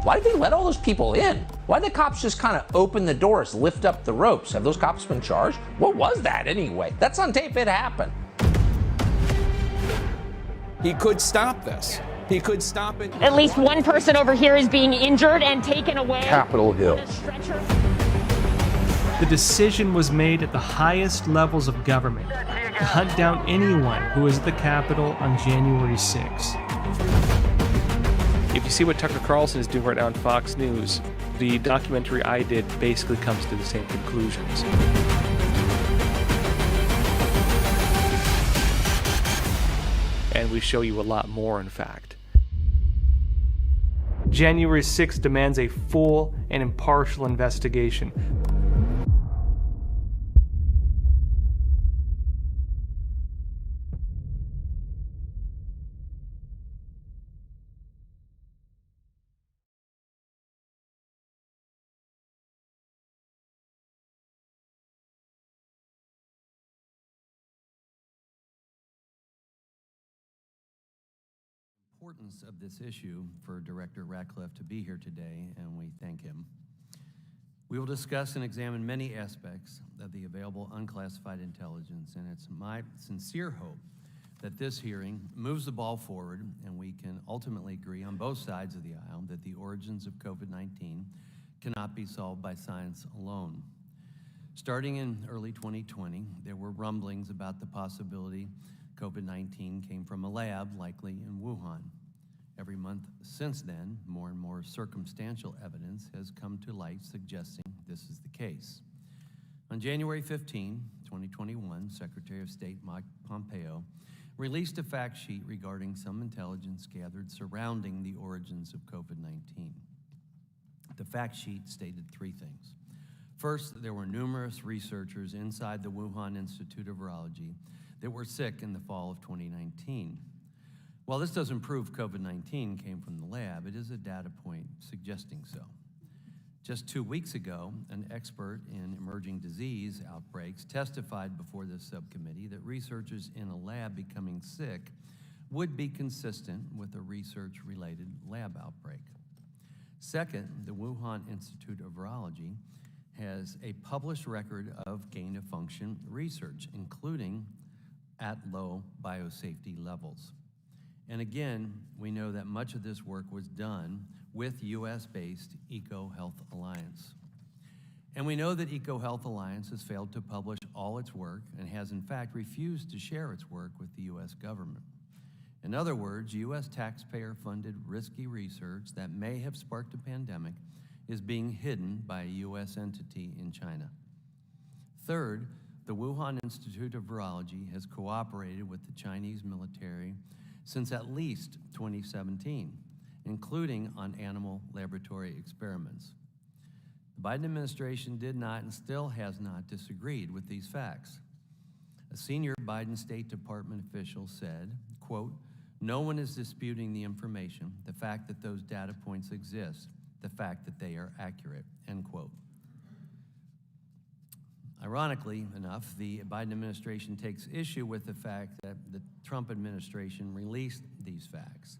Why did they let all those people in? Why did the cops just kind of open the doors, lift up the ropes? Have those cops been charged? What was that anyway? That's on tape. It happened. He could stop this. He could stop it. At least one person over here is being injured and taken away. Capitol Hill. The decision was made at the highest levels of government to hunt down anyone who was at the Capitol on January 6th. If you see what Tucker Carlson is doing right now on Fox News, the documentary I did basically comes to the same conclusions. And we show you a lot more, in fact. January 6th demands a full and impartial investigation. Importance of this issue for Director Ratcliffe to be here today, and we thank him. We will discuss and examine many aspects of the available unclassified intelligence, and it's my sincere hope that this hearing moves the ball forward and we can ultimately agree on both sides of the aisle that the origins of COVID-19 cannot be solved by science alone. Starting in early 2020, there were rumblings about the possibility COVID-19 came from a lab, likely in Wuhan. Every month since then, more and more circumstantial evidence has come to light suggesting this is the case. On January 15, 2021, Secretary of State Mike Pompeo released a fact sheet regarding some intelligence gathered surrounding the origins of COVID-19. The fact sheet stated three things. First, there were numerous researchers inside the Wuhan Institute of Virology that were sick in the fall of 2019. While this doesn't prove COVID-19 came from the lab, it is a data point suggesting so. Just 2 weeks ago, an expert in emerging disease outbreaks testified before this subcommittee that researchers in a lab becoming sick would be consistent with a research-related lab outbreak. Second, the Wuhan Institute of Virology has a published record of gain-of-function research, including at low biosafety levels. And again, we know that much of this work was done with US-based EcoHealth Alliance. And we know that EcoHealth Alliance has failed to publish all its work and has in fact refused to share its work with the US government. In other words, US taxpayer-funded risky research that may have sparked a pandemic is being hidden by a US entity in China. Third, the Wuhan Institute of Virology has cooperated with the Chinese military since at least 2017, including on animal laboratory experiments. The Biden administration did not and still has not disagreed with these facts. A senior Biden State Department official said, quote, "No one is disputing the information, the fact that those data points exist, the fact that they are accurate," end quote. Ironically enough, the Biden administration takes issue with the fact that the Trump administration released these facts.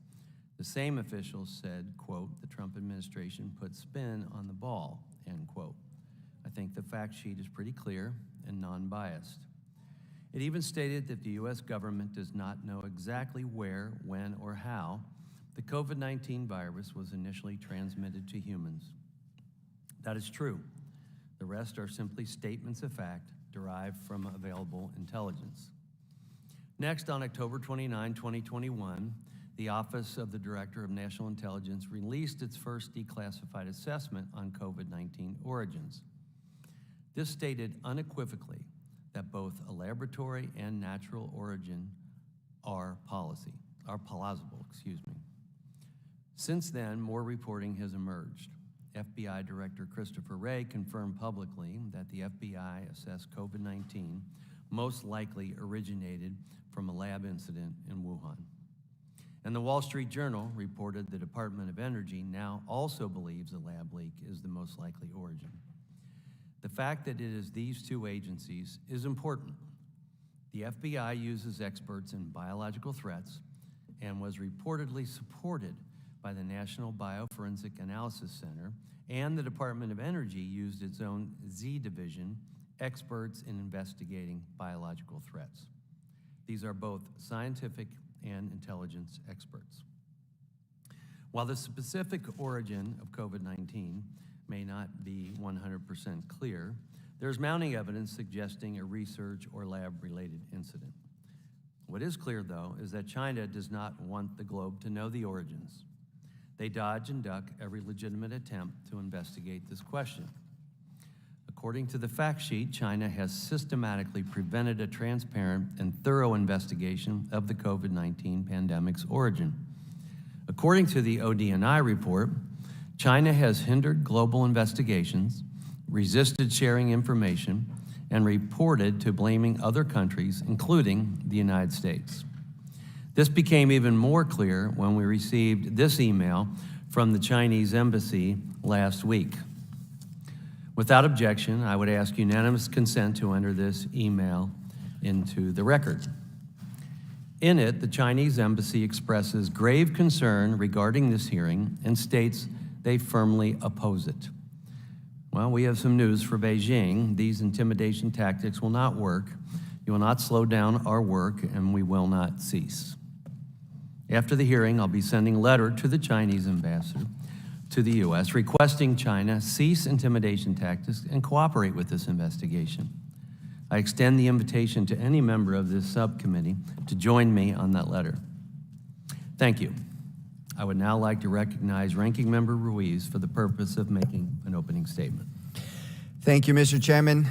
The same officials said, quote, "The Trump administration put spin on the ball," end quote. I think the fact sheet is pretty clear and non-biased. It even stated that the US government does not know exactly where, when, or how the COVID-19 virus was initially transmitted to humans. That is true. The rest are simply statements of fact derived from available intelligence. Next, on October 29, 2021, the Office of the Director of National Intelligence released its first declassified assessment on COVID-19 origins. This stated unequivocally that both a laboratory and natural origin are plausible. Since then, more reporting has emerged. FBI Director Christopher Wray confirmed publicly that the FBI assessed COVID-19 most likely originated from a lab incident in Wuhan. And the Wall Street Journal reported the Department of Energy now also believes a lab leak is the most likely origin. The fact that it is these two agencies is important. The FBI uses experts in biological threats and was reportedly supported by the National Bioforensic Analysis Center, and the Department of Energy used its own Z Division, experts in investigating biological threats. These are both scientific and intelligence experts. While the specific origin of COVID-19 may not be 100% clear, there's mounting evidence suggesting a research or lab-related incident. What is clear, though, is that China does not want the globe to know the origins. They dodge and duck every legitimate attempt to investigate this question. According to the fact sheet, China has systematically prevented a transparent and thorough investigation of the COVID-19 pandemic's origin. According to the ODNI report, China has hindered global investigations, resisted sharing information, and reported to blaming other countries, including the United States. This became even more clear when we received this email from the Chinese embassy last week. Without objection, I would ask unanimous consent to enter this email into the record. In it, the Chinese embassy expresses grave concern regarding this hearing and states they firmly oppose it. Well, we have some news for Beijing. These intimidation tactics will not work. You will not slow down our work, and we will not cease. After the hearing, I'll be sending a letter to the Chinese ambassador to the U.S. requesting China cease intimidation tactics and cooperate with this investigation. I extend the invitation to any member of this subcommittee to join me on that letter. Thank you. I would now like to recognize Ranking Member Ruiz for the purpose of making an opening statement. Thank you, Mr. Chairman.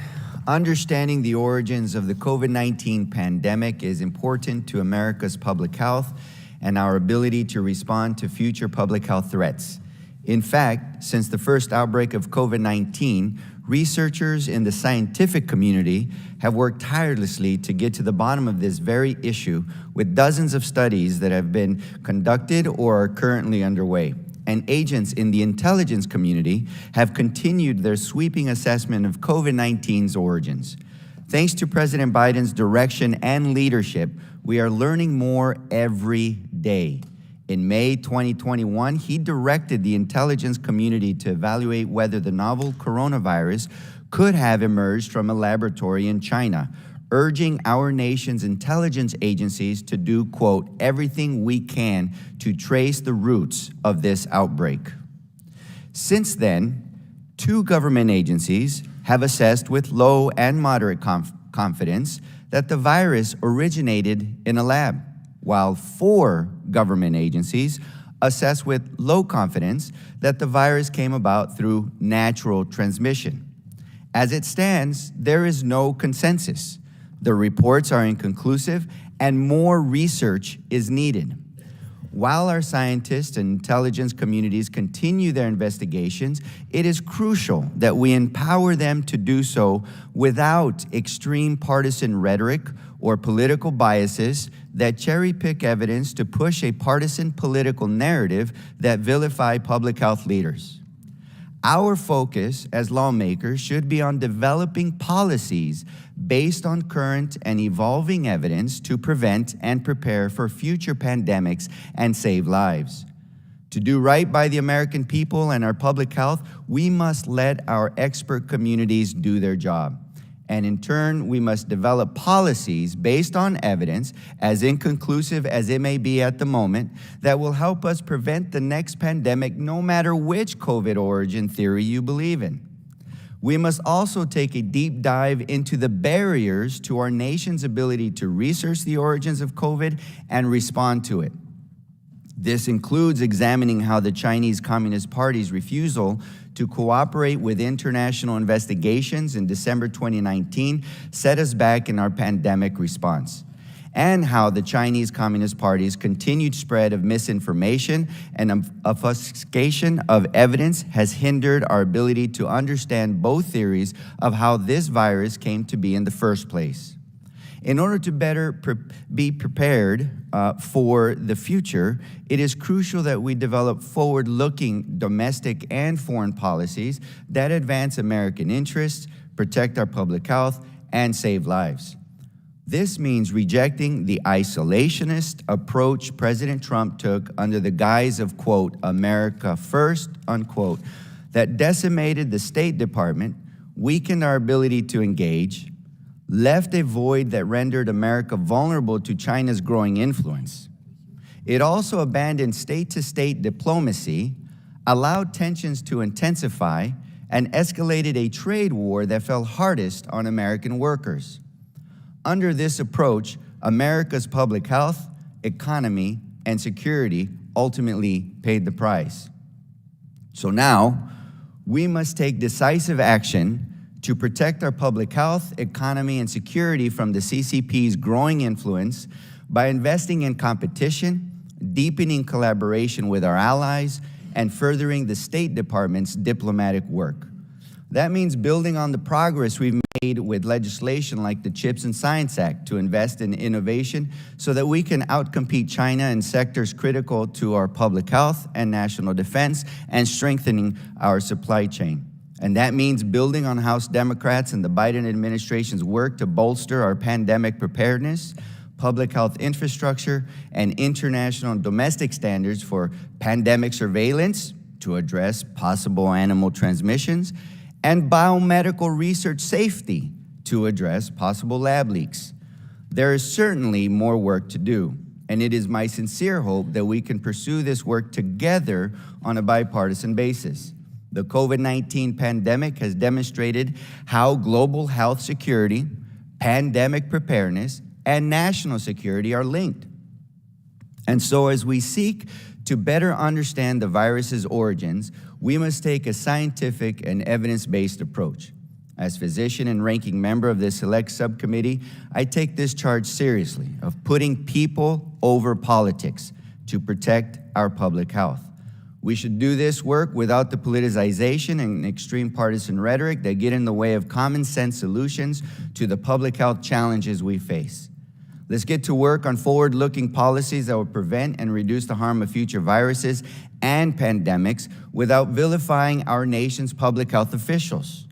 Understanding the origins of the COVID-19 pandemic is important to America's public health and our ability to respond to future public health threats. In fact, since the first outbreak of COVID-19, researchers in the scientific community have worked tirelessly to get to the bottom of this very issue with dozens of studies that have been conducted or are currently underway. And agents in the intelligence community have continued their sweeping assessment of COVID-19's origins. Thanks to President Biden's direction and leadership, we are learning more every day. In May 2021, he directed the intelligence community to evaluate whether the novel coronavirus could have emerged from a laboratory in China, urging our nation's intelligence agencies to do, quote, everything we can to trace the roots of this outbreak. Since then, 2 government agencies have assessed with low and moderate confidence that the virus originated in a lab, while 4 government agencies assess with low confidence that the virus came about through natural transmission. As it stands, there is no consensus. The reports are inconclusive and more research is needed. While our scientists and intelligence communities continue their investigations, it is crucial that we empower them to do so without extreme partisan rhetoric or political biases that cherry-pick evidence to push a partisan political narrative that vilify public health leaders. Our focus as lawmakers should be on developing policies based on current and evolving evidence to prevent and prepare for future pandemics and save lives. To do right by the American people and our public health, we must let our expert communities do their job. And in turn, we must develop policies based on evidence, as inconclusive as it may be at the moment, that will help us prevent the next pandemic no matter which COVID origin theory you believe in. We must also take a deep dive into the barriers to our nation's ability to research the origins of COVID and respond to it. This includes examining how the Chinese Communist Party's refusal to cooperate with international investigations in December 2019 set us back in our pandemic response, and how the Chinese Communist Party's continued spread of misinformation and obfuscation of evidence has hindered our ability to understand both theories of how this virus came to be in the first place. In order to better be prepared for the future, it is crucial that we develop forward-looking domestic and foreign policies that advance American interests, protect our public health, and save lives. This means rejecting the isolationist approach President Trump took under the guise of, quote, America first, unquote, that decimated the State Department, weakened our ability to engage, left a void that rendered America vulnerable to China's growing influence. It also abandoned state-to-state diplomacy, allowed tensions to intensify, and escalated a trade war that fell hardest on American workers. Under this approach, America's public health, economy, and security ultimately paid the price. So now, we must take decisive action to protect our public health, economy, and security from the CCP's growing influence by investing in competition, deepening collaboration with our allies, and furthering the State Department's diplomatic work. That means building on the progress we've made with legislation like the CHIPS and Science Act to invest in innovation so that we can outcompete China in sectors critical to our public health and national defense and strengthening our supply chain. And that means building on House Democrats and the Biden administration's work to bolster our pandemic preparedness, public health infrastructure, and international and domestic standards for pandemic surveillance to address possible animal transmissions, and biomedical research safety to address possible lab leaks. There is certainly more work to do, and it is my sincere hope that we can pursue this work together on a bipartisan basis. The COVID-19 pandemic has demonstrated how global health security, pandemic preparedness, and national security are linked. And so as we seek to better understand the virus's origins, we must take a scientific and evidence-based approach. As physician and ranking member of this select subcommittee, I take this charge seriously of putting people over politics to protect our public health. We should do this work without the politicization and extreme partisan rhetoric that get in the way of common sense solutions to the public health challenges we face. Let's get to work on forward-looking policies that will prevent and reduce the harm of future viruses and pandemics without vilifying our nation's public health officials.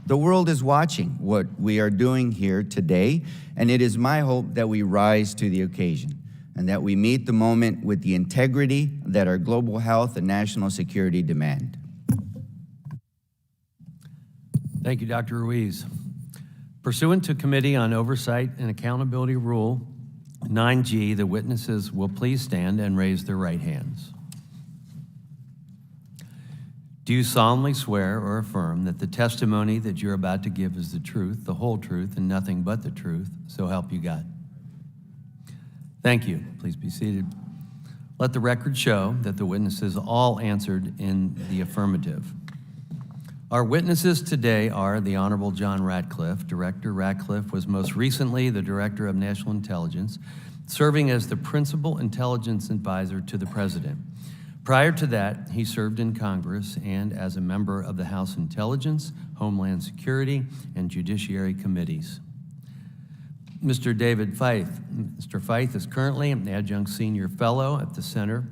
The world is watching what we are doing here today, and it is my hope that we rise to the occasion and that we meet the moment with the integrity that our global health and national security demand. Thank you, Dr. Ruiz. Pursuant to Committee on Oversight and Accountability Rule 9G, the witnesses will please stand and raise their right hands. Do you solemnly swear or affirm that the testimony that you're about to give is the truth, the whole truth, and nothing but the truth, so help you God? Thank you. Please be seated. Let the record show that the witnesses all answered in the affirmative. Our witnesses today are the Honorable John Ratcliffe. Director Ratcliffe was most recently the Director of National Intelligence, serving as the Principal Intelligence Advisor to the President. Prior to that, he served in Congress and as a member of the House Intelligence, Homeland Security, and Judiciary Committees. Mr. David Feith. Mr. Feith is currently an Adjunct Senior Fellow at the Center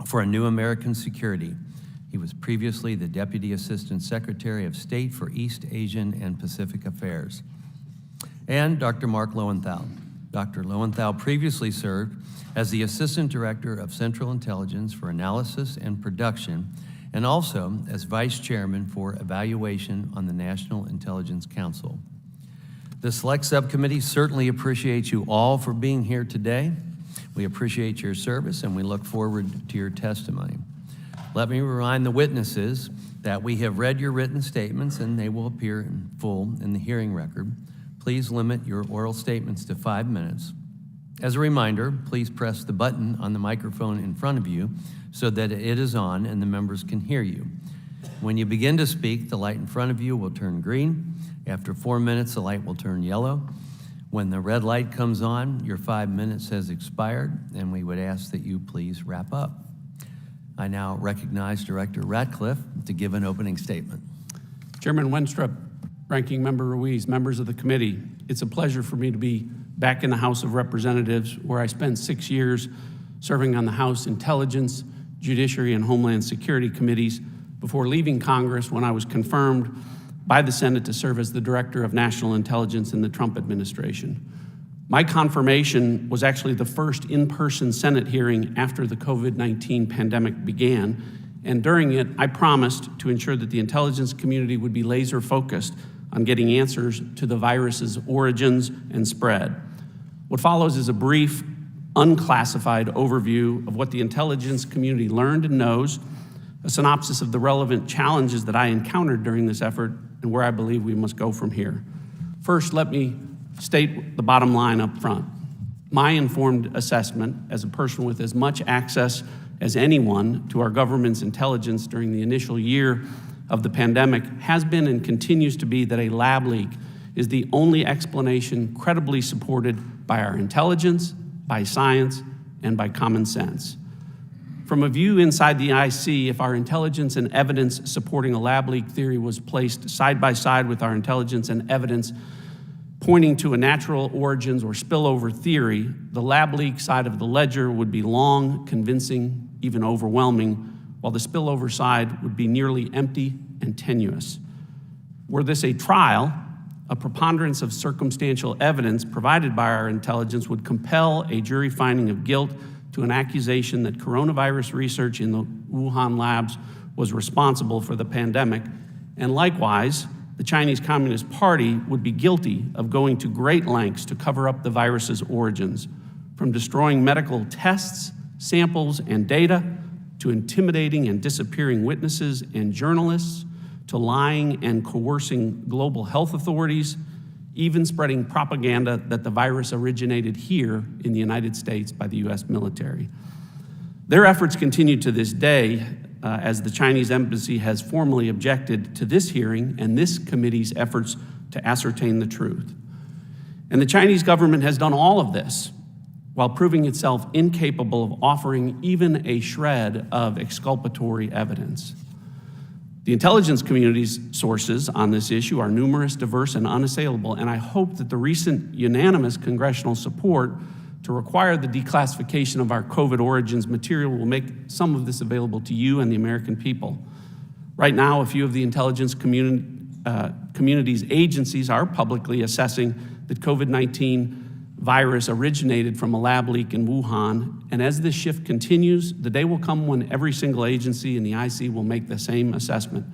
for a New American Security. He was previously the Deputy Assistant Secretary of State for East Asian and Pacific Affairs. And Dr. Mark Lowenthal. Dr. Lowenthal previously served as the Assistant Director of Central Intelligence for Analysis and Production, and also as Vice Chairman for Evaluation on the National Intelligence Council. The Select Subcommittee certainly appreciates you all for being here today. We appreciate your service and we look forward to your testimony. Let me remind the witnesses that we have read your written statements and they will appear in full in the hearing record. Please limit your oral statements to 5 minutes. As a reminder, please press the button on the microphone in front of you so that it is on and the members can hear you. When you begin to speak, the light in front of you will turn green. After 4 minutes, the light will turn yellow. When the red light comes on, your 5 minutes has expired, and we would ask that you please wrap up. I now recognize Director Ratcliffe to give an opening statement. Chairman Wenstrup, Ranking Member Ruiz, members of the committee, it's a pleasure for me to be back in the House of Representatives, where I spent 6 years serving on the House Intelligence, Judiciary, and Homeland Security Committees before leaving Congress when I was confirmed by the Senate to serve as the Director of National Intelligence in the Trump administration. My confirmation was actually the first in-person Senate hearing after the COVID-19 pandemic began, and during it, I promised to ensure that the intelligence community would be laser focused on getting answers to the virus's origins and spread. What follows is a brief, unclassified overview of what the intelligence community learned and knows, a synopsis of the relevant challenges that I encountered during this effort, and where I believe we must go from here. First, let me state the bottom line up front. My informed assessment, as a person with as much access as anyone to our government's intelligence during the initial year of the pandemic, has been and continues to be that a lab leak is the only explanation credibly supported by our intelligence, by science, and by common sense. From a view inside the IC, if our intelligence and evidence supporting a lab leak theory was placed side by side with our intelligence and evidence pointing to a natural origins or spillover theory, the lab leak side of the ledger would be long, convincing, even overwhelming, while the spillover side would be nearly empty and tenuous. Were this a trial, a preponderance of circumstantial evidence provided by our intelligence would compel a jury finding of guilt to an accusation that coronavirus research in the Wuhan labs was responsible for the pandemic, and likewise, the Chinese Communist Party would be guilty of going to great lengths to cover up the virus's origins, from destroying medical tests, samples, and data, to intimidating and disappearing witnesses and journalists, to lying and coercing global health authorities, even spreading propaganda that the virus originated here in the United States by the US military. Their efforts continue to this day, as the Chinese embassy has formally objected to this hearing and this committee's efforts to ascertain the truth. And the Chinese government has done all of this while proving itself incapable of offering even a shred of exculpatory evidence. The intelligence community's sources on this issue are numerous, diverse, and unassailable, and I hope that the recent unanimous congressional support to require the declassification of our COVID origins material will make some of this available to you and the American people. Right now, a few of the intelligence community's agencies are publicly assessing that COVID-19 virus originated from a lab leak in Wuhan, and as this shift continues, the day will come when every single agency in the IC will make the same assessment,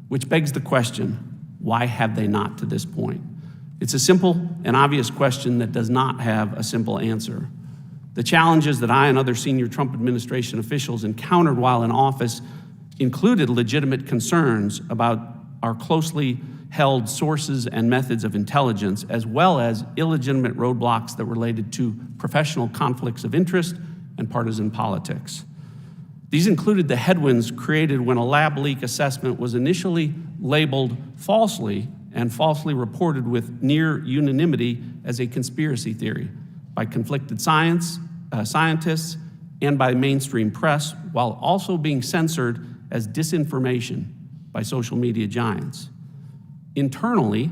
which begs the question, why have they not to this point? It's a simple and obvious question that does not have a simple answer. The challenges that I and other senior Trump administration officials encountered while in office included legitimate concerns about our closely held sources and methods of intelligence, as well as illegitimate roadblocks that related to professional conflicts of interest and partisan politics. These included the headwinds created when a lab leak assessment was initially labeled falsely and falsely reported with near unanimity as a conspiracy theory by conflicted scientists and by mainstream press, while also being censored as disinformation by social media giants. Internally,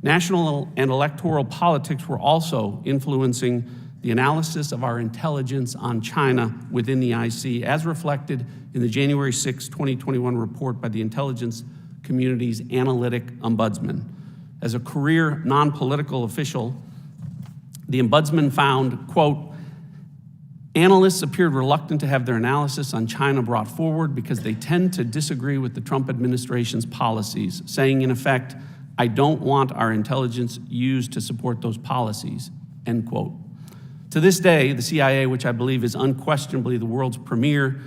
national and electoral politics were also influencing the analysis of our intelligence on China within the IC, as reflected in the January 6, 2021 report by the intelligence community's analytic ombudsman. As a career non-political official, the ombudsman found, quote, analysts appeared reluctant to have their analysis on China brought forward because they tend to disagree with the Trump administration's policies, saying in effect, I don't want our intelligence used to support those policies, end quote. To this day, the CIA, which I believe is unquestionably the world's premier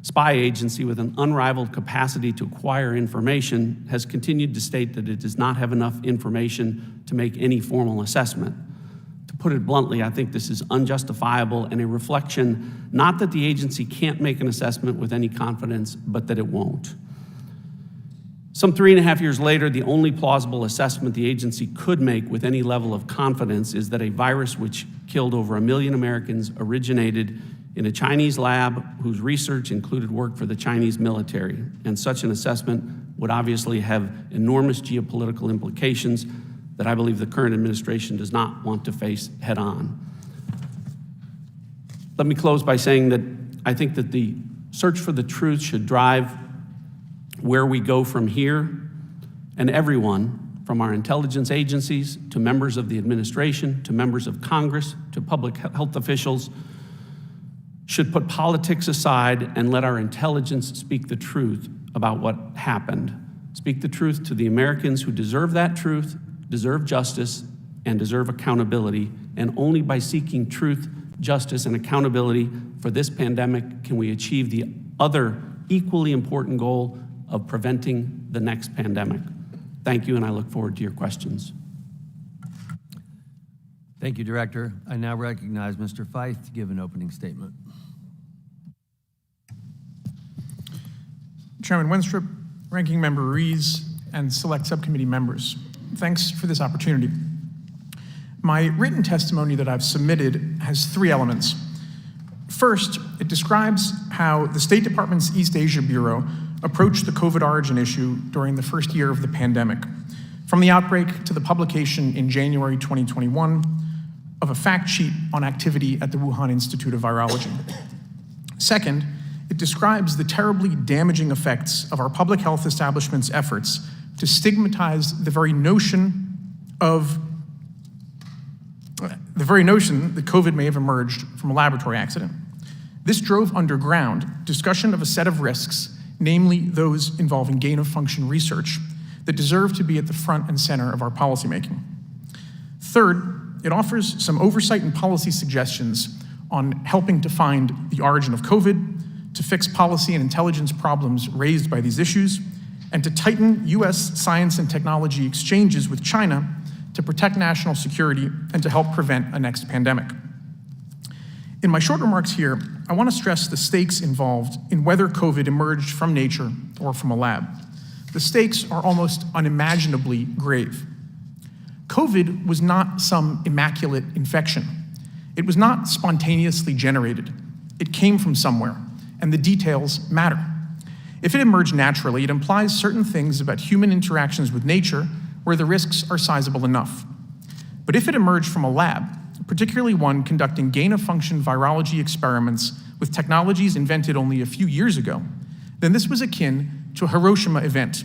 spy agency with an unrivaled capacity to acquire information, has continued to state that it does not have enough information to make any formal assessment. To put it bluntly, I think this is unjustifiable and a reflection not that the agency can't make an assessment with any confidence, but that it won't. Some 3.5 years later, the only plausible assessment the agency could make with any level of confidence is that a virus which killed over 1 million Americans originated in a Chinese lab whose research included work for the Chinese military. And such an assessment would obviously have enormous geopolitical implications that I believe the current administration does not want to face head on. Let me close by saying that I think that the search for the truth should drive where we go from here, and everyone, from our intelligence agencies to members of the administration to members of Congress to public health officials, should put politics aside and let our intelligence speak the truth about what happened. Speak the truth to the Americans who deserve that truth, deserve justice, and deserve accountability. And only by seeking truth, justice, and accountability for this pandemic can we achieve the other equally important goal of preventing the next pandemic. Thank you, and I look forward to your questions. Thank you, Director. I now recognize Mr. Feith to give an opening statement. Chairman Wenstrup, Ranking Member Ruiz, and select subcommittee members, thanks for this opportunity. My written testimony that I've submitted has three elements. First, it describes how the State Department's East Asia Bureau approached the COVID origin issue during the first year of the pandemic, from the outbreak to the publication in January 2021 of a fact sheet on activity at the Wuhan Institute of Virology. Second, it describes the terribly damaging effects of our public health establishment's efforts to stigmatize the very notion that COVID may have emerged from a laboratory accident. This drove underground discussion of a set of risks, namely those involving gain-of-function research, that deserve to be at the front and center of our policymaking. Third, it offers some oversight and policy suggestions on helping to find the origin of COVID, to fix policy and intelligence problems raised by these issues, and to tighten U.S. science and technology exchanges with China to protect national security and to help prevent a next pandemic. In my short remarks here, I want to stress the stakes involved in whether COVID emerged from nature or from a lab. The stakes are almost unimaginably grave. COVID was not some immaculate infection. It was not spontaneously generated. It came from somewhere, and the details matter. If it emerged naturally, it implies certain things about human interactions with nature where the risks are sizable enough. But if it emerged from a lab, particularly one conducting gain-of-function virology experiments with technologies invented only a few years ago, then this was akin to a Hiroshima event,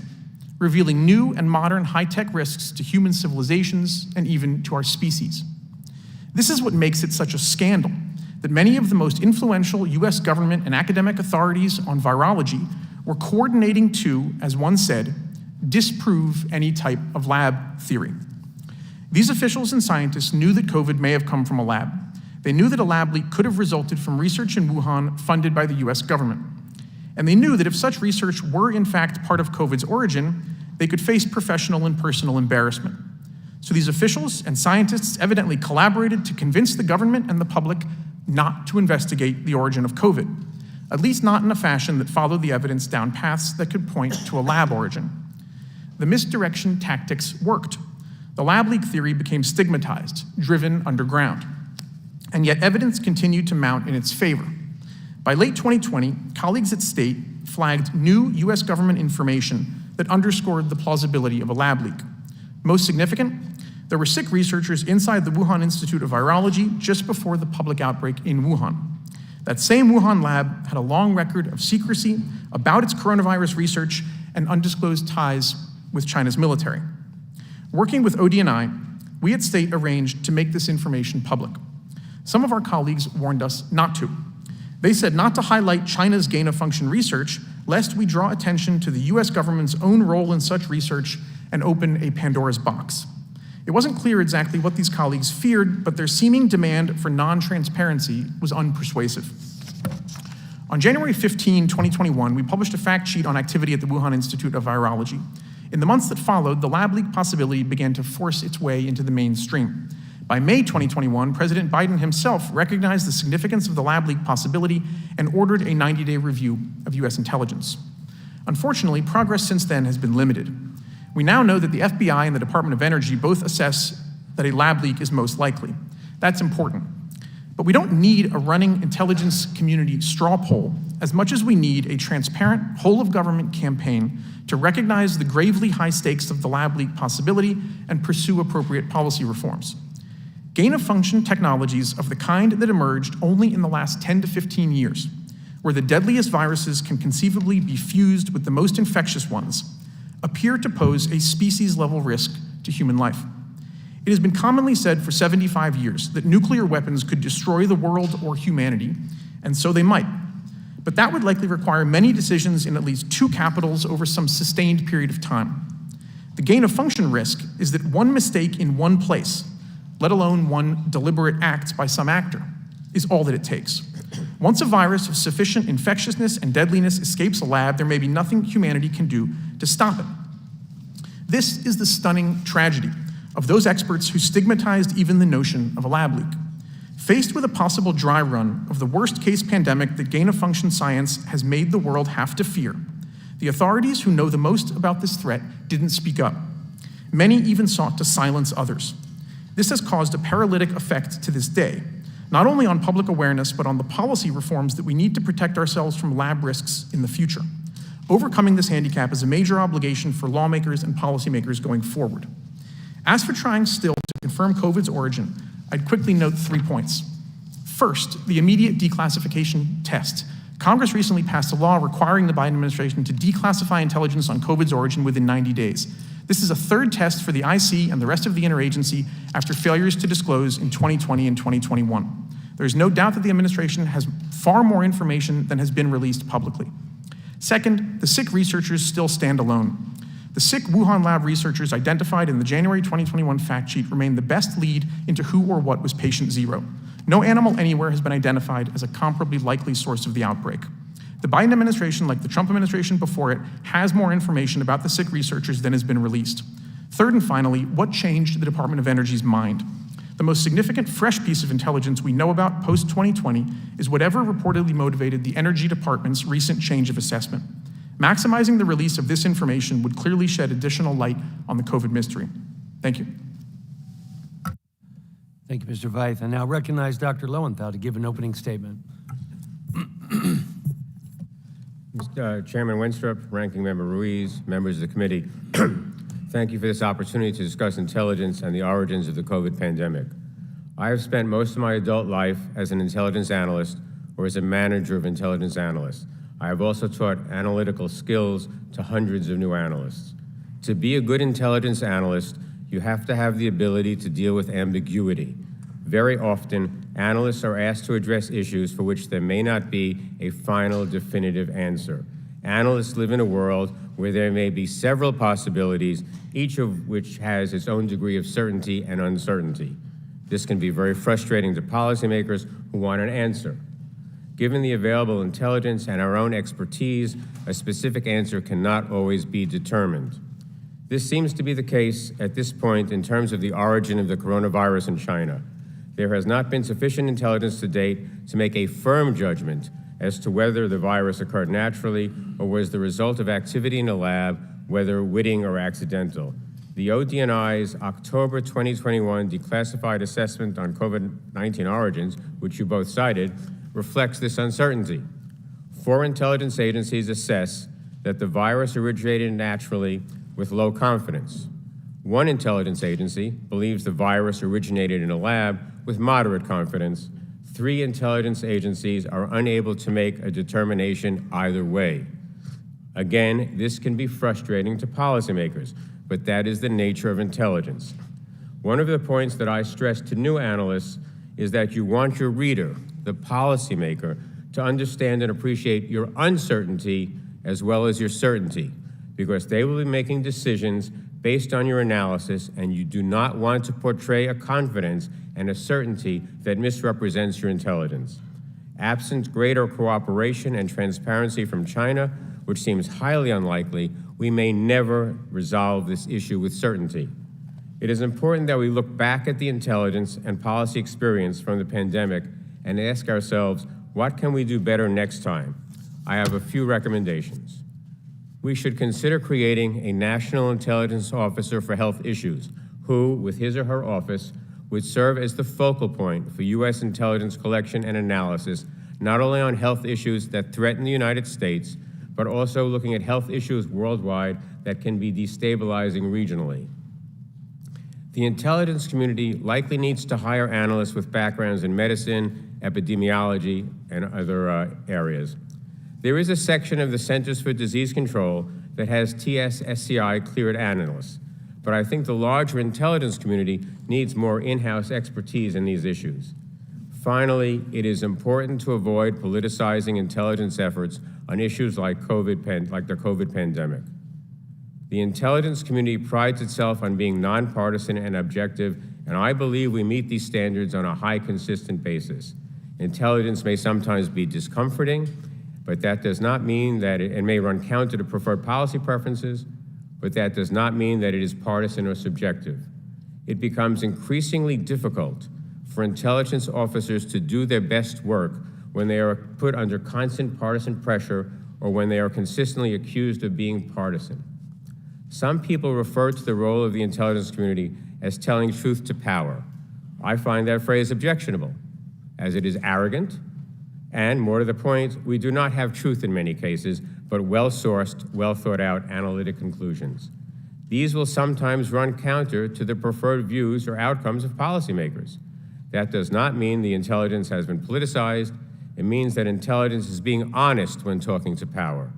revealing new and modern high-tech risks to human civilizations and even to our species. This is what makes it such a scandal that many of the most influential US government and academic authorities on virology were coordinating to, as one said, disprove any type of lab theory. These officials and scientists knew that COVID may have come from a lab. They knew that a lab leak could have resulted from research in Wuhan funded by the US government. And they knew that if such research were in fact part of COVID's origin, they could face professional and personal embarrassment. So these officials and scientists evidently collaborated to convince the government and the public not to investigate the origin of COVID, at least not in a fashion that followed the evidence down paths that could point to a lab origin. The misdirection tactics worked. The lab leak theory became stigmatized, driven underground. And yet evidence continued to mount in its favor. By late 2020, colleagues at State flagged new US government information that underscored the plausibility of a lab leak. Most significant, there were sick researchers inside the Wuhan Institute of Virology just before the public outbreak in Wuhan. That same Wuhan lab had a long record of secrecy about its coronavirus research and undisclosed ties with China's military. Working with OD&I, we at State arranged to make this information public. Some of our colleagues warned us not to. They said not to highlight China's gain-of-function research, lest we draw attention to the US government's own role in such research and open a Pandora's box. It wasn't clear exactly what these colleagues feared, but their seeming demand for non-transparency was unpersuasive. On January 15, 2021, we published a fact sheet on activity at the Wuhan Institute of Virology. In the months that followed, the lab leak possibility began to force its way into the mainstream. By May 2021, President Biden himself recognized the significance of the lab leak possibility and ordered a 90-day review of US intelligence. Unfortunately, progress since then has been limited. We now know that the FBI and the Department of Energy both assess that a lab leak is most likely. That's important. But we don't need a running intelligence community straw poll as much as we need a transparent, whole-of-government campaign to recognize the gravely high stakes of the lab leak possibility and pursue appropriate policy reforms. Gain-of-function technologies of the kind that emerged only in the last 10 to 15 years, where the deadliest viruses can conceivably be fused with the most infectious ones, appear to pose a species-level risk to human life. It has been commonly said for 75 years that nuclear weapons could destroy the world or humanity, and so they might. But that would likely require many decisions in at least 2 capitals over some sustained period of time. The gain-of-function risk is that one mistake in one place, let alone one deliberate act by some actor, is all that it takes. Once a virus of sufficient infectiousness and deadliness escapes a lab, there may be nothing humanity can do to stop it. This is the stunning tragedy of those experts who stigmatized even the notion of a lab leak. Faced with a possible dry run of the worst-case pandemic that gain-of-function science has made the world have to fear, the authorities who know the most about this threat didn't speak up. Many even sought to silence others. This has caused a paralytic effect to this day, not only on public awareness, but on the policy reforms that we need to protect ourselves from lab risks in the future. Overcoming this handicap is a major obligation for lawmakers and policymakers going forward. As for trying still to confirm COVID's origin, I'd quickly note 3 points. First, the immediate declassification test. Congress recently passed a law requiring the Biden administration to declassify intelligence on COVID's origin within 90 days. This is a 3rd test for the IC and the rest of the interagency after failures to disclose in 2020 and 2021. There's no doubt that the administration has far more information than has been released publicly. Second, the sick researchers still stand alone. The sick Wuhan lab researchers identified in the January 2021 fact sheet remain the best lead into who or what was patient 0. No animal anywhere has been identified as a comparably likely source of the outbreak. The Biden administration, like the Trump administration before it, has more information about the sick researchers than has been released. Third and finally, what changed the Department of Energy's mind? The most significant fresh piece of intelligence we know about post-2020 is whatever reportedly motivated the Energy Department's recent change of assessment. Maximizing the release of this information would clearly shed additional light on the COVID mystery. Thank you. Thank you, Mr. Veith. I now recognize Dr. Lowenthal to give an opening statement. Chairman Winstrup, Ranking Member Ruiz, members of the committee, thank you for this opportunity to discuss intelligence and the origins of the COVID pandemic. I have spent most of my adult life as an intelligence analyst or as a manager of intelligence analysts. I have also taught analytical skills to hundreds of new analysts. To be a good intelligence analyst, you have to have the ability to deal with ambiguity. Very often, analysts are asked to address issues for which there may not be a final definitive answer. Analysts live in a world where there may be several possibilities, each of which has its own degree of certainty and uncertainty. This can be very frustrating to policymakers who want an answer. Given the available intelligence and our own expertise, a specific answer cannot always be determined. This seems to be the case at this point in terms of the origin of the coronavirus in China. There has not been sufficient intelligence to date to make a firm judgment as to whether the virus occurred naturally or was the result of activity in a lab, whether witting or accidental. The ODNI's October 2021 declassified assessment on COVID-19 origins, which you both cited, reflects this uncertainty. 4 intelligence agencies assess that the virus originated naturally with low confidence. 1 intelligence agency believes the virus originated in a lab with moderate confidence. 3 intelligence agencies are unable to make a determination either way. Again, this can be frustrating to policymakers, but that is the nature of intelligence. One of the points that I stress to new analysts is that you want your reader, the policymaker, to understand and appreciate your uncertainty as well as your certainty, because they will be making decisions based on your analysis, and you do not want to portray a confidence and a certainty that misrepresents your intelligence. Absent greater cooperation and transparency from China, which seems highly unlikely, we may never resolve this issue with certainty. It is important that we look back at the intelligence and policy experience from the pandemic and ask ourselves, what can we do better next time? I have a few recommendations. We should consider creating a national intelligence officer for health issues who, with his or her office, would serve as the focal point for U.S. intelligence collection and analysis, not only on health issues that threaten the United States, but also looking at health issues worldwide that can be destabilizing regionally. The intelligence community likely needs to hire analysts with backgrounds in medicine, epidemiology, and other areas. There is a section of the Centers for Disease Control that has TS/SCI cleared analysts, but I think the larger intelligence community needs more in-house expertise in these issues. Finally, it is important to avoid politicizing intelligence efforts on issues like the COVID pandemic. The intelligence community prides itself on being nonpartisan and objective, and I believe we meet these standards on a high, consistent basis. Intelligence may sometimes be discomforting, but that does not mean that it may run counter to preferred policy preferences, but that does not mean that it is partisan or subjective. It becomes increasingly difficult for intelligence officers to do their best work when they are put under constant partisan pressure or when they are consistently accused of being partisan. Some people refer to the role of the intelligence community as telling truth to power. I find that phrase objectionable, as it is arrogant, and more to the point, we do not have truth in many cases, but well-sourced, well-thought-out analytic conclusions. These will sometimes run counter to the preferred views or outcomes of policymakers. That does not mean the intelligence has been politicized. It means that intelligence is being honest when talking to power.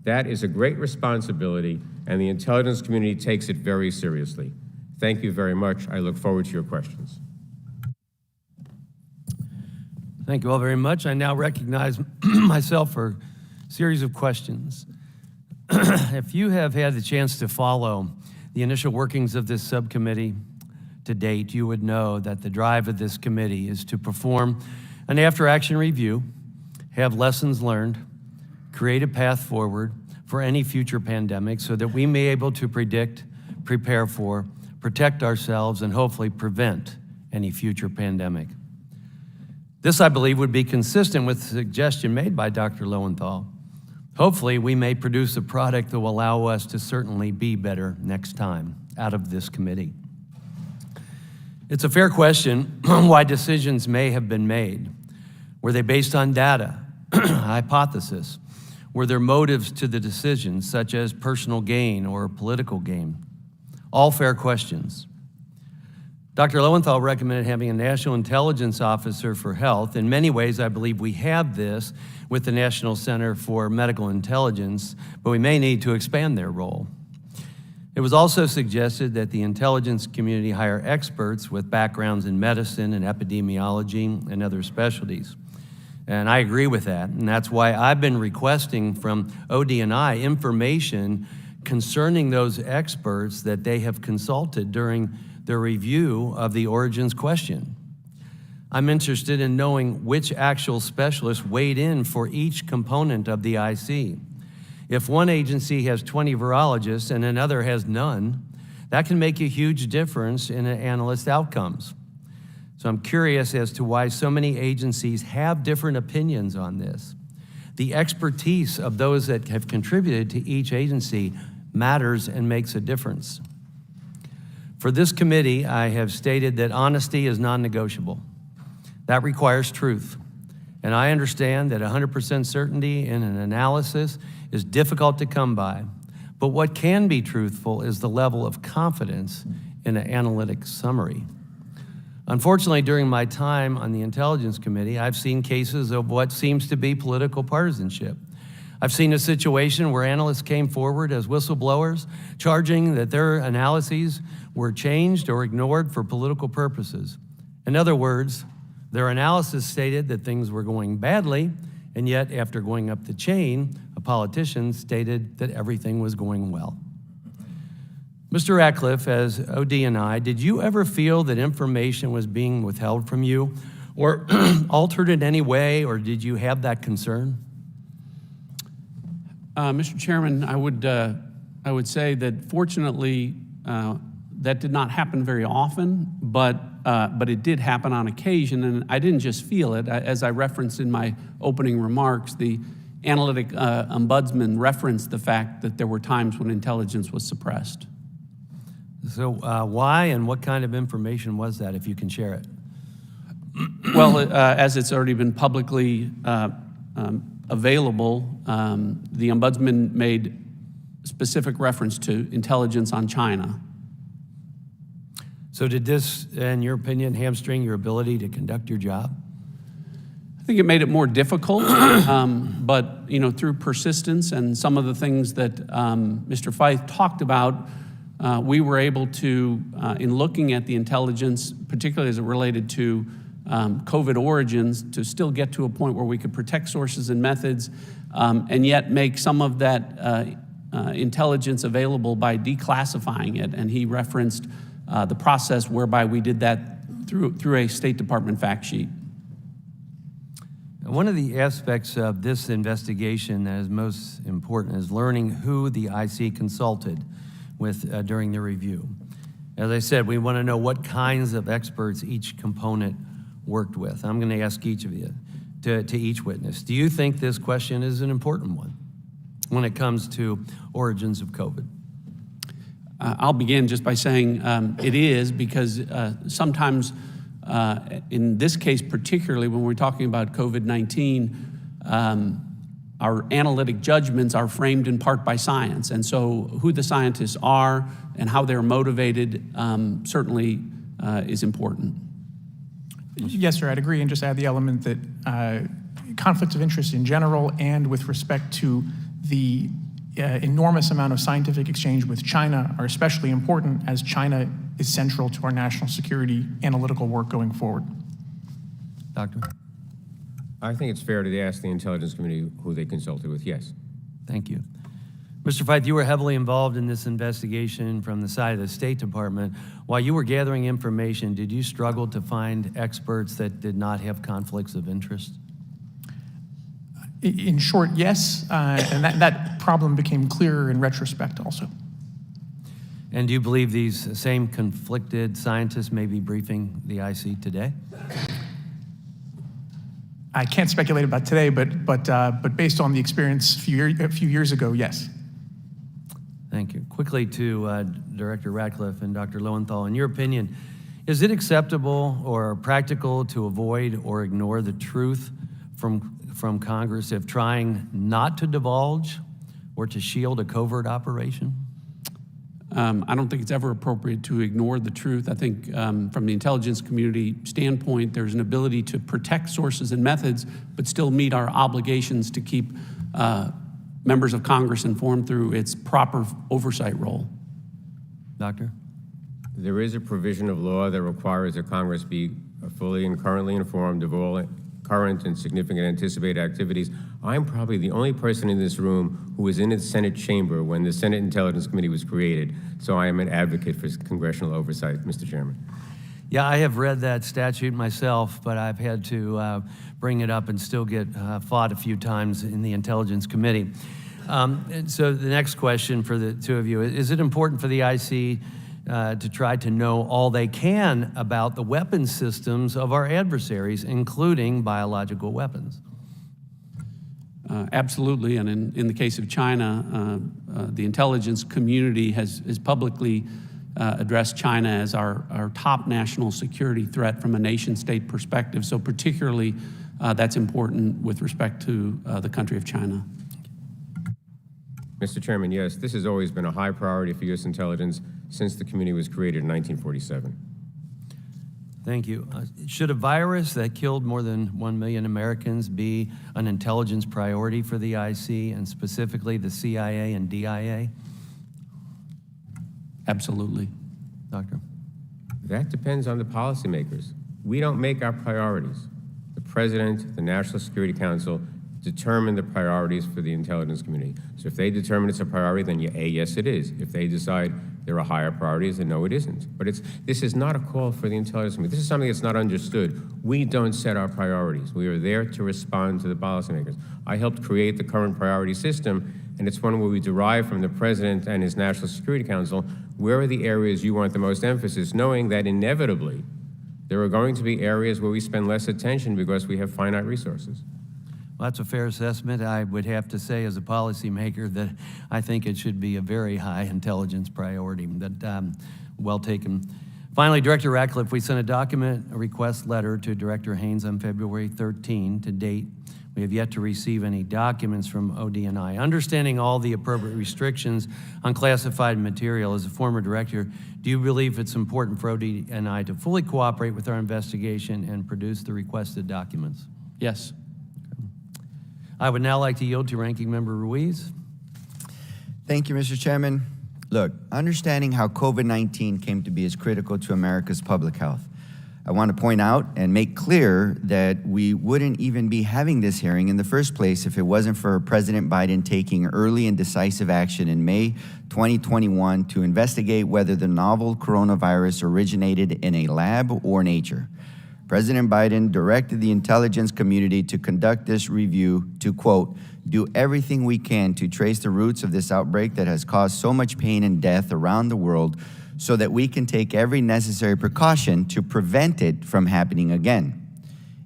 That is a great responsibility, and the intelligence community takes it very seriously. Thank you very much. I look forward to your questions. Thank you all very much. I now recognize myself for a series of questions. If you have had the chance to follow the initial workings of this subcommittee to date, you would know that the drive of this committee is to perform an after-action review, have lessons learned, create a path forward for any future pandemic so that we may be able to predict, prepare for, protect ourselves, and hopefully prevent any future pandemic. This, I believe, would be consistent with the suggestion made by Dr. Lowenthal. Hopefully, we may produce a product that will allow us to certainly be better next time out of this committee. It's a fair question why decisions may have been made. Were they based on data, hypothesis? Were there motives to the decisions, such as personal gain or political gain? All fair questions. Dr. Lowenthal recommended having a National Intelligence Officer for Health. In many ways, I believe we have this with the National Center for Medical Intelligence, but we may need to expand their role. It was also suggested that the intelligence community hire experts with backgrounds in medicine and epidemiology and other specialties. And I agree with that, and that's why I've been requesting from OD&I information concerning those experts that they have consulted during their review of the origins question. I'm interested in knowing which actual specialists weighed in for each component of the IC. If one agency has 20 virologists and another has none, that can make a huge difference in an analyst's outcomes. So I'm curious as to why so many agencies have different opinions on this. The expertise of those that have contributed to each agency matters and makes a difference. For this committee, I have stated that honesty is non-negotiable. That requires truth. And I understand that 100% certainty in an analysis is difficult to come by. But what can be truthful is the level of confidence in an analytic summary. Unfortunately, during my time on the Intelligence Committee, I've seen cases of what seems to be political partisanship. I've seen a situation where analysts came forward as whistleblowers, charging that their analyses were changed or ignored for political purposes. In other words, their analysis stated that things were going badly, and yet after going up the chain, a politician stated that everything was going well. Mr. Ratcliffe, as OD&I, did you ever feel that information was being withheld from you or altered in any way, or did you have that concern? Mr. Chairman, I would say that fortunately that did not happen very often, but it did happen on occasion, and I didn't just feel it. As I referenced in my opening remarks, the analytic ombudsman referenced the fact that there were times when intelligence was suppressed. So why and what kind of information was that, if you can share it? Well, as it's already been publicly available, the ombudsman made specific reference to intelligence on China. So did this, in your opinion, hamstring your ability to conduct your job? I think it made it more difficult, but through persistence and some of the things that Mr. Feith talked about, we were able to, in looking at the intelligence, particularly as it related to COVID origins, to still get to a point where we could protect sources and methods, and yet make some of that intelligence available by declassifying it. And he referenced the process whereby we did that through a State Department fact sheet. One of the aspects of this investigation that is most important is learning who the IC consulted with during the review. As I said, we want to know what kinds of experts each component worked with. I'm going to ask each of you, to each witness, do you think this question is an important one when it comes to origins of COVID? I'll begin just by saying it is, because sometimes, in this case particularly, when we're talking about COVID-19, our analytic judgments are framed in part by science. And so who the scientists are and how they're motivated certainly is important. Yes, sir, I'd agree, and just add the element that conflicts of interest in general and with respect to the enormous amount of scientific exchange with China are especially important, as China is central to our national security analytical work going forward. Doctor? I think it's fair to ask the Intelligence Committee who they consulted with, yes. Thank you. Mr. Feith, you were heavily involved in this investigation from the side of the State Department. While you were gathering information, did you struggle to find experts that did not have conflicts of interest? In short, yes, and that problem became clearer in retrospect also. And do you believe these same conflicted scientists may be briefing the IC today? I can't speculate about today, but based on the experience a few years ago, yes. Thank you. Quickly to Director Ratcliffe and Dr. Lowenthal, in your opinion, is it acceptable or practical to avoid or ignore the truth from Congress if trying not to divulge or to shield a covert operation? I don't think it's ever appropriate to ignore the truth. I think from the intelligence community standpoint, there's an ability to protect sources and methods, but still meet our obligations to keep members of Congress informed through its proper oversight role. Doctor? There is a provision of law that requires that Congress be fully and currently informed of all current and significant anticipated activities. I'm probably the only person in this room who was in the Senate chamber when the Senate Intelligence Committee was created, so I am an advocate for congressional oversight, Mr. Chairman. Yeah, I have read that statute myself, but I've had to bring it up and still get fought a few times in the Intelligence Committee. And so the next question for the two of you, is it important for the IC to try to know all they can about the weapons systems of our adversaries, including biological weapons? Absolutely, and in the case of China, the intelligence community has publicly addressed China as our top national security threat from a nation-state perspective. So particularly, that's important with respect to the country of China. Mr. Chairman, yes, this has always been a high priority for U.S. intelligence since the committee was created in 1947. Thank you. Should a virus that killed more than 1 million Americans be an intelligence priority for the IC, and specifically the CIA and DIA? Absolutely. Doctor? That depends on the policymakers. We don't make our priorities. The President, the National Security Council, determine the priorities for the intelligence community. So if they determine it's a priority, then yes, it is. If they decide there are higher priorities, then no, it isn't. But this is not a call for the intelligence community. This is something that's not understood. We don't set our priorities. We are there to respond to the policymakers. I helped create the current priority system, and it's one where we derive from the President and his National Security Council, where are the areas you want the most emphasis, knowing that inevitably there are going to be areas where we spend less attention because we have finite resources. Well, that's a fair assessment. I would have to say as a policymaker that I think it should be a very high intelligence priority. Well taken. Finally, Director Ratcliffe, we sent a request letter to Director Haynes on February 13. To date, we have yet to receive any documents from ODNI. Understanding all the appropriate restrictions on classified material, as a former director, do you believe it's important for ODNI to fully cooperate with our investigation and produce the requested documents? Yes. I would now like to yield to Ranking Member Ruiz. Thank you, Mr. Chairman. Look, understanding how COVID-19 came to be is critical to America's public health. I want to point out and make clear that we wouldn't even be having this hearing in the first place if it wasn't for President Biden taking early and decisive action in May 2021 to investigate whether the novel coronavirus originated in a lab or nature. President Biden directed the intelligence community to conduct this review to, quote, do everything we can to trace the roots of this outbreak that has caused so much pain and death around the world so that we can take every necessary precaution to prevent it from happening again.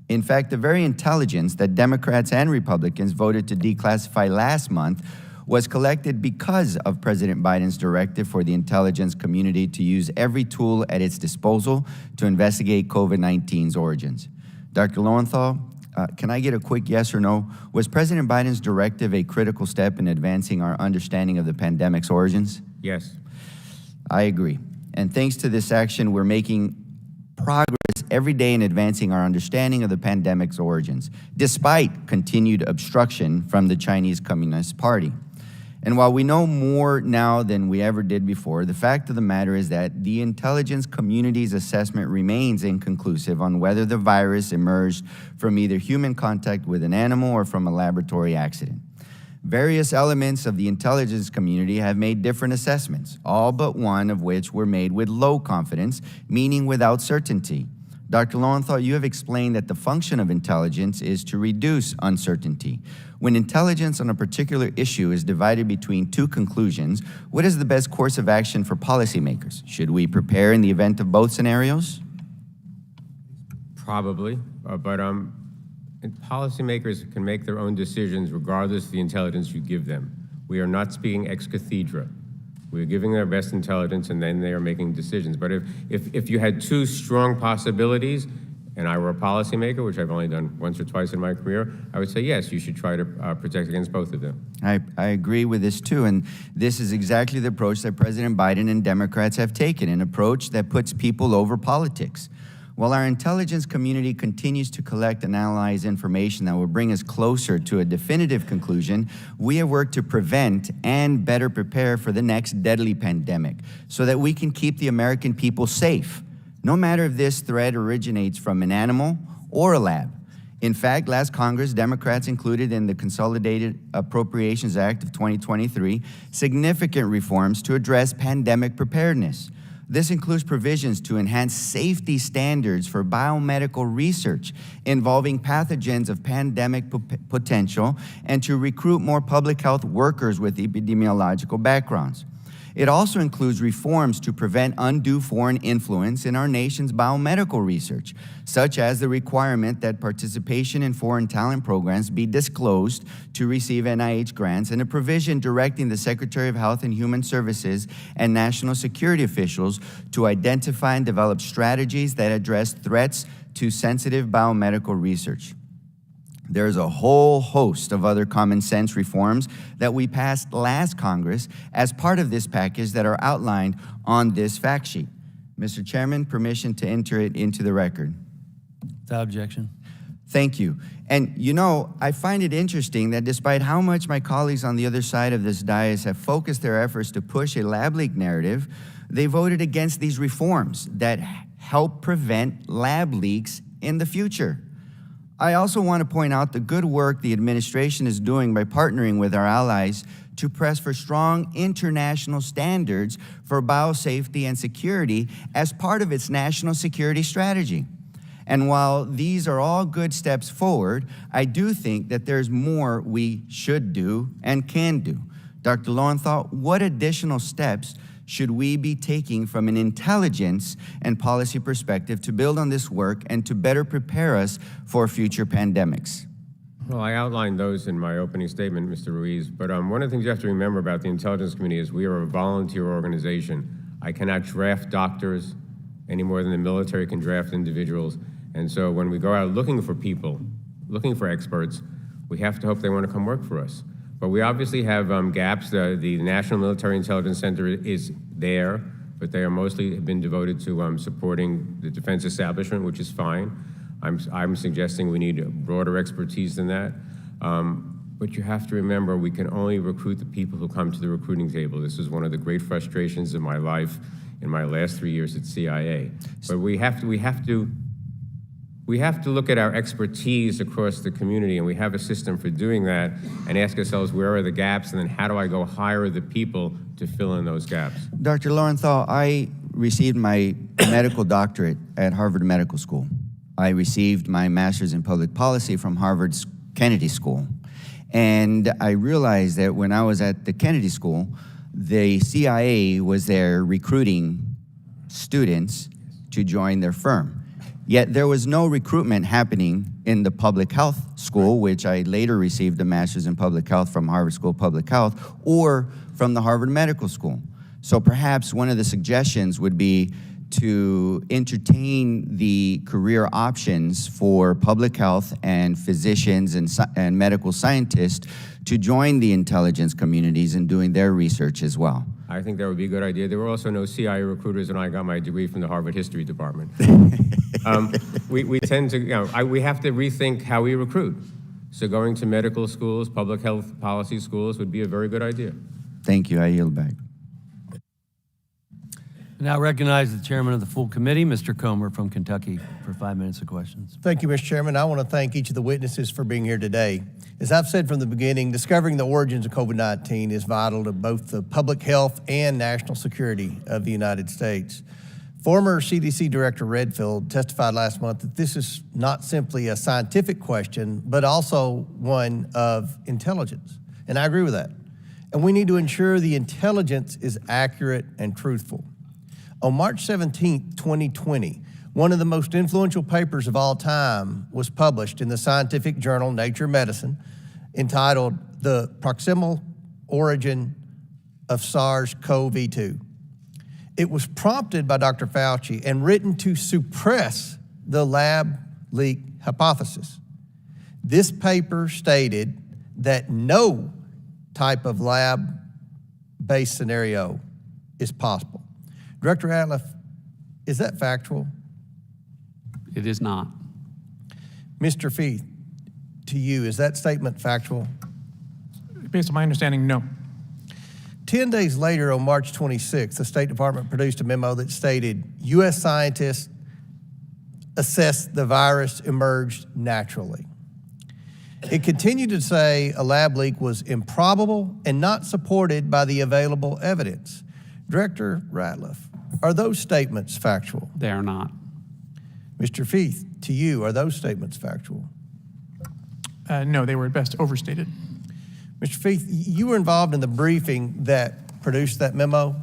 In fact, the very intelligence that Democrats and Republicans voted to declassify last month was collected because of President Biden's directive for the intelligence community to use every tool at its disposal to investigate COVID-19's origins. Dr. Lowenthal, can I get a quick yes or no? Was President Biden's directive a critical step in advancing our understanding of the pandemic's origins? Yes. I agree. And thanks to this action, we're making progress every day in advancing our understanding of the pandemic's origins, despite continued obstruction from the Chinese Communist Party. And while we know more now than we ever did before, the fact of the matter is that the intelligence community's assessment remains inconclusive on whether the virus emerged from either human contact with an animal or from a laboratory accident. Various elements of the intelligence community have made different assessments, all but one of which were made with low confidence, meaning without certainty. Dr. Lowenthal, you have explained that the function of intelligence is to reduce uncertainty. When intelligence on a particular issue is divided between two conclusions, what is the best course of action for policymakers? Should we prepare in the event of both scenarios? Probably, but policymakers can make their own decisions regardless of the intelligence you give them. We are not speaking ex cathedra. We're giving their best intelligence and then they are making decisions. But if you had two strong possibilities and I were a policymaker, which I've only done once or twice in my career, I would say, yes, you should try to protect against both of them. I agree with this too, and this is exactly the approach that President Biden and Democrats have taken, an approach that puts people over politics. While our intelligence community continues to collect and analyze information that will bring us closer to a definitive conclusion, we have worked to prevent and better prepare for the next deadly pandemic so that we can keep the American people safe, no matter if this threat originates from an animal or a lab. In fact, last Congress, Democrats included in the Consolidated Appropriations Act of 2023 significant reforms to address pandemic preparedness. This includes provisions to enhance safety standards for biomedical research involving pathogens of pandemic potential and to recruit more public health workers with epidemiological backgrounds. It also includes reforms to prevent undue foreign influence in our nation's biomedical research, such as the requirement that participation in foreign talent programs be disclosed to receive NIH grants, and a provision directing the Secretary of Health and Human Services and national security officials to identify and develop strategies that address threats to sensitive biomedical research. There's a whole host of other common sense reforms that we passed last Congress as part of this package that are outlined on this fact sheet. Mr. Chairman, permission to enter it into the record. Without objection. Thank you. And you know, I find it interesting that despite how much my colleagues on the other side of this dais have focused their efforts to push a lab leak narrative, they voted against these reforms that help prevent lab leaks in the future. I also want to point out the good work the administration is doing by partnering with our allies to press for strong international standards for biosafety and security as part of its national security strategy. And while these are all good steps forward, I do think that there's more we should do and can do. Dr. Lowenthal, what additional steps should we be taking from an intelligence and policy perspective to build on this work and to better prepare us for future pandemics? Well, I outlined those in my opening statement, Mr. Ruiz, but one of the things you have to remember about the Intelligence Committee is we are a volunteer organization. I cannot draft doctors any more than the military can draft individuals. And so when we go out looking for people, looking for experts, we have to hope they want to come work for us. But we obviously have gaps. The National Military Intelligence Center is there, but they are mostly have been devoted to supporting the defense establishment, which is fine. I'm suggesting we need broader expertise than that. But you have to remember, we can only recruit the people who come to the recruiting table. This is one of the great frustrations of my life in my last 3 years at CIA. But we have to look at our expertise across the community, and we have a system for doing that, and ask ourselves, where are the gaps, and then how do I go hire the people to fill in those gaps? Dr. Lowenthal, I received my medical doctorate at Harvard Medical School. I received my master's in public policy from Harvard's Kennedy School. And I realized that when I was at the Kennedy School, the CIA was there recruiting students to join their firm. Yet there was no recruitment happening in the public health school, which I later received a master's in public health from Harvard School of Public Health, or from the Harvard Medical School. So perhaps one of the suggestions would be to entertain the career options for public health and physicians and medical scientists to join the intelligence communities in doing their research as well. I think that would be a good idea. There were also no CIA recruiters when I got my degree from the Harvard History Department. We tend to, we have to rethink how we recruit. So going to medical schools, public health policy schools would be a very good idea. Thank you. I yield back. I now recognize the chairman of the full committee, Mr. Comer from Kentucky, for 5 minutes of questions. Thank you, Mr. Chairman. I want to thank each of the witnesses for being here today. As I've said from the beginning, discovering the origins of COVID-19 is vital to both the public health and national security of the United States. Former CDC Director Redfield testified last month that this is not simply a scientific question, but also one of intelligence. And I agree with that. And we need to ensure the intelligence is accurate and truthful. On March 17, 2020, one of the most influential papers of all time was published in the scientific journal Nature Medicine, entitled The Proximal Origin of SARS-CoV-2. It was prompted by Dr. Fauci and written to suppress the lab leak hypothesis. This paper stated that no type of lab-based scenario is possible. Director Ratliff, is that factual? It is not. Mr. Feith, to you, is that statement factual? Based on my understanding, no. 10 days later, on March 26th, the State Department produced a memo that stated U.S. scientists assessed the virus emerged naturally. It continued to say a lab leak was improbable and not supported by the available evidence. Director Ratliff, are those statements factual? They are not. Mr. Feith, to you, are those statements factual? No, they were at best overstated. Mr. Feith, you were involved in the briefing that produced that memo?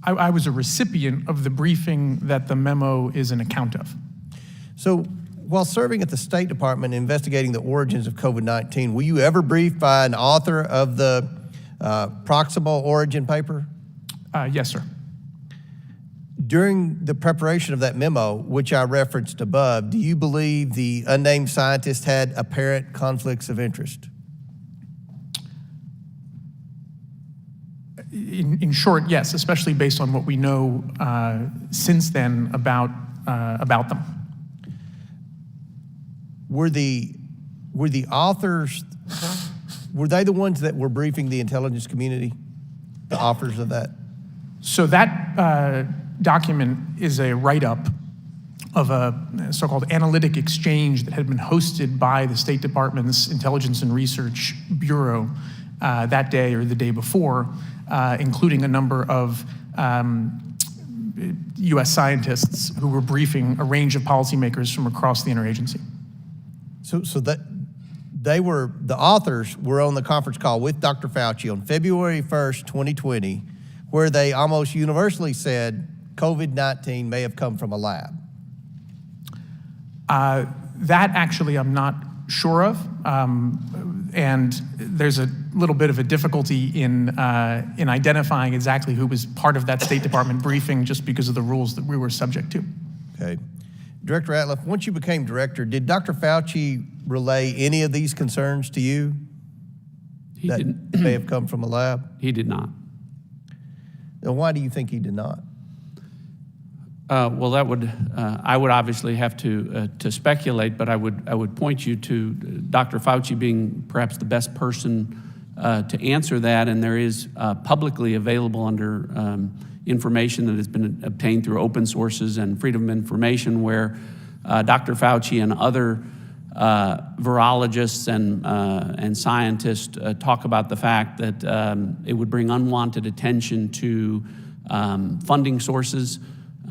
I was a recipient of the briefing that the memo is an account of. So while serving at the State Department investigating the origins of COVID-19, were you ever briefed by an author of the proximal origin paper? Yes, sir. During the preparation of that memo, which I referenced above, do you believe the unnamed scientist had apparent conflicts of interest? In short, yes, especially based on what we know since then about them. Were the authors, were they the ones that were briefing the intelligence community, the authors of that? So that document is a write-up of a so-called analytic exchange that had been hosted by the State Department's Intelligence and Research Bureau that day or the day before, including a number of U.S. scientists who were briefing a range of policymakers from across the interagency. So that the authors were on the conference call with Dr. Fauci on February 1st, 2020, where they almost universally said COVID-19 may have come from a lab. That actually I'm not sure of, and there's a little bit of a difficulty in identifying exactly who was part of that State Department briefing just because of the rules that we were subject to. Okay. Director Ratliff, once you became director, did Dr. Fauci relay any of these concerns to you? He didn't. May have come from a lab? He did not. And why do you think he did not? Well, that would I would obviously have to speculate, but I would point you to Dr. Fauci being perhaps the best person to answer that, and there is publicly available under information that has been obtained through open sources and freedom of information, where Dr. Fauci and other virologists and scientists talk about the fact that it would bring unwanted attention to funding sources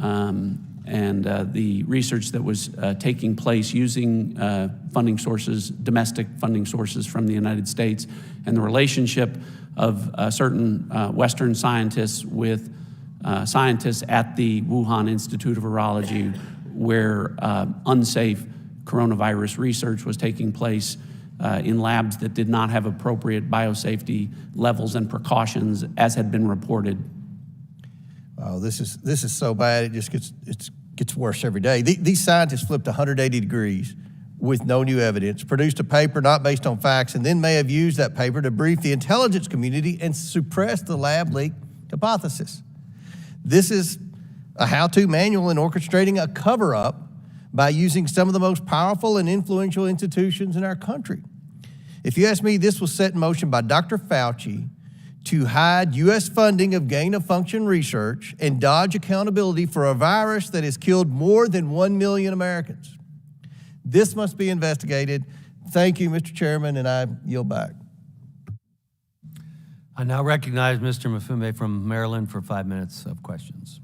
and the research that was taking place using funding sources, domestic funding sources from the United States, and the relationship of certain Western scientists with scientists at the Wuhan Institute of Virology, where unsafe coronavirus research was taking place in labs that did not have appropriate biosafety levels and precautions, as had been reported. Oh, this is so bad. It just gets worse every day. These scientists flipped 180 degrees with no new evidence, produced a paper not based on facts, and then may have used that paper to brief the intelligence community and suppress the lab leak hypothesis. This is a how-to manual in orchestrating a cover-up by using some of the most powerful and influential institutions in our country. If you ask me, this was set in motion by Dr. Fauci to hide U.S. funding of gain-of-function research and dodge accountability for a virus that has killed more than 1 million Americans. This must be investigated. Thank you, Mr. Chairman, and I yield back. I now recognize Mr. Mafumbe from Maryland for 5 minutes of questions.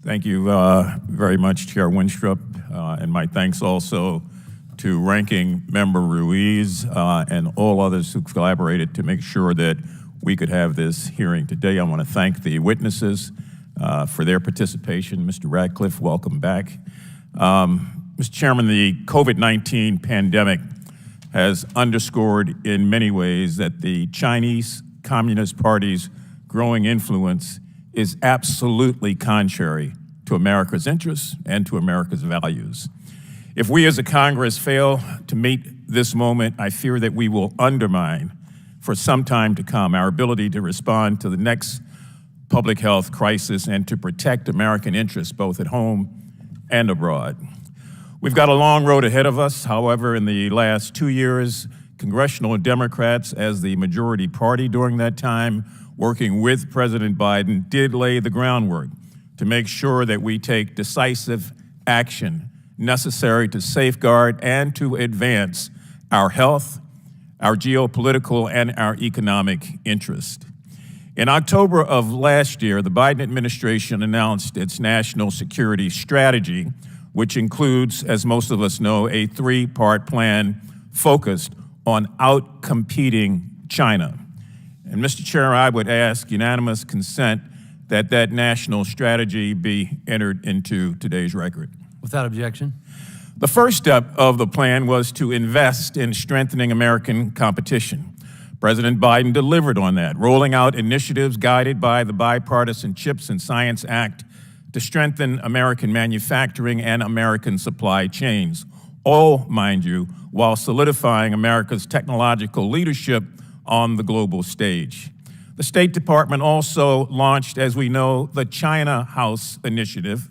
Thank you very much, Chair Winstrup, and my thanks also to Ranking Member Ruiz and all others who collaborated to make sure that we could have this hearing today. I want to thank the witnesses for their participation. Mr. Ratcliffe, welcome back. Mr. Chairman, the COVID-19 pandemic has underscored in many ways that the Chinese Communist Party's growing influence is absolutely contrary to America's interests and to America's values. If we as a Congress fail to meet this moment, I fear that we will undermine for some time to come our ability to respond to the next public health crisis and to protect American interests both at home and abroad. We've got a long road ahead of us. However, in the last 2 years, congressional Democrats, as the majority party during that time, working with President Biden, did lay the groundwork to make sure that we take decisive action necessary to safeguard and to advance our health, our geopolitical, and our economic interest. In October of last year, the Biden administration announced its national security strategy, which includes, as most of us know, a 3-part plan focused on outcompeting China. And Mr. Chair, I would ask unanimous consent that that national strategy be entered into today's record. Without objection. The first step of the plan was to invest in strengthening American competition. President Biden delivered on that, rolling out initiatives guided by the Bipartisan CHIPS and Science Act to strengthen American manufacturing and American supply chains, all, mind you, while solidifying America's technological leadership on the global stage. The State Department also launched, as we know, the China House Initiative,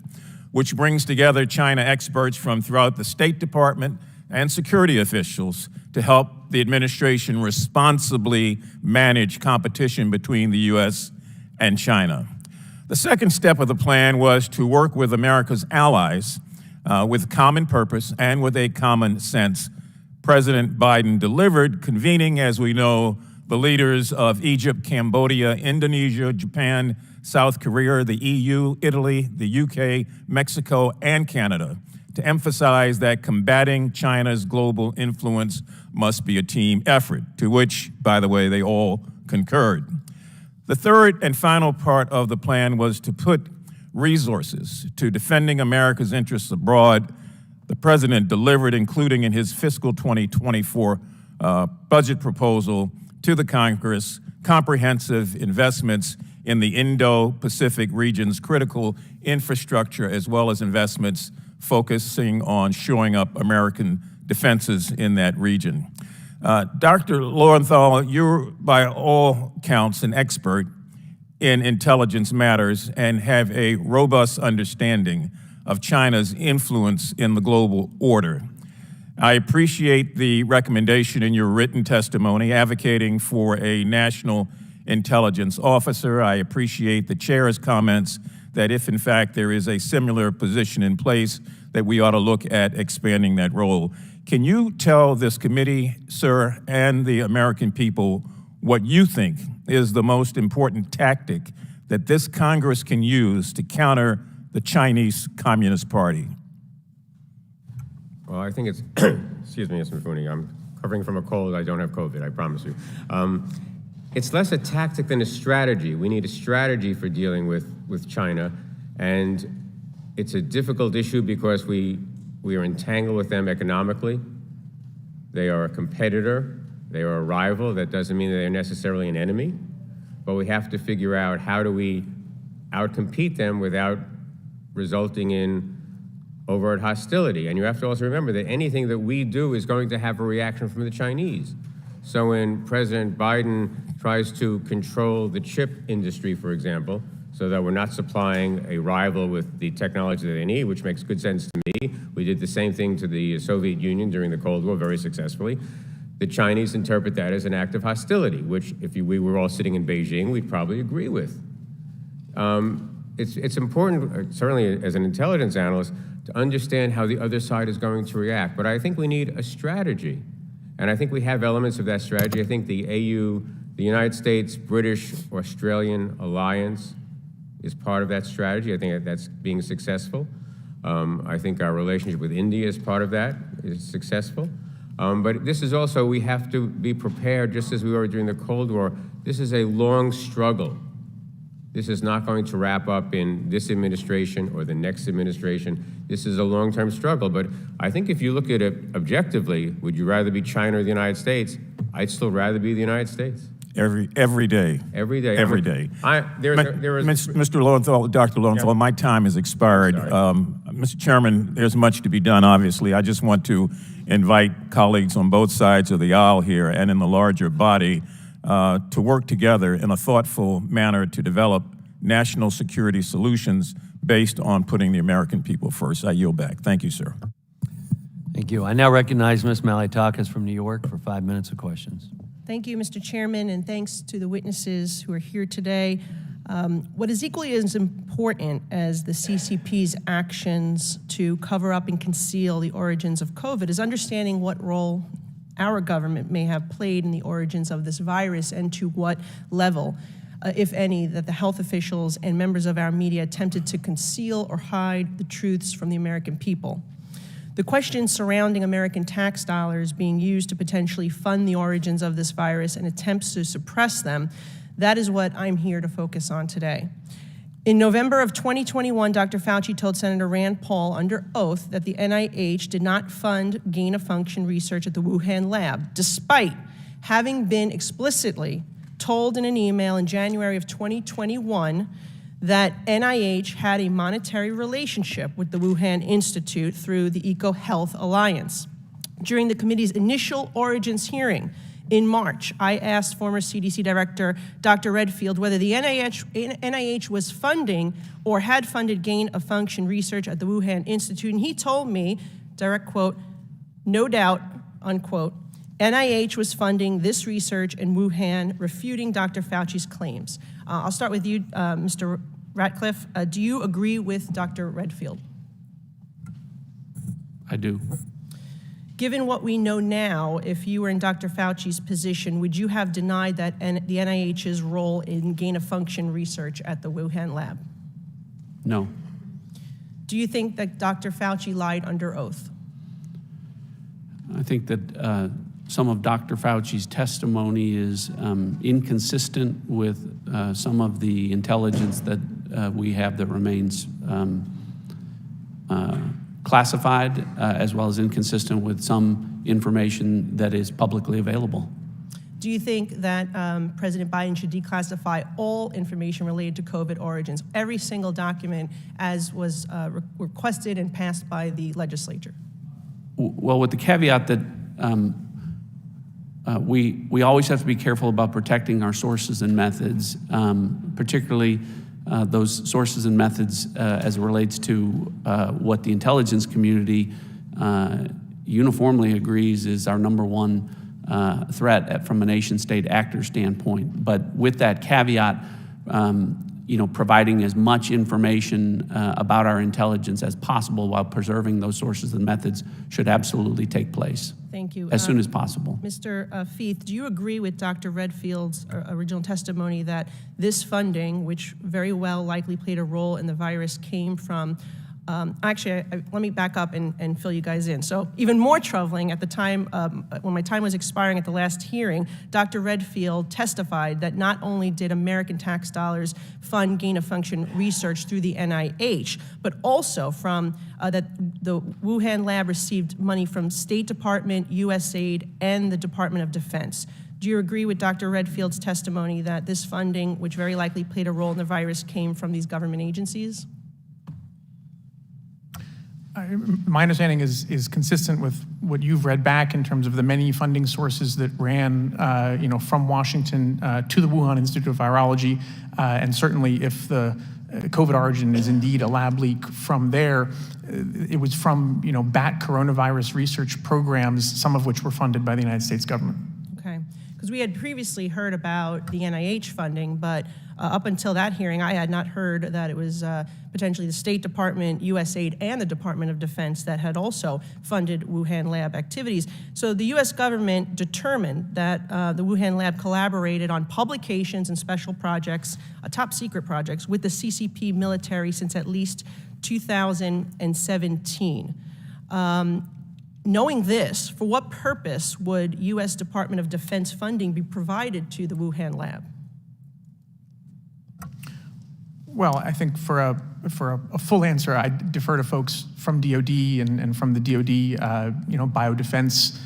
which brings together China experts from throughout the State Department and security officials to help the administration responsibly manage competition between the U.S. and China. The second step of the plan was to work with America's allies with common purpose and with a common sense. President Biden delivered, convening, as we know, the leaders of Egypt, Cambodia, Indonesia, Japan, South Korea, the EU, Italy, the UK, Mexico, and Canada to emphasize that combating China's global influence must be a team effort, to which, by the way, they all concurred. The third and final part of the plan was to put resources to defending America's interests abroad. The president delivered, including in his fiscal 2024 budget proposal to the Congress, comprehensive investments in the Indo-Pacific region's critical infrastructure, as well as investments focusing on shoring up American defenses in that region. Dr. Lowenthal, you're by all counts an expert in intelligence matters and have a robust understanding of China's influence in the global order. I appreciate the recommendation in your written testimony advocating for a national intelligence officer. I appreciate the chair's comments that if in fact there is a similar position in place, that we ought to look at expanding that role. Can you tell this committee, sir, and the American people what you think is the most important tactic that this Congress can use to counter the Chinese Communist Party? Well, I think it's, excuse me, Mr. Mafuni, I'm recovering from a cold. I don't have COVID, I promise you. It's less a tactic than a strategy. We need a strategy for dealing with China, and it's a difficult issue because we are entangled with them economically. They are a competitor. They are a rival. That doesn't mean that they're necessarily an enemy, but we have to figure out how do we outcompete them without resulting in overt hostility. And you have to also remember that anything that we do is going to have a reaction from the Chinese. So when President Biden tries to control the chip industry, for example, so that we're not supplying a rival with the technology that they need, which makes good sense to me. We did the same thing to the Soviet Union during the Cold War very successfully. The Chinese interpret that as an act of hostility, which if we were all sitting in Beijing, we'd probably agree with. It's important, certainly as an intelligence analyst, to understand how the other side is going to react. But I think we need a strategy. And I think we have elements of that strategy. I think the AU, the United States, British, Australian alliance is part of that strategy. I think that's being successful. I think our relationship with India is part of that, is successful. But this is also, we have to be prepared, just as we were during the Cold War. This is a long struggle. This is not going to wrap up in this administration or the next administration. This is a long-term struggle. But I think if you look at it objectively, would you rather be China or the United States? I'd still rather be the United States. Every day. Every day. Every day. There is Mr. Lowenthal, Dr. Lowenthal, my time has expired. Mr. Chairman, there's much to be done, obviously. I just want to invite colleagues on both sides of the aisle here and in the larger body to work together in a thoughtful manner to develop national security solutions based on putting the American people first. I yield back. Thank you, sir. Thank you. I now recognize Ms. Malitakas from New York for 5 minutes of questions. Thank you, Mr. Chairman, and thanks to the witnesses who are here today. What is equally as important as the CCP's actions to cover up and conceal the origins of COVID is understanding what role our government may have played in the origins of this virus and to what level, if any, that the health officials and members of our media attempted to conceal or hide the truths from the American people. The questions surrounding American tax dollars being used to potentially fund the origins of this virus and attempts to suppress them, that is what I'm here to focus on today. In November of 2021, Dr. Fauci told Senator Rand Paul under oath that the NIH did not fund gain-of-function research at the Wuhan lab, despite having been explicitly told in an email in January of 2021 that NIH had a monetary relationship with the Wuhan Institute through the EcoHealth Alliance. During the committee's initial origins hearing in March, I asked former CDC Director Dr. Redfield whether the NIH was funding or had funded gain-of-function research at the Wuhan Institute, and he told me, direct quote, "No doubt," unquote, NIH was funding this research in Wuhan, refuting Dr. Fauci's claims. I'll start with you, Mr. Ratcliffe. Do you agree with Dr. Redfield? I do. Given what we know now, if you were in Dr. Fauci's position, would you have denied that the NIH's role in gain-of-function research at the Wuhan lab? No. Do you think that Dr. Fauci lied under oath? I think that some of Dr. Fauci's testimony is inconsistent with some of the intelligence that we have that remains classified, as well as inconsistent with some information that is publicly available. Do you think that President Biden should declassify all information related to COVID origins, every single document as was requested and passed by the legislature? Well, with the caveat that we always have to be careful about protecting our sources and methods, particularly those sources and methods as it relates to what the intelligence community uniformly agrees is our number one threat from a nation-state actor standpoint. But with that caveat, providing as much information about our intelligence as possible while preserving those sources and methods should absolutely take place. Thank you. As soon as possible. Mr. Feith, do you agree with Dr. Redfield's original testimony that this funding, which very well likely played a role in the virus, came from actually, let me back up and fill you guys in. So even more troubling, at the time, when my time was expiring at the last hearing, Dr. Redfield testified that not only did American tax dollars fund gain-of-function research through the NIH, but also from that the Wuhan lab received money from State Department, USAID, and the Department of Defense. Do you agree with Dr. Redfield's testimony that this funding, which very likely played a role in the virus, came from these government agencies? My understanding is consistent with what you've read back in terms of the many funding sources that ran, from Washington to the Wuhan Institute of Virology, and certainly if the COVID origin is indeed a lab leak from there, it was from bat coronavirus research programs, some of which were funded by the United States government. Okay, because we had previously heard about the NIH funding, but up until that hearing, I had not heard that it was potentially the State Department, USAID, and the Department of Defense that had also funded Wuhan lab activities. So the U.S. government determined that the Wuhan lab collaborated on publications and special projects, top secret projects, with the CCP military since at least 2017. Knowing this, for what purpose would U.S. Department of Defense funding be provided to the Wuhan lab? Well, I think for a full answer, I defer to folks from DOD and from the DOD, biodefense,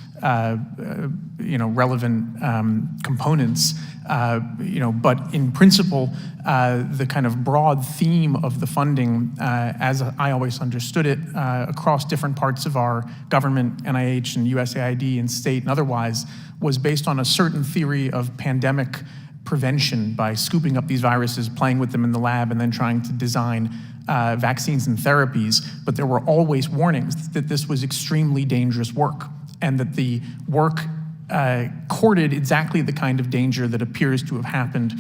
relevant components, but in principle, the kind of broad theme of the funding, as I always understood it, across different parts of our government, NIH and USAID and state and otherwise, was based on a certain theory of pandemic prevention by scooping up these viruses, playing with them in the lab, and then trying to design vaccines and therapies. But there were always warnings that this was extremely dangerous work, and that the work courted exactly the kind of danger that appears to have happened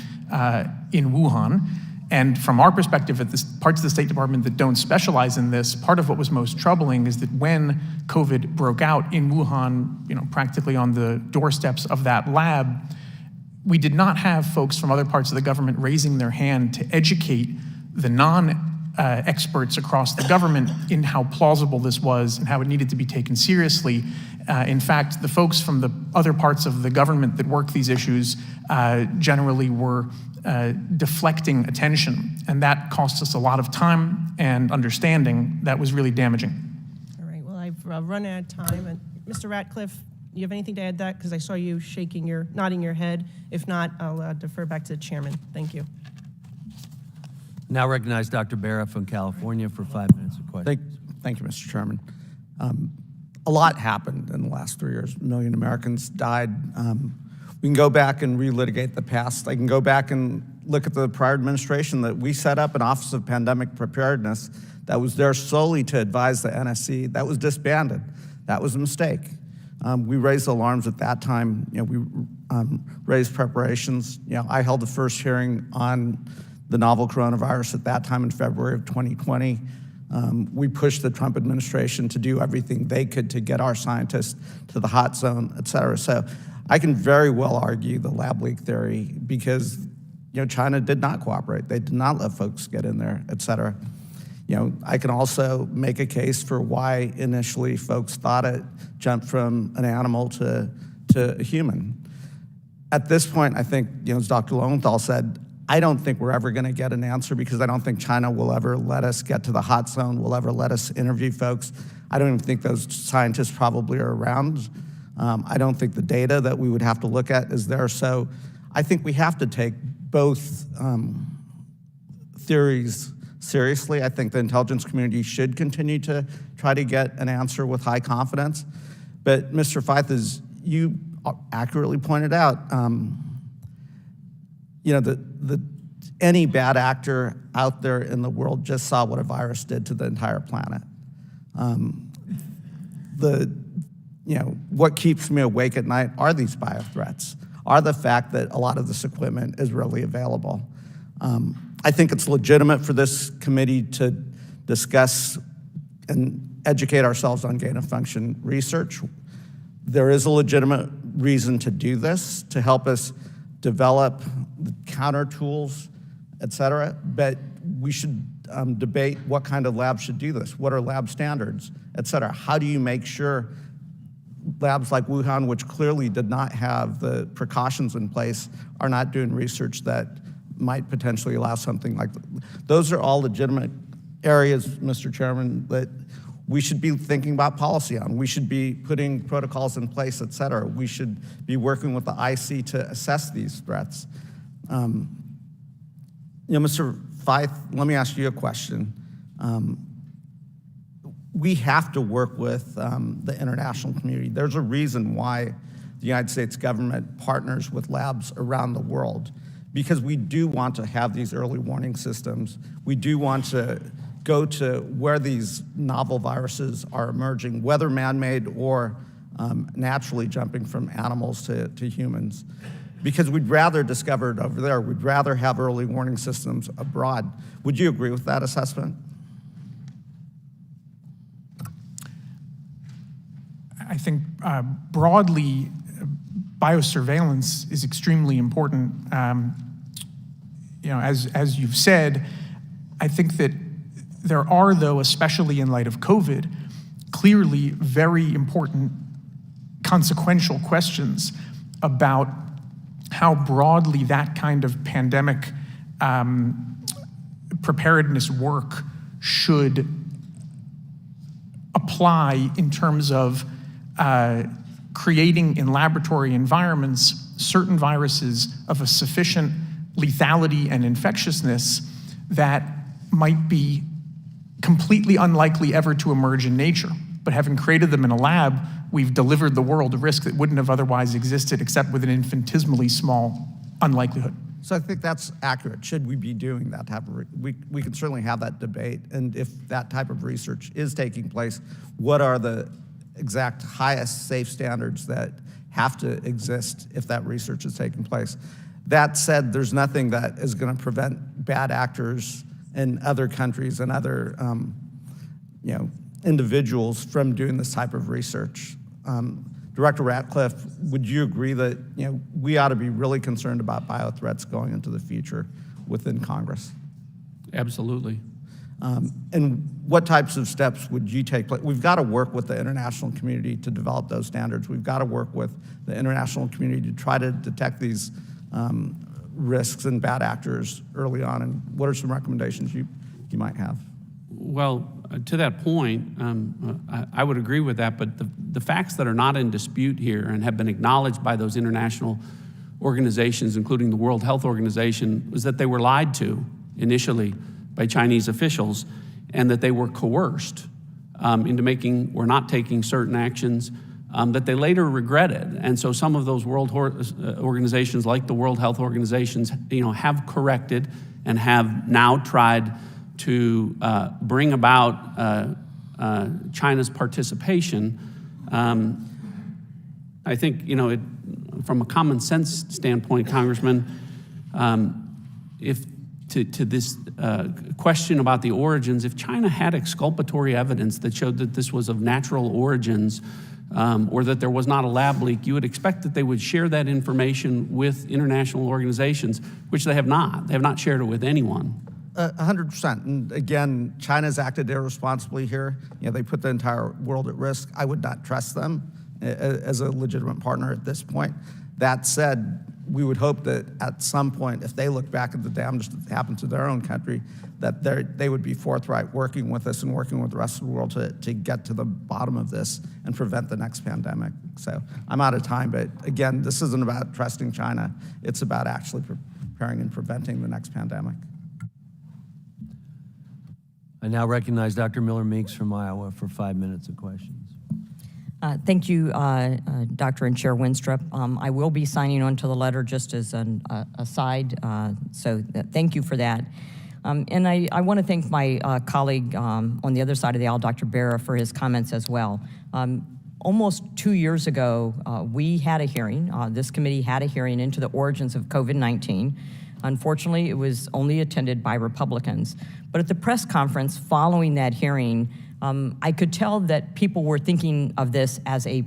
in Wuhan. And from our perspective at the parts of the State Department that don't specialize in this, part of what was most troubling is that when COVID broke out in Wuhan, practically on the doorsteps of that lab, we did not have folks from other parts of the government raising their hand to educate the non-experts across the government in how plausible this was and how it needed to be taken seriously. In fact, the folks from the other parts of the government that work these issues generally were deflecting attention, and that cost us a lot of time and understanding that was really damaging. All right, well, I've run out of time. And Mr. Ratcliffe, you have anything to add to that? Because I saw you nodding your head. If not, I'll defer back to the chairman. Thank you. Now recognize Dr. Barra from California for 5 minutes of questions. Thank you, Mr. Chairman. A lot happened in the last 3 years. 1 million Americans died. We can go back and relitigate the past. I can go back and look at the prior administration that we set up an Office of Pandemic Preparedness that was there solely to advise the NSC. That was disbanded. That was a mistake. We raised alarms at that time. We raised preparations. I held the first hearing on the novel coronavirus at that time in February of 2020. We pushed the Trump administration to do everything they could to get our scientists to the hot zone, et cetera. So I can very well argue the lab leak theory because China did not cooperate. They did not let folks get in there, et cetera. I can also make a case for why initially folks thought it jumped from an animal to a human. At this point, I think, as Dr. Lowenthal said, I don't think we're ever going to get an answer because I don't think China will ever let us get to the hot zone, will ever let us interview folks. I don't even think those scientists probably are around. I don't think the data that we would have to look at is there. So I think we have to take both theories seriously. I think the intelligence community should continue to try to get an answer with high confidence. But Mr. Feith, as you accurately pointed out, any bad actor out there in the world just saw what a virus did to the entire planet. What keeps me awake at night are these biothreats, are the fact that a lot of this equipment is readily available. I think it's legitimate for this committee to discuss and educate ourselves on gain-of-function research. There is a legitimate reason to do this, to help us develop counter tools, et cetera, but we should debate what kind of labs should do this. What are lab standards, et cetera? How do you make sure labs like Wuhan, which clearly did not have the precautions in place, are not doing research that might potentially allow something like that? Those are all legitimate areas, Mr. Chairman, that we should be thinking about policy on. We should be putting protocols in place, et cetera. We should be working with the IC to assess these threats. Mr. Feith, let me ask you a question. We have to work with the international community. There's a reason why the United States government partners with labs around the world, because we do want to have these early warning systems. We do want to go to where these novel viruses are emerging, whether man-made or naturally jumping from animals to humans, because we'd rather discover it over there. We'd rather have early warning systems abroad. Would you agree with that assessment? I think broadly, biosurveillance is extremely important. As you've said, I think that there are, though, especially in light of COVID, clearly very important consequential questions about how broadly that kind of pandemic preparedness work should apply in terms of creating in laboratory environments certain viruses of a sufficient lethality and infectiousness that might be completely unlikely ever to emerge in nature. But having created them in a lab, we've delivered the world a risk that wouldn't have otherwise existed except with an infinitesimally small unlikelihood. So I think that's accurate. Should we be doing that type of, we can certainly have that debate. And if that type of research is taking place, what are the exact highest safe standards that have to exist if that research is taking place? That said, there's nothing that is going to prevent bad actors in other countries and other individuals from doing this type of research. Director Ratcliffe, would you agree that we ought to be really concerned about biothreats going into the future within Congress? Absolutely. And what types of steps would you take? We've got to work with the international community to develop those standards. We've got to work with the international community to try to detect these risks and bad actors early on. And what are some recommendations you might have? Well, to that point, I would agree with that, but the facts that are not in dispute here and have been acknowledged by those international organizations, including the World Health Organization, was that they were lied to initially by Chinese officials and that they were coerced into making or not taking certain actions that they later regretted. And so some of those world organizations, like the World Health Organizations, have corrected and have now tried to bring about China's participation. I think, from a common sense standpoint, Congressman, if to this question about the origins, if China had exculpatory evidence that showed that this was of natural origins or that there was not a lab leak, you would expect that they would share that information with international organizations, which they have not. They have not shared it with anyone. 100%. And again, China's acted irresponsibly here. They put the entire world at risk. I would not trust them as a legitimate partner at this point. That said, we would hope that at some point, if they look back at the damage that happened to their own country, that they would be forthright working with us and working with the rest of the world to get to the bottom of this and prevent the next pandemic. So I'm out of time, but again, this isn't about trusting China. It's about actually preparing and preventing the next pandemic. I now recognize Dr. Miller Meeks from Iowa for 5 minutes of questions. Thank you, Dr. and Chair Winstrup. I will be signing on to the letter just as an aside, so thank you for that. And I want to thank my colleague on the other side of the aisle, Dr. Barra, for his comments as well. Almost 2 years ago, we had a hearing, this committee had a hearing into the origins of COVID-19. Unfortunately, it was only attended by Republicans. But at the press conference following that hearing, I could tell that people were thinking of this as a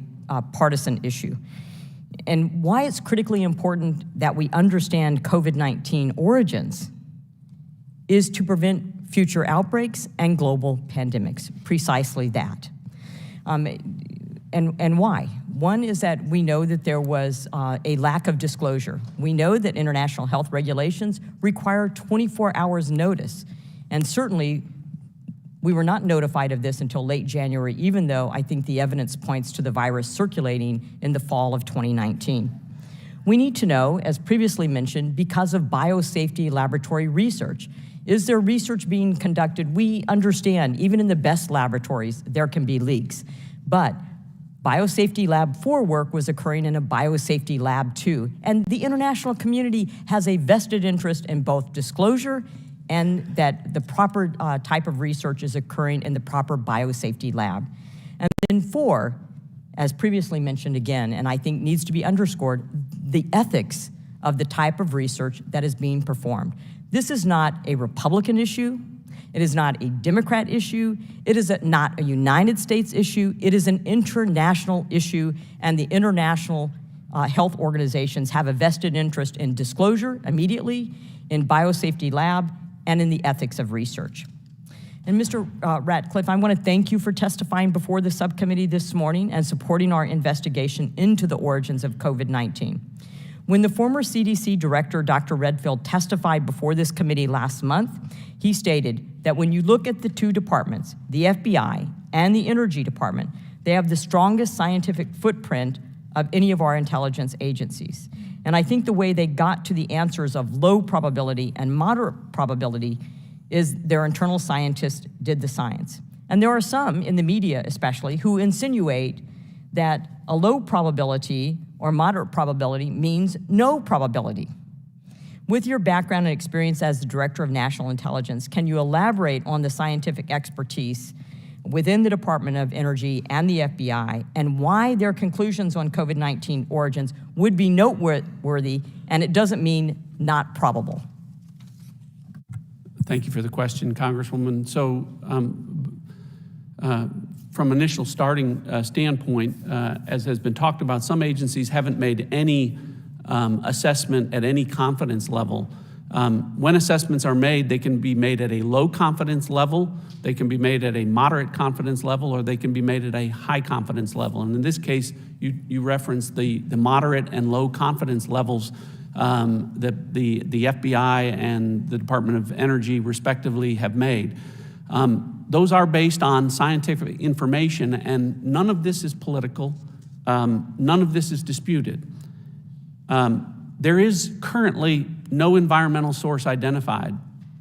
partisan issue. And why it's critically important that we understand COVID-19 origins is to prevent future outbreaks and global pandemics, precisely that. And why? One is that we know that there was a lack of disclosure. We know that international health regulations require 24 hours notice, and certainly we were not notified of this until late January, even though I think the evidence points to the virus circulating in the fall of 2019. We need to know, as previously mentioned, because of biosafety laboratory research. Is there research being conducted? We understand, even in the best laboratories, there can be leaks. But Biosafety Lab 4 work was occurring in a Biosafety Lab 2, and the international community has a vested interest in both disclosure and that the proper type of research is occurring in the proper biosafety lab. And then 4, as previously mentioned again, and I think needs to be underscored, the ethics of the type of research that is being performed. This is not a Republican issue. It is not a Democrat issue. It is not a United States issue. It is an international issue, and the international health organizations have a vested interest in disclosure immediately, in biosafety lab, and in the ethics of research. And Mr. Ratcliffe, I want to thank you for testifying before the subcommittee this morning and supporting our investigation into the origins of COVID-19. When the former CDC director, Dr. Redfield, testified before this committee last month, he stated that when you look at the two departments, the FBI and the Energy Department, they have the strongest scientific footprint of any of our intelligence agencies. And I think the way they got to the answers of low probability and moderate probability is their internal scientists did the science. And there are some in the media especially who insinuate that a low probability or moderate probability means no probability. With your background and experience as the Director of National Intelligence, can you elaborate on the scientific expertise within the Department of Energy and the FBI and why their conclusions on COVID-19 origins would be noteworthy and it doesn't mean not probable? Thank you for the question, Congresswoman. So from initial starting standpoint, as has been talked about, some agencies haven't made any assessment at any confidence level. When assessments are made, they can be made at a low confidence level, they can be made at a moderate confidence level, or they can be made at a high confidence level. And in this case, you referenced the moderate and low confidence levels that the FBI and the Department of Energy respectively have made. Those are based on scientific information, and none of this is political, none of this is disputed. There is currently no environmental source identified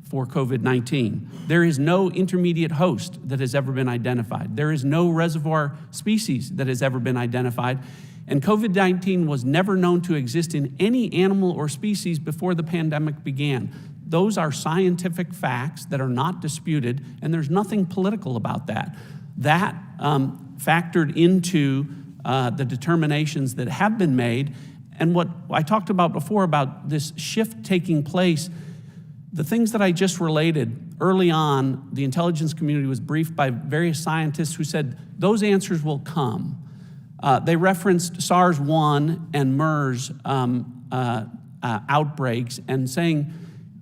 for COVID-19. There is no intermediate host that has ever been identified. There is no reservoir species that has ever been identified. And COVID-19 was never known to exist in any animal or species before the pandemic began. Those are scientific facts that are not disputed, and there's nothing political about that. That factored into the determinations that have been made. And what I talked about before about this shift taking place, the things that I just related, early on, the intelligence community was briefed by various scientists who said, those answers will come. They referenced SARS-1 and MERS outbreaks and saying,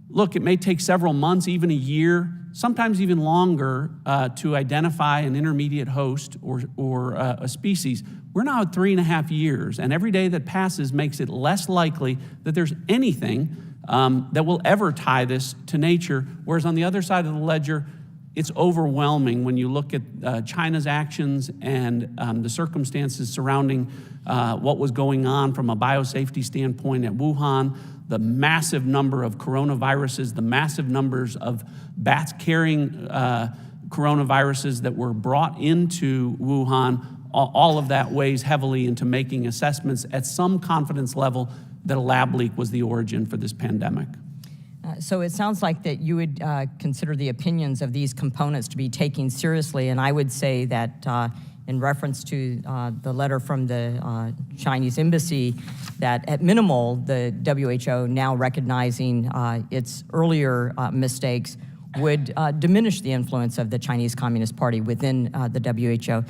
look, it may take several months, even a year, sometimes even longer to identify an intermediate host or a species. We're now at 3.5 years, and every day that passes makes it less likely that there's anything that will ever tie this to nature, whereas on the other side of the ledger, it's overwhelming when you look at China's actions and the circumstances surrounding what was going on from a biosafety standpoint at Wuhan, the massive number of coronaviruses, the massive numbers of bats carrying coronaviruses that were brought into Wuhan. all of that weighs heavily into making assessments at some confidence level that a lab leak was the origin for this pandemic. So it sounds like that you would consider the opinions of these components to be taken seriously, and I would say that in reference to the letter from the Chinese embassy, that at minimal, the WHO now recognizing its earlier mistakes would diminish the influence of the Chinese Communist Party within the WHO.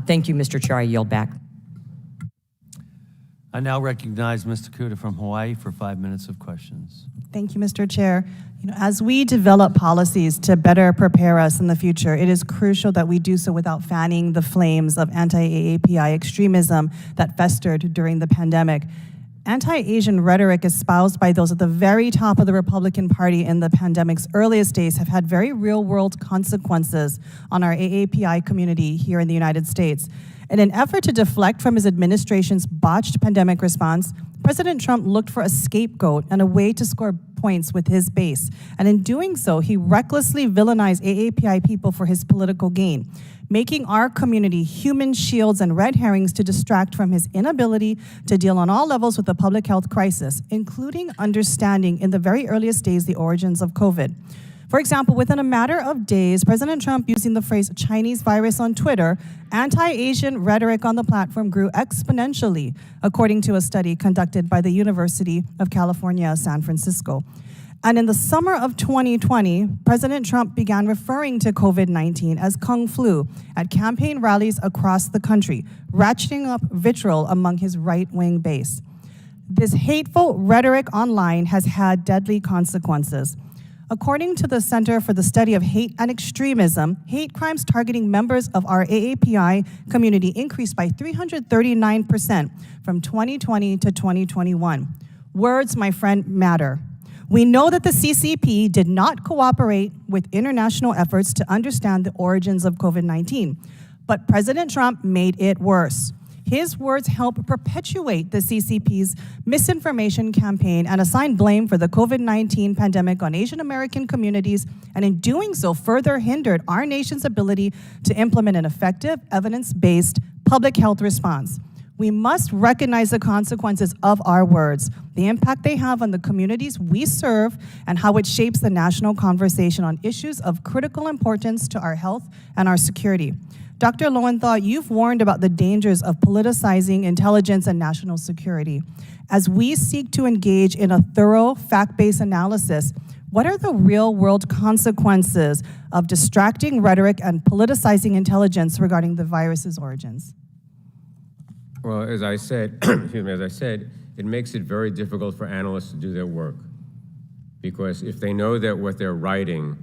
Thank you, Mr. Chair. I yield back. I now recognize Mr. Kuda from Hawaii for 5 minutes of questions. Thank you, Mr. Chair. As we develop policies to better prepare us in the future, it is crucial that we do so without fanning the flames of anti-AAPI extremism that festered during the pandemic. Anti-Asian rhetoric espoused by those at the very top of the Republican Party in the pandemic's earliest days have had very real-world consequences on our AAPI community here in the United States. In an effort to deflect from his administration's botched pandemic response, President Trump looked for a scapegoat and a way to score points with his base. And in doing so, he recklessly villainized AAPI people for his political gain, making our community human shields and red herrings to distract from his inability to deal on all levels with the public health crisis, including understanding in the very earliest days the origins of COVID. For example, within a matter of days, President Trump using the phrase Chinese virus on Twitter, anti-Asian rhetoric on the platform grew exponentially, according to a study conducted by the University of California, San Francisco. And in the summer of 2020, President Trump began referring to COVID-19 as Kung Flu at campaign rallies across the country, ratcheting up vitriol among his right-wing base. This hateful rhetoric online has had deadly consequences. According to the Center for the Study of Hate and Extremism, hate crimes targeting members of our AAPI community increased by 339% from 2020 to 2021. Words, my friend, matter. We know that the CCP did not cooperate with international efforts to understand the origins of COVID-19, but President Trump made it worse. His words help perpetuate the CCP's misinformation campaign and assign blame for the COVID-19 pandemic on Asian American communities, and in doing so further hindered our nation's ability to implement an effective, evidence-based public health response. We must recognize the consequences of our words, the impact they have on the communities we serve, and how it shapes the national conversation on issues of critical importance to our health and our security. Dr. Lowenthal, you've warned about the dangers of politicizing intelligence and national security. As we seek to engage in a thorough, fact-based analysis, what are the real-world consequences of distracting rhetoric and politicizing intelligence regarding the virus's origins? Well, as I said, it makes it very difficult for analysts to do their work. Because if they know that what they're writing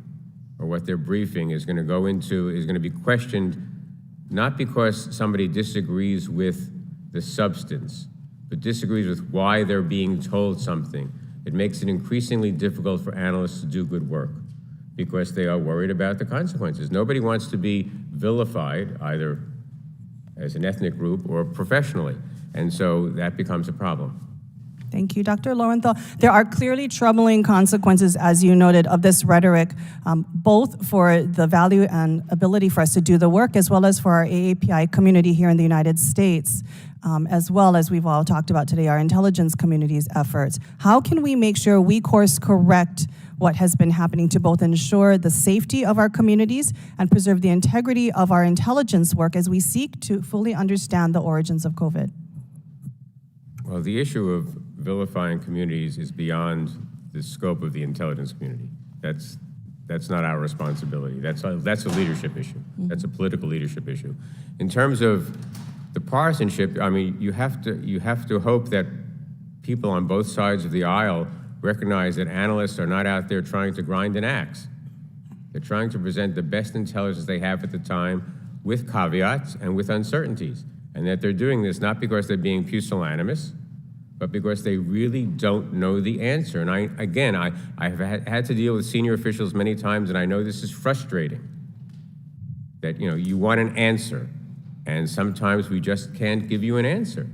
or what they're briefing is going to be questioned, not because somebody disagrees with the substance, but disagrees with why they're being told something, it makes it increasingly difficult for analysts to do good work because they are worried about the consequences. Nobody wants to be vilified, either as an ethnic group or professionally, and so that becomes a problem. Thank you, Dr. Lowenthal. There are clearly troubling consequences, as you noted, of this rhetoric, both for the value and ability for us to do the work, as well as for our AAPI community here in the United States, as well as we've all talked about today, our intelligence community's efforts. How can we make sure we course correct what has been happening to both ensure the safety of our communities and preserve the integrity of our intelligence work as we seek to fully understand the origins of COVID? Well, the issue of vilifying communities is beyond the scope of the intelligence community. That's not our responsibility. That's a leadership issue. That's a political leadership issue. In terms of the partisanship, I mean, you have to hope that people on both sides of the aisle recognize that analysts are not out there trying to grind an axe. They're trying to present the best intelligence they have at the time with caveats and with uncertainties, and that they're doing this not because they're being pusillanimous, but because they really don't know the answer. And I've had to deal with senior officials many times, and I know this is frustrating, that you want an answer, and sometimes we just can't give you an answer.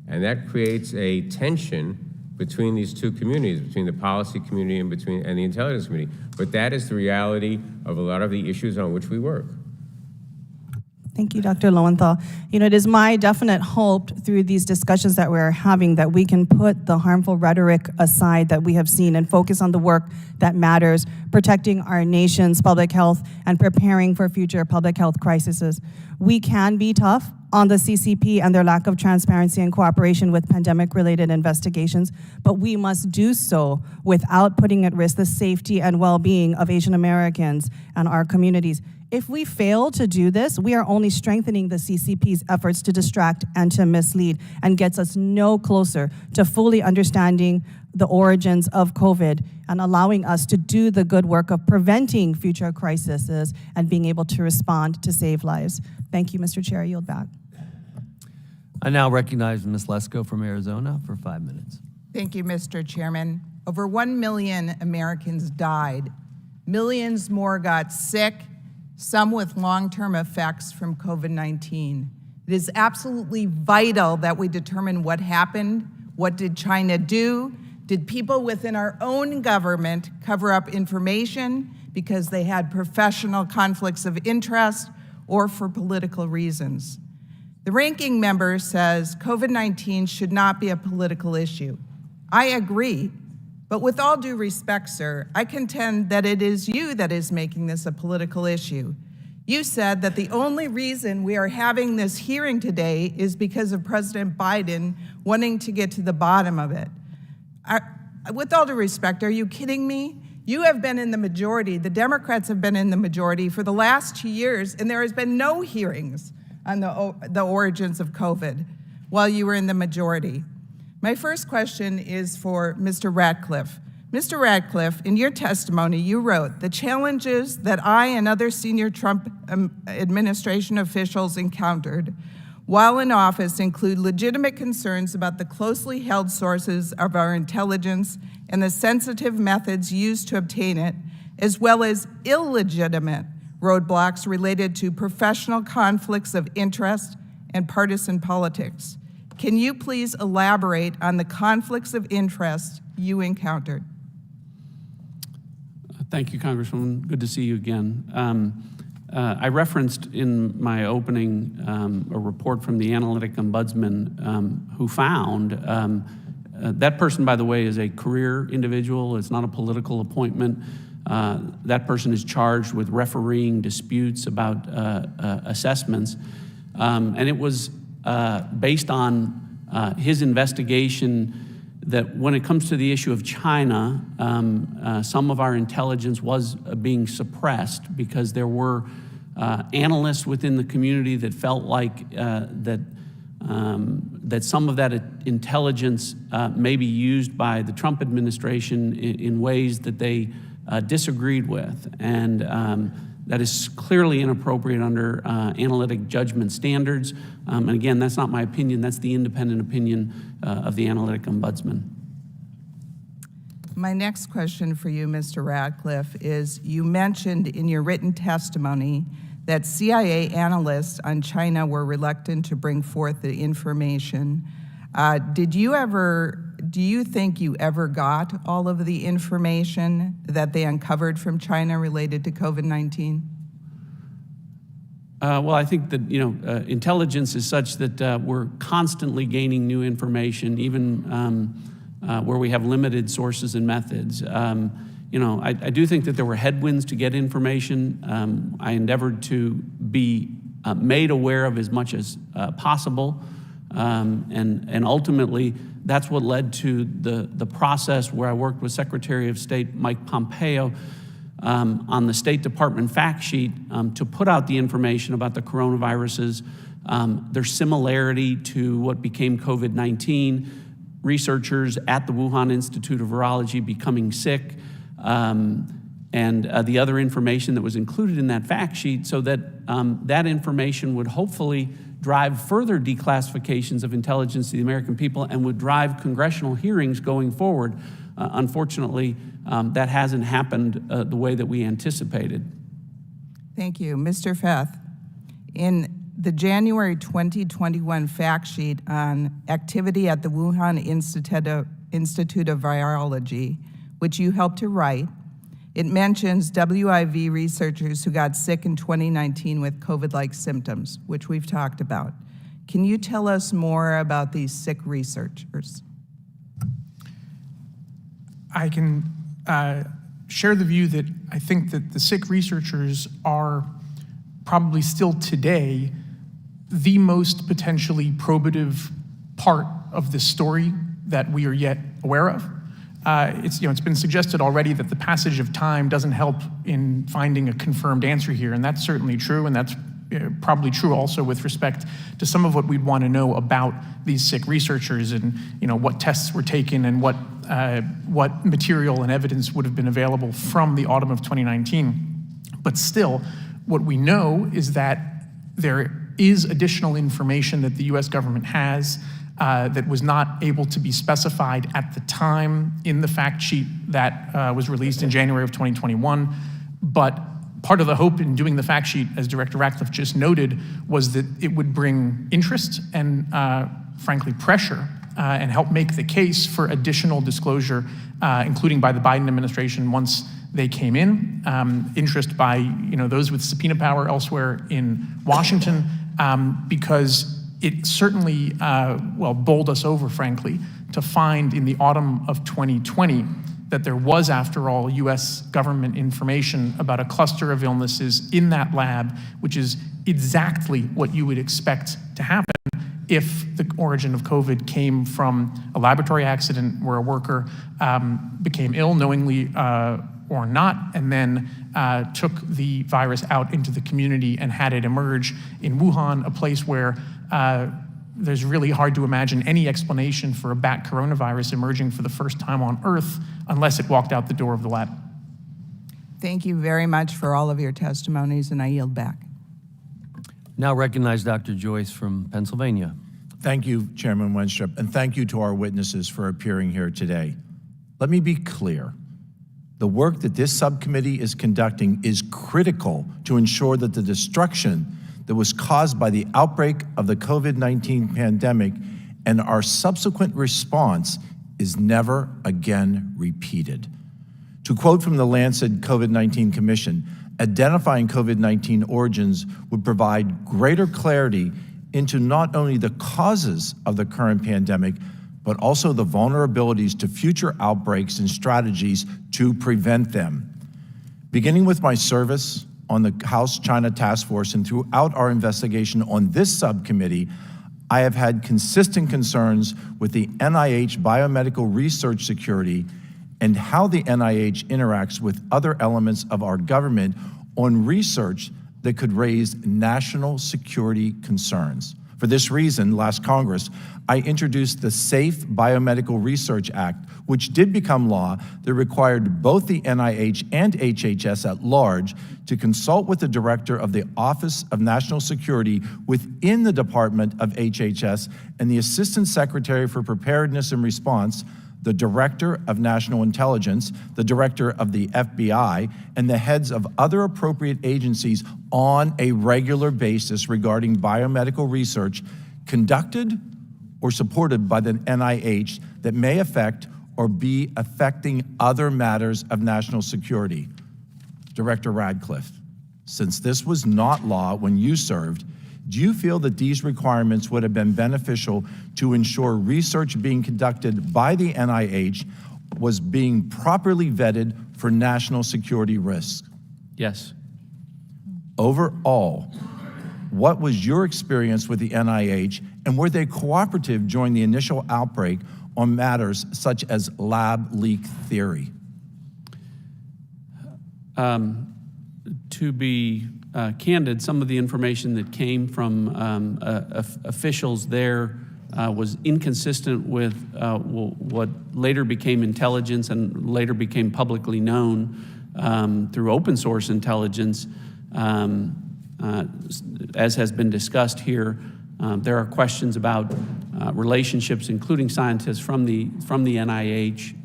And that creates a tension between these two communities, between the policy community and the intelligence community. But that is the reality of a lot of the issues on which we work. Thank you, Dr. Lowenthal. It is my definite hope through these discussions that we're having that we can put the harmful rhetoric aside that we have seen and focus on the work that matters, protecting our nation's public health and preparing for future public health crises. We can be tough on the CCP and their lack of transparency and cooperation with pandemic-related investigations, but we must do so without putting at risk the safety and well-being of Asian Americans and our communities. If we fail to do this, we are only strengthening the CCP's efforts to distract and to mislead, and gets us no closer to fully understanding the origins of COVID and allowing us to do the good work of preventing future crises and being able to respond to save lives. Thank you, Mr. Chair. I yield back. I now recognize Ms. Lesko from Arizona for 5 minutes. Thank you, Mr. Chairman. Over 1 million Americans died. Millions more got sick, some with long-term effects from COVID-19. It is absolutely vital that we determine what happened. What did China do? Did people within our own government cover up information because they had professional conflicts of interest or for political reasons? The ranking member says COVID-19 should not be a political issue. I agree, but with all due respect, sir, I contend that it is you that is making this a political issue. You said that the only reason we are having this hearing today is because of President Biden wanting to get to the bottom of it. With all due respect, are you kidding me? You have been in the majority, the Democrats have been in the majority for the last 2 years, and there has been no hearings on the origins of COVID while you were in the majority. My first question is for Mr. Ratcliffe. Mr. Ratcliffe, in your testimony, you wrote, "The challenges that I and other senior Trump administration officials encountered while in office include legitimate concerns about the closely held sources of our intelligence and the sensitive methods used to obtain it, as well as illegitimate roadblocks related to professional conflicts of interest and partisan politics. Can you please elaborate on the conflicts of interest you encountered?" Thank you, Congresswoman. Good to see you again. I referenced in my opening a report from the Analytic Ombudsman who found that person, by the way, is a career individual. It's not a political appointment. That person is charged with refereeing disputes about assessments. And it was based on his investigation that when it comes to the issue of China, some of our intelligence was being suppressed because there were analysts within the community that felt like that some of that intelligence may be used by the Trump administration in ways that they disagreed with. And that is clearly inappropriate under analytic judgment standards. And again, that's not my opinion, that's the independent opinion of the Analytic Ombudsman. My next question for you, Mr. Ratcliffe, is you mentioned in your written testimony that CIA analysts on China were reluctant to bring forth the information. Do you think you ever got all of the information that they uncovered from China related to COVID-19? Well, I think that intelligence is such that we're constantly gaining new information, even where we have limited sources and methods. I do think that there were headwinds to get information. I endeavored to be made aware of as much as possible, and ultimately that's what led to the process where I worked with Secretary of State Mike Pompeo on the State Department fact sheet to put out the information about the coronaviruses, their similarity to what became COVID-19, researchers at the Wuhan Institute of Virology becoming sick, and the other information that was included in that fact sheet, so that that information would hopefully drive further declassifications of intelligence to the American people and would drive congressional hearings going forward. Unfortunately, that hasn't happened the way that we anticipated. Thank you. Mr. Feth, in the January 2021 fact sheet on activity at the Wuhan Institute of Virology, which you helped to write, It mentions WIV researchers who got sick in 2019 with COVID-like symptoms, which we've talked about. Can you tell us more about these sick researchers? I can share the view that I think that the sick researchers are probably still today the most potentially probative part of this story that we are yet aware of. It's been suggested already that the passage of time doesn't help in finding a confirmed answer here, and that's certainly true, and that's probably true also with respect to some of what we'd want to know about these sick researchers and what tests were taken and what material and evidence would have been available from the autumn of 2019. But still, what we know is that there is additional information that the US government has that was not able to be specified at the time in the fact sheet that was released in January of 2021. But part of the hope in doing the fact sheet, as Director Ratcliffe just noted, was that it would bring interest and, frankly, pressure and help make the case for additional disclosure, including by the Biden administration once they came in, interest by those with subpoena power elsewhere in Washington, because it certainly, bowled us over, frankly, to find in the autumn of 2020 that there was, after all, US government information about a cluster of illnesses in that lab, which is exactly what you would expect to happen if the origin of COVID came from a laboratory accident where a worker became ill knowingly or not, and then took the virus out into the community and had it emerge in Wuhan, a place where there's really hard to imagine any explanation for a bat coronavirus emerging for the first time on Earth unless it walked out the door of the lab. Thank you very much for all of your testimonies, and I yield back. Now recognize Dr. Joyce from Pennsylvania. Thank you, Chairman Wenstrup, and thank you to our witnesses for appearing here today. Let me be clear. The work that this subcommittee is conducting is critical to ensure that the destruction that was caused by the outbreak of the COVID-19 pandemic and our subsequent response is never again repeated. To quote from the Lancet COVID-19 Commission, identifying COVID-19 origins would provide greater clarity into not only the causes of the current pandemic, but also the vulnerabilities to future outbreaks and strategies to prevent them. Beginning with my service on the House China Task Force and throughout our investigation on this subcommittee, I have had consistent concerns with the NIH biomedical research security and how the NIH interacts with other elements of our government on research that could raise national security concerns. For this reason, last Congress, I introduced the Safe Biomedical Research Act, which did become law that required both the NIH and HHS at large to consult with the director of the Office of National Security within the Department of HHS and the Assistant Secretary for Preparedness and Response, the Director of National Intelligence, the Director of the FBI, and the heads of other appropriate agencies on a regular basis regarding biomedical research conducted or supported by the NIH that may affect or be affecting other matters of national security. Director Ratcliffe, since this was not law when you served, do you feel that these requirements would have been beneficial to ensure research being conducted by the NIH was being properly vetted for national security risks? Yes. Overall, what was your experience with the NIH, and were they cooperative during the initial outbreak on matters such as lab leak theory? To be candid, some of the information that came from officials there was inconsistent with what later became intelligence and later became publicly known through open source intelligence. As has been discussed here, there are questions about relationships, including scientists from the NIH,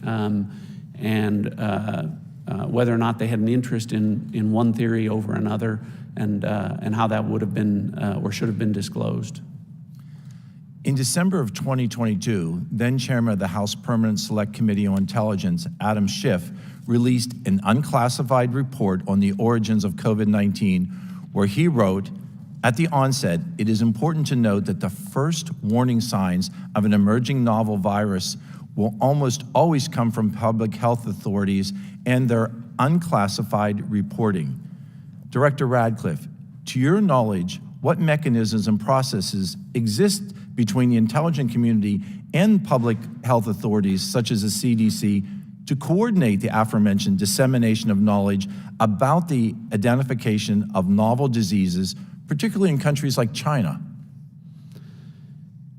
and whether or not they had an interest in one theory over another, and how that would have been or should have been disclosed. In December of 2022, then Chairman of the House Permanent Select Committee on Intelligence, Adam Schiff, released an unclassified report on the origins of COVID-19, where he wrote, "At the onset, it is important to note that the first warning signs of an emerging novel virus will almost always come from public health authorities and their unclassified reporting." Director Radcliffe, to your knowledge, what mechanisms and processes exist between the intelligence community and public health authorities, such as the CDC, to coordinate the aforementioned dissemination of knowledge about the identification of novel diseases, particularly in countries like China?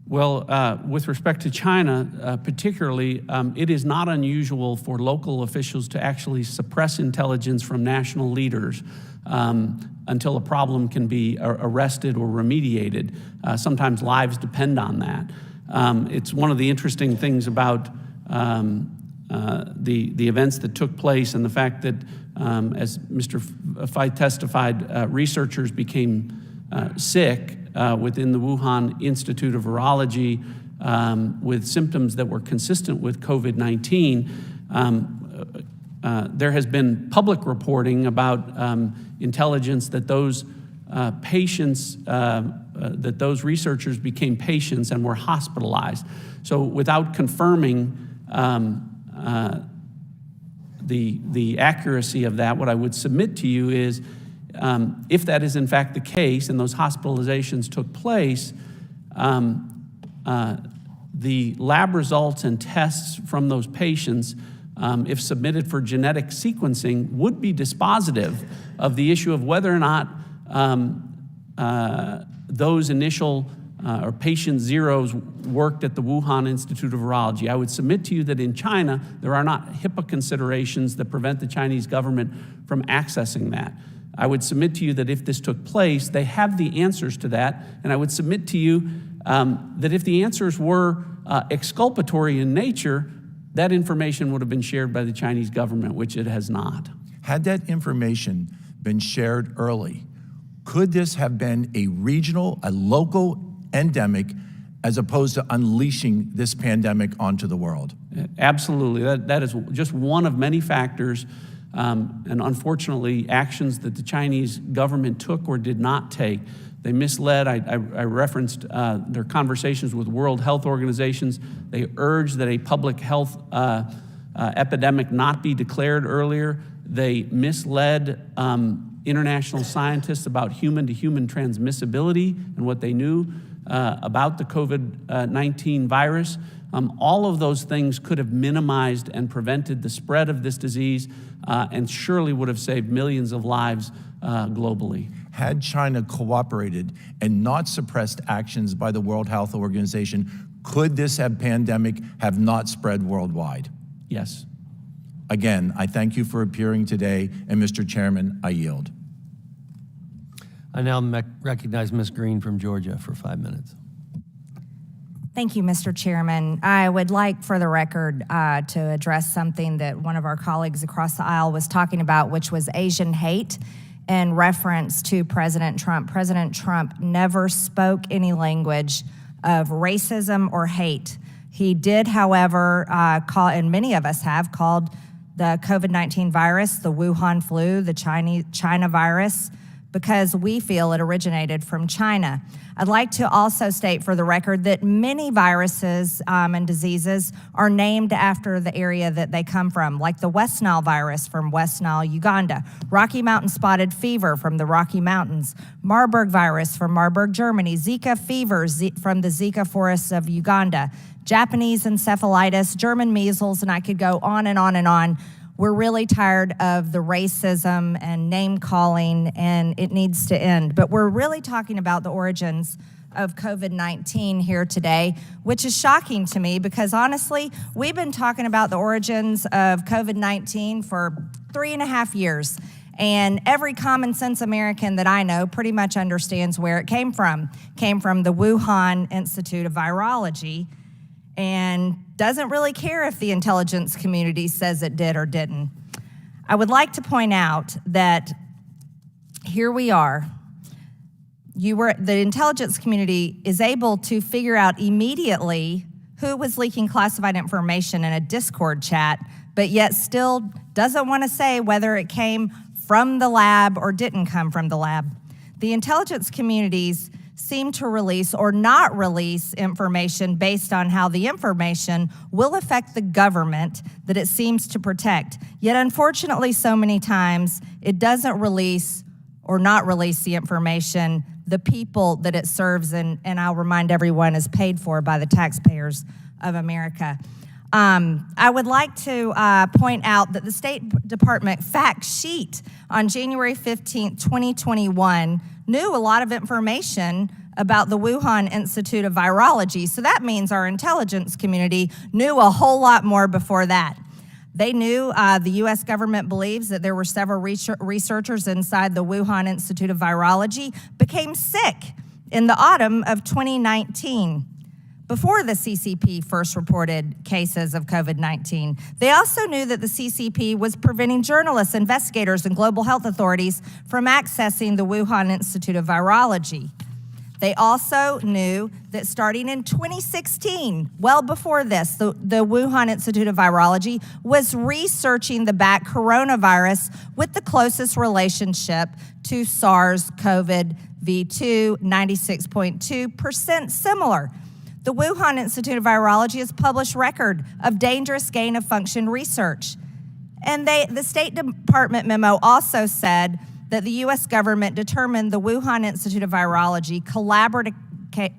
Well, with respect to China, particularly, it is not unusual for local officials to actually suppress intelligence from national leaders until a problem can be arrested or remediated. Sometimes lives depend on that. It's one of the interesting things about the events that took place and the fact that, as Mr. Feith testified, researchers became sick within the Wuhan Institute of Virology with symptoms that were consistent with COVID-19. There has been public reporting about intelligence that those patients, that those researchers became patients and were hospitalized. So without confirming the accuracy of that, what I would submit to you is, if that is in fact the case and those hospitalizations took place, the lab results and tests from those patients, if submitted for genetic sequencing, would be dispositive of the issue of whether or not those initial or patient zeros worked at the Wuhan Institute of Virology. I would submit to you that in China, there are not HIPAA considerations that prevent the Chinese government from accessing that. I would submit to you that if this took place, they have the answers to that, and I would submit to you that if the answers were exculpatory in nature, that information would have been shared by the Chinese government, which it has not. Had that information been shared early, could this have been a regional, a local endemic, as opposed to unleashing this pandemic onto the world? Absolutely. That is just one of many factors, and unfortunately, actions that the Chinese government took or did not take. They misled. I referenced their conversations with World Health Organizations. They urged that a public health epidemic not be declared earlier. They misled international scientists about human-to-human transmissibility and what they knew about the COVID-19 virus. All of those things could have minimized and prevented the spread of this disease and surely would have saved millions of lives globally. Had China cooperated and not suppressed actions by the World Health Organization, could this pandemic have not spread worldwide? Yes. Again, I thank you for appearing today, and Mr. Chairman, I yield. I now recognize Ms. Green from Georgia for 5 minutes. Thank you, Mr. Chairman. I would like, for the record, to address something that one of our colleagues across the aisle was talking about, which was Asian hate in reference to President Trump. President Trump never spoke any language of racism or hate. He did, however, call, and many of us have called the COVID-19 virus the Wuhan flu, the China virus, because we feel it originated from China. I'd like to also state for the record that many viruses and diseases are named after the area that they come from, like the West Nile virus from West Nile, Uganda, Rocky Mountain spotted fever from the Rocky Mountains, Marburg virus from Marburg, Germany, Zika fever from the Zika forests of Uganda, Japanese encephalitis, German measles, and I could go on and on and on. We're really tired of the racism and name calling, and it needs to end. But we're really talking about the origins of COVID-19 here today, which is shocking to me because honestly, we've been talking about the origins of COVID-19 for 3.5 years. And every common sense American that I know pretty much understands where it came from. Came from the Wuhan Institute of Virology, and doesn't really care if the intelligence community says it did or didn't. I would like to point out that here we are. The intelligence community is able to figure out immediately who was leaking classified information in a Discord chat but yet still doesn't want to say whether it came from the lab or didn't come from the lab. The intelligence communities seem to release or not release information based on how the information will affect the government that it seems to protect. Yet unfortunately, so many times, it doesn't release or not release the information, the people that it serves, and I'll remind everyone, is paid for by the taxpayers of America. I would like to point out that the State Department fact sheet on January 15th, 2021 knew a lot of information about the Wuhan Institute of Virology. So that means our intelligence community knew a whole lot more before that. They knew the U.S. government believes that there were several researchers inside the Wuhan Institute of Virology became sick in the autumn of 2019. Before the CCP first reported cases of COVID-19. They also knew that the CCP was preventing journalists, investigators, and global health authorities from accessing the Wuhan Institute of Virology. They also knew that starting in 2016, well before this, the Wuhan Institute of Virology was researching the bat coronavirus with the closest relationship to SARS-CoV-2, 96.2% similar. The Wuhan Institute of Virology has published record of dangerous gain-of-function research. And the State Department memo also said that the U.S. government determined the Wuhan Institute of Virology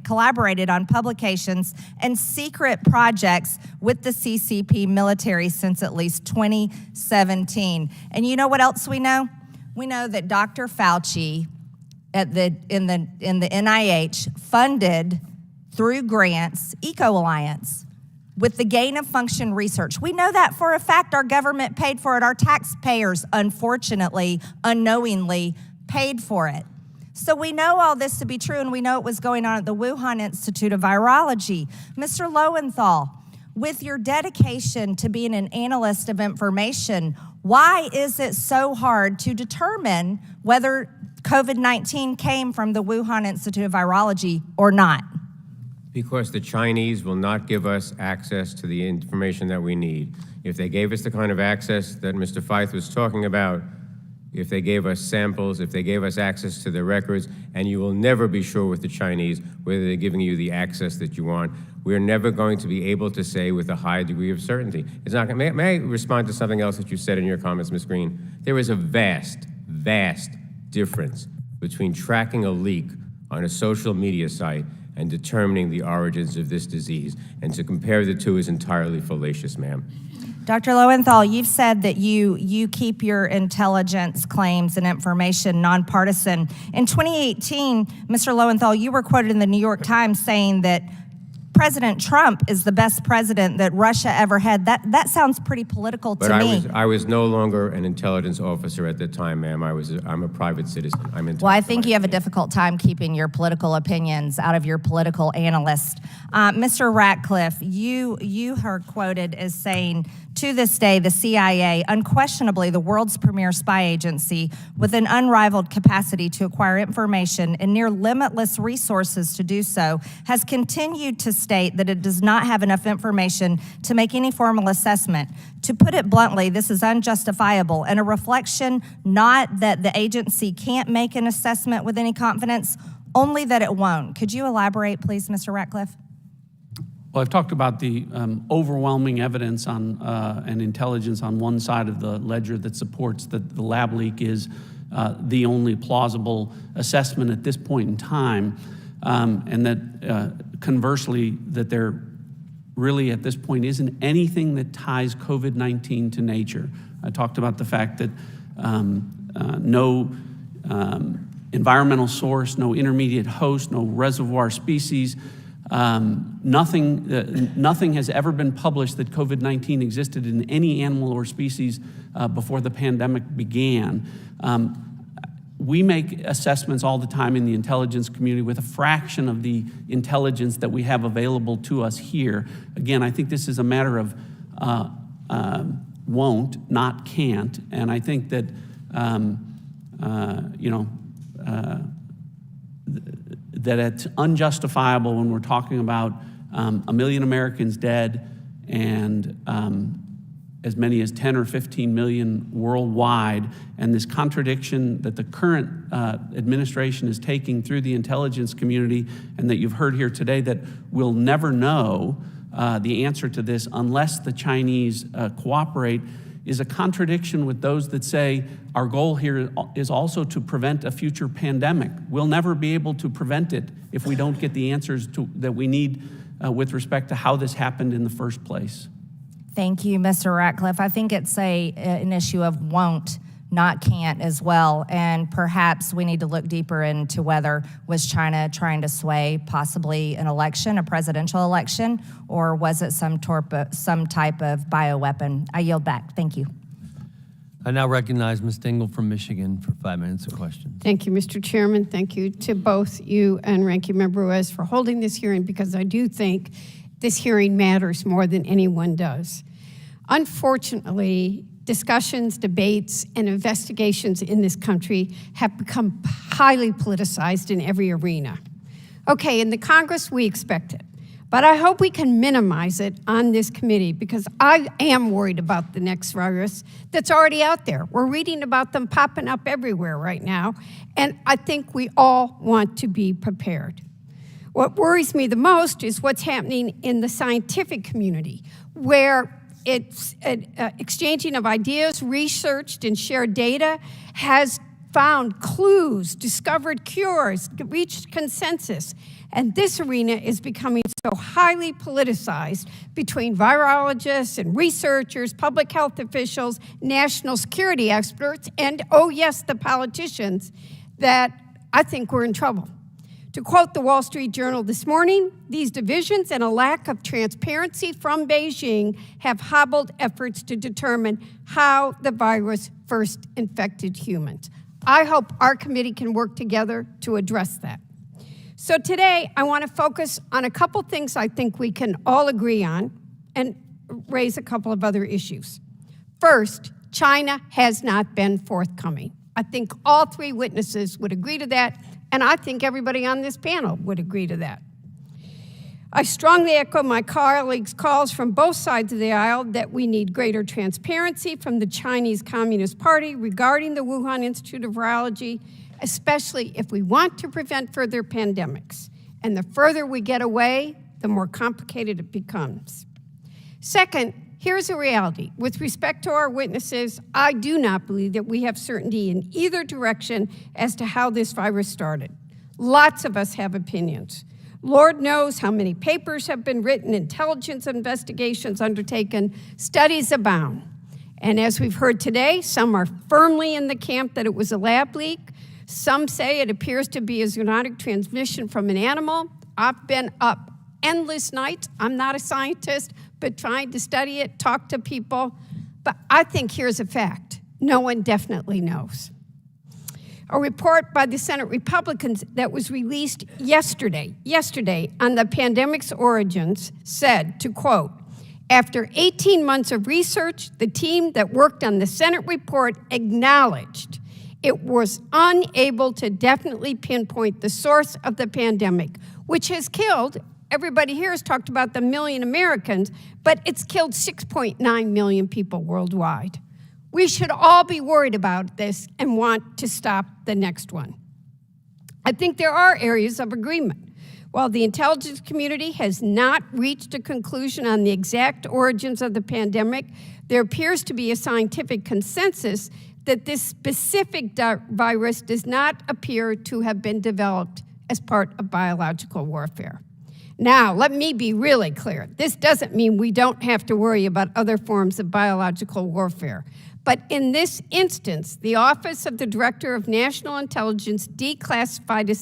collaborated on publications and secret projects with the CCP military since at least 2017. And you know what else we know? We know that Dr. Fauci in the NIH funded through grants, Eco-Alliance, with the gain-of-function research. We know that for a fact. Our government paid for it. Our taxpayers, unfortunately, unknowingly, paid for it. So we know all this to be true, and we know it was going on at the Wuhan Institute of Virology. Mr. Lowenthal, with your dedication to being an analyst of information, why is it so hard to determine whether COVID-19 came from the Wuhan Institute of Virology or not? Because the Chinese will not give us access to the information that we need. If they gave us the kind of access that Mr. Feith was talking about, if they gave us samples, if they gave us access to the records, and you will never be sure with the Chinese whether they're giving you the access that you want, we're never going to be able to say with a high degree of certainty. It's not. May I respond to something else that you said in your comments, Ms. Green? There is a vast, vast difference between tracking a leak on a social media site and determining the origins of this disease. And to compare the two is entirely fallacious, ma'am. Dr. Lowenthal, you've said that you keep your intelligence claims and information nonpartisan. In 2018, Mr. Lowenthal, you were quoted in the New York Times saying that President Trump is the best president that Russia ever had. That sounds pretty political to me. But I was no longer an intelligence officer at the time, ma'am. I'm a private citizen. Well, I think you have a difficult time keeping your political opinions out of your political analyst. Mr. Ratcliffe, you are quoted as saying, to this day, the CIA, unquestionably the world's premier spy agency with an unrivaled capacity to acquire information and near limitless resources to do so, has continued to state that it does not have enough information to make any formal assessment. To put it bluntly, this is unjustifiable and a reflection not that the agency can't make an assessment with any confidence, only that it won't. Could you elaborate, please, Mr. Ratcliffe? Well, I've talked about the overwhelming evidence on and intelligence on one side of the ledger that supports that the lab leak is the only plausible assessment at this point in time, and that conversely, that there really at this point isn't anything that ties COVID-19 to nature. I talked about the fact that no environmental source, no intermediate host, no reservoir species, nothing has ever been published that COVID-19 existed in any animal or species before the pandemic began. We make assessments all the time in the intelligence community with a fraction of the intelligence that we have available to us here. Again, I think this is a matter of won't, not can't, and I think that that it's unjustifiable when we're talking about 1 million Americans dead and as many as 10 or 15 million worldwide, and this contradiction that the current administration is taking through the intelligence community, and that you've heard here today, that we'll never know the answer to this unless the Chinese cooperate, is a contradiction with those that say our goal here is also to prevent a future pandemic. We'll never be able to prevent it if we don't get the answers that we need with respect to how this happened in the first place. Thank you, Mr. Ratcliffe. I think it's an issue of won't, not can't as well. And perhaps we need to look deeper into whether was China trying to sway possibly an election, a presidential election, or was it some type of bioweapon? I yield back. Thank you. I now recognize Ms. Dingell from Michigan for 5 minutes of questions. Thank you, Mr. Chairman. Thank you to both you and Ranking Member Ruiz for holding this hearing, because I do think this hearing matters more than anyone does. Unfortunately, discussions, debates, and investigations in this country have become highly politicized in every arena. Okay, in the Congress, we expect it. But I hope we can minimize it on this committee, because I am worried about the next virus that's already out there. We're reading about them popping up everywhere right now, and I think we all want to be prepared. What worries me the most is what's happening in the scientific community, where it's exchanging of ideas, researched and shared data has found clues, discovered cures, reached consensus. And this arena is becoming so highly politicized between virologists and researchers, public health officials, national security experts, and, oh yes, the politicians, that I think we're in trouble. To quote the Wall Street Journal this morning, these divisions and a lack of transparency from Beijing have hobbled efforts to determine how the virus first infected humans. I hope our committee can work together to address that. So today, I want to focus on a couple things I think we can all agree on and raise a couple of other issues. First, China has not been forthcoming. I think all three witnesses would agree to that, and I think everybody on this panel would agree to that. I strongly echo my colleagues' calls from both sides of the aisle that we need greater transparency from the Chinese Communist Party regarding the Wuhan Institute of Virology, especially if we want to prevent further pandemics. And the further we get away, the more complicated it becomes. Second, here's a reality. With respect to our witnesses, I do not believe that we have certainty in either direction as to how this virus started. Lots of us have opinions. Lord knows how many papers have been written, intelligence investigations undertaken, studies abound. And as we've heard today, some are firmly in the camp that it was a lab leak. Some say it appears to be a zoonotic transmission from an animal. I've been up endless nights. I'm not a scientist, but trying to study it, talk to people. But I think here's a fact. No one definitely knows. A report by the Senate Republicans that was released yesterday on the pandemic's origins said, to quote, after 18 months of research, the team that worked on the Senate report acknowledged it was unable to definitely pinpoint the source of the pandemic, which has killed, everybody here has talked about the million Americans, but it's killed 6.9 million people worldwide. We should all be worried about this and want to stop the next one. I think there are areas of agreement. While the intelligence community has not reached a conclusion on the exact origins of the pandemic, there appears to be a scientific consensus that this specific virus does not appear to have been developed as part of biological warfare. Now, let me be really clear. This doesn't mean we don't have to worry about other forms of biological warfare. But in this instance, the Office of the Director of National Intelligence declassified a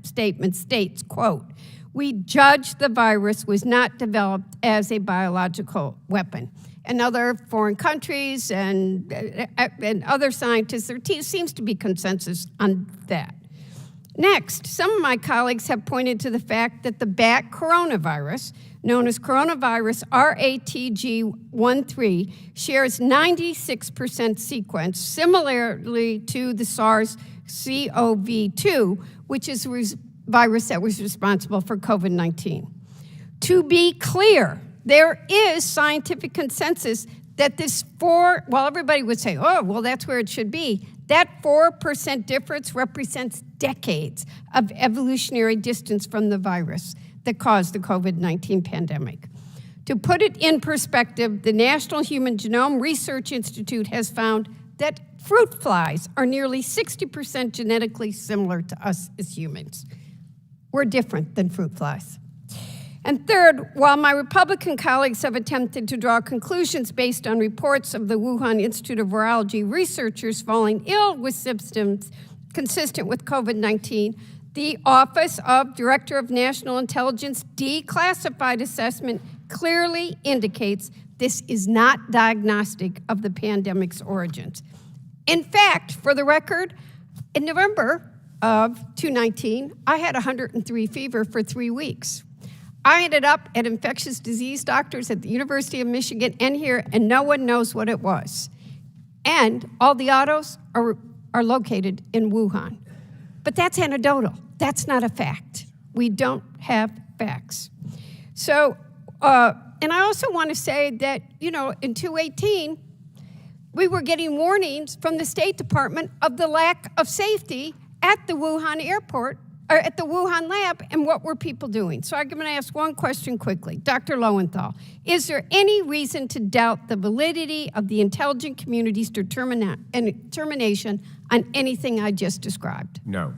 statement states, quote, we judge the virus was not developed as a biological weapon. And other foreign countries and other scientists, there seems to be consensus on that. Next, some of my colleagues have pointed to the fact that the bat coronavirus, known as coronavirus RATG13, shares 96% sequence, similarly to the SARS-CoV-2, which is a virus that was responsible for COVID-19. To be clear, there is scientific consensus that while everybody would say, oh, well, that's where it should be, that 4% difference represents decades of evolutionary distance from the virus that caused the COVID-19 pandemic. To put it in perspective, the National Human Genome Research Institute has found that fruit flies are nearly 60% genetically similar to us as humans. We're different than fruit flies. And third, while my Republican colleagues have attempted to draw conclusions based on reports of the Wuhan Institute of Virology researchers falling ill with symptoms consistent with COVID-19, the Office of Director of National Intelligence declassified assessment clearly indicates this is not diagnostic of the pandemic's origins. In fact, for the record, in November of 2019, I had 103 fever for 3 weeks. I ended up at infectious disease doctors at the University of Michigan and here, and no one knows what it was. And all the autos are located in Wuhan. But that's anecdotal. That's not a fact. We don't have facts. So, and I also want to say that, in 2018, we were getting warnings from the State Department of the lack of safety at the Wuhan airport, or at the Wuhan lab, and what were people doing? So I'm going to ask one question quickly. Dr. Lowenthal, is there any reason to doubt the validity of the intelligent community's determination on anything I just described? No.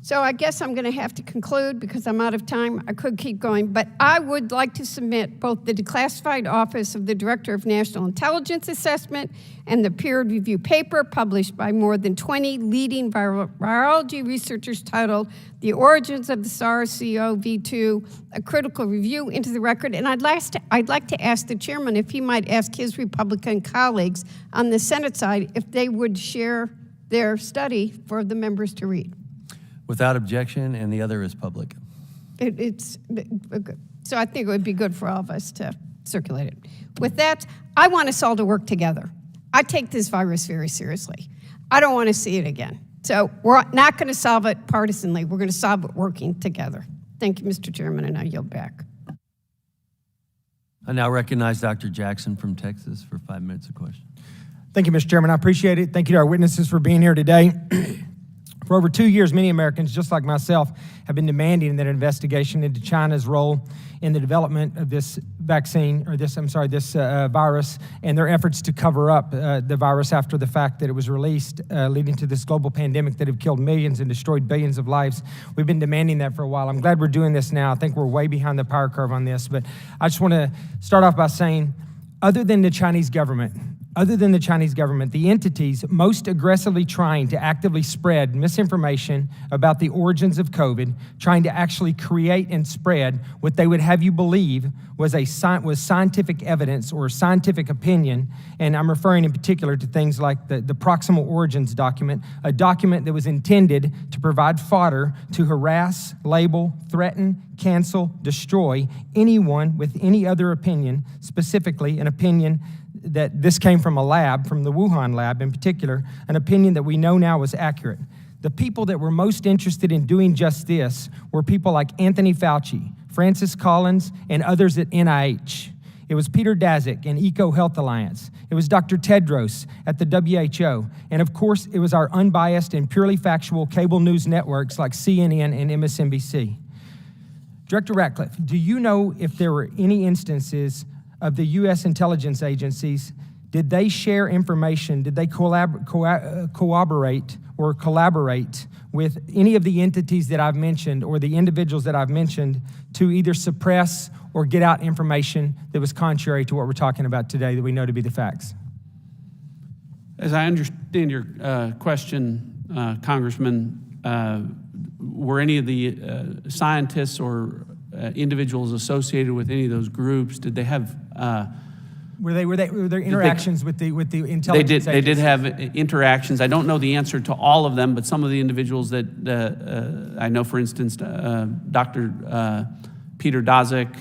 So I guess I'm going to have to conclude because I'm out of time. I could keep going, but I would like to submit both the declassified Office of the Director of National Intelligence Assessment and the peer review paper published by more than 20 leading virology researchers titled The Origins of the SARS-CoV-2, a critical review into the record. And I'd like to ask the chairman if he might ask his Republican colleagues on the Senate side if they would share their study for the members to read. Without objection, and the other is public. So I think it would be good for all of us to circulate it. With that, I want us all to work together. I take this virus very seriously. I don't want to see it again. So we're not going to solve it partisanly. We're going to solve it working together. Thank you, Mr. Chairman, and I yield back. I now recognize Dr. Jackson from Texas for 5 minutes of question. Thank you, Mr. Chairman. I appreciate it. Thank you to our witnesses for being here today. For over 2 years, many Americans, just like myself, have been demanding that an investigation into China's role in the development of this vaccine, or this virus, and their efforts to cover up the virus after the fact that it was released, leading to this global pandemic that have killed millions and destroyed billions of lives. We've been demanding that for a while. I'm glad we're doing this now. I think we're way behind the power curve on this, but I just want to start off by saying, other than the Chinese government, the entities most aggressively trying to actively spread misinformation about the origins of COVID, trying to actually create and spread what they would have you believe was scientific evidence or scientific opinion, and I'm referring in particular to things like the proximal origins document, a document that was intended to provide fodder to harass, label, threaten, cancel, destroy anyone with any other opinion, specifically an opinion that this came from a lab, from the Wuhan lab in particular, an opinion that we know now was accurate. The people that were most interested in doing just this were people like Anthony Fauci, Francis Collins, and others at NIH. It was Peter Daszak and Eco Health Alliance. It was Dr. Tedros at the WHO. And of course, it was our unbiased and purely factual cable news networks like CNN and MSNBC. Director Ratcliffe, do you know if there were any instances of the U.S. intelligence agencies, did they share information, did they cooperate or collaborate with any of the entities that I've mentioned or the individuals that I've mentioned to either suppress or get out information that was contrary to what we're talking about today that we know to be the facts? As I understand your question, Congressman, were any of the scientists or individuals associated with any of those groups, did they have were there interactions with the intelligence They did agencies? have interactions. I don't know the answer to all of them, but some of the individuals that I know, for instance, Dr. Peter Daszak,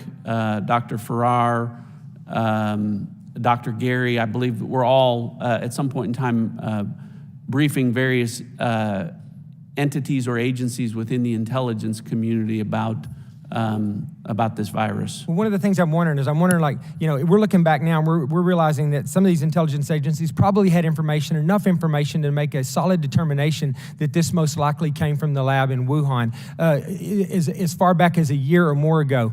Dr. Farrar, Dr. Gary, I believe were all at some point in time briefing various entities or agencies within the intelligence community about about this virus. Well, one of the things I'm wondering is, like, we're looking back now and we're realizing that some of these intelligence agencies probably had enough information to make a solid determination that this most likely came from the lab in Wuhan as far back as a year or more ago.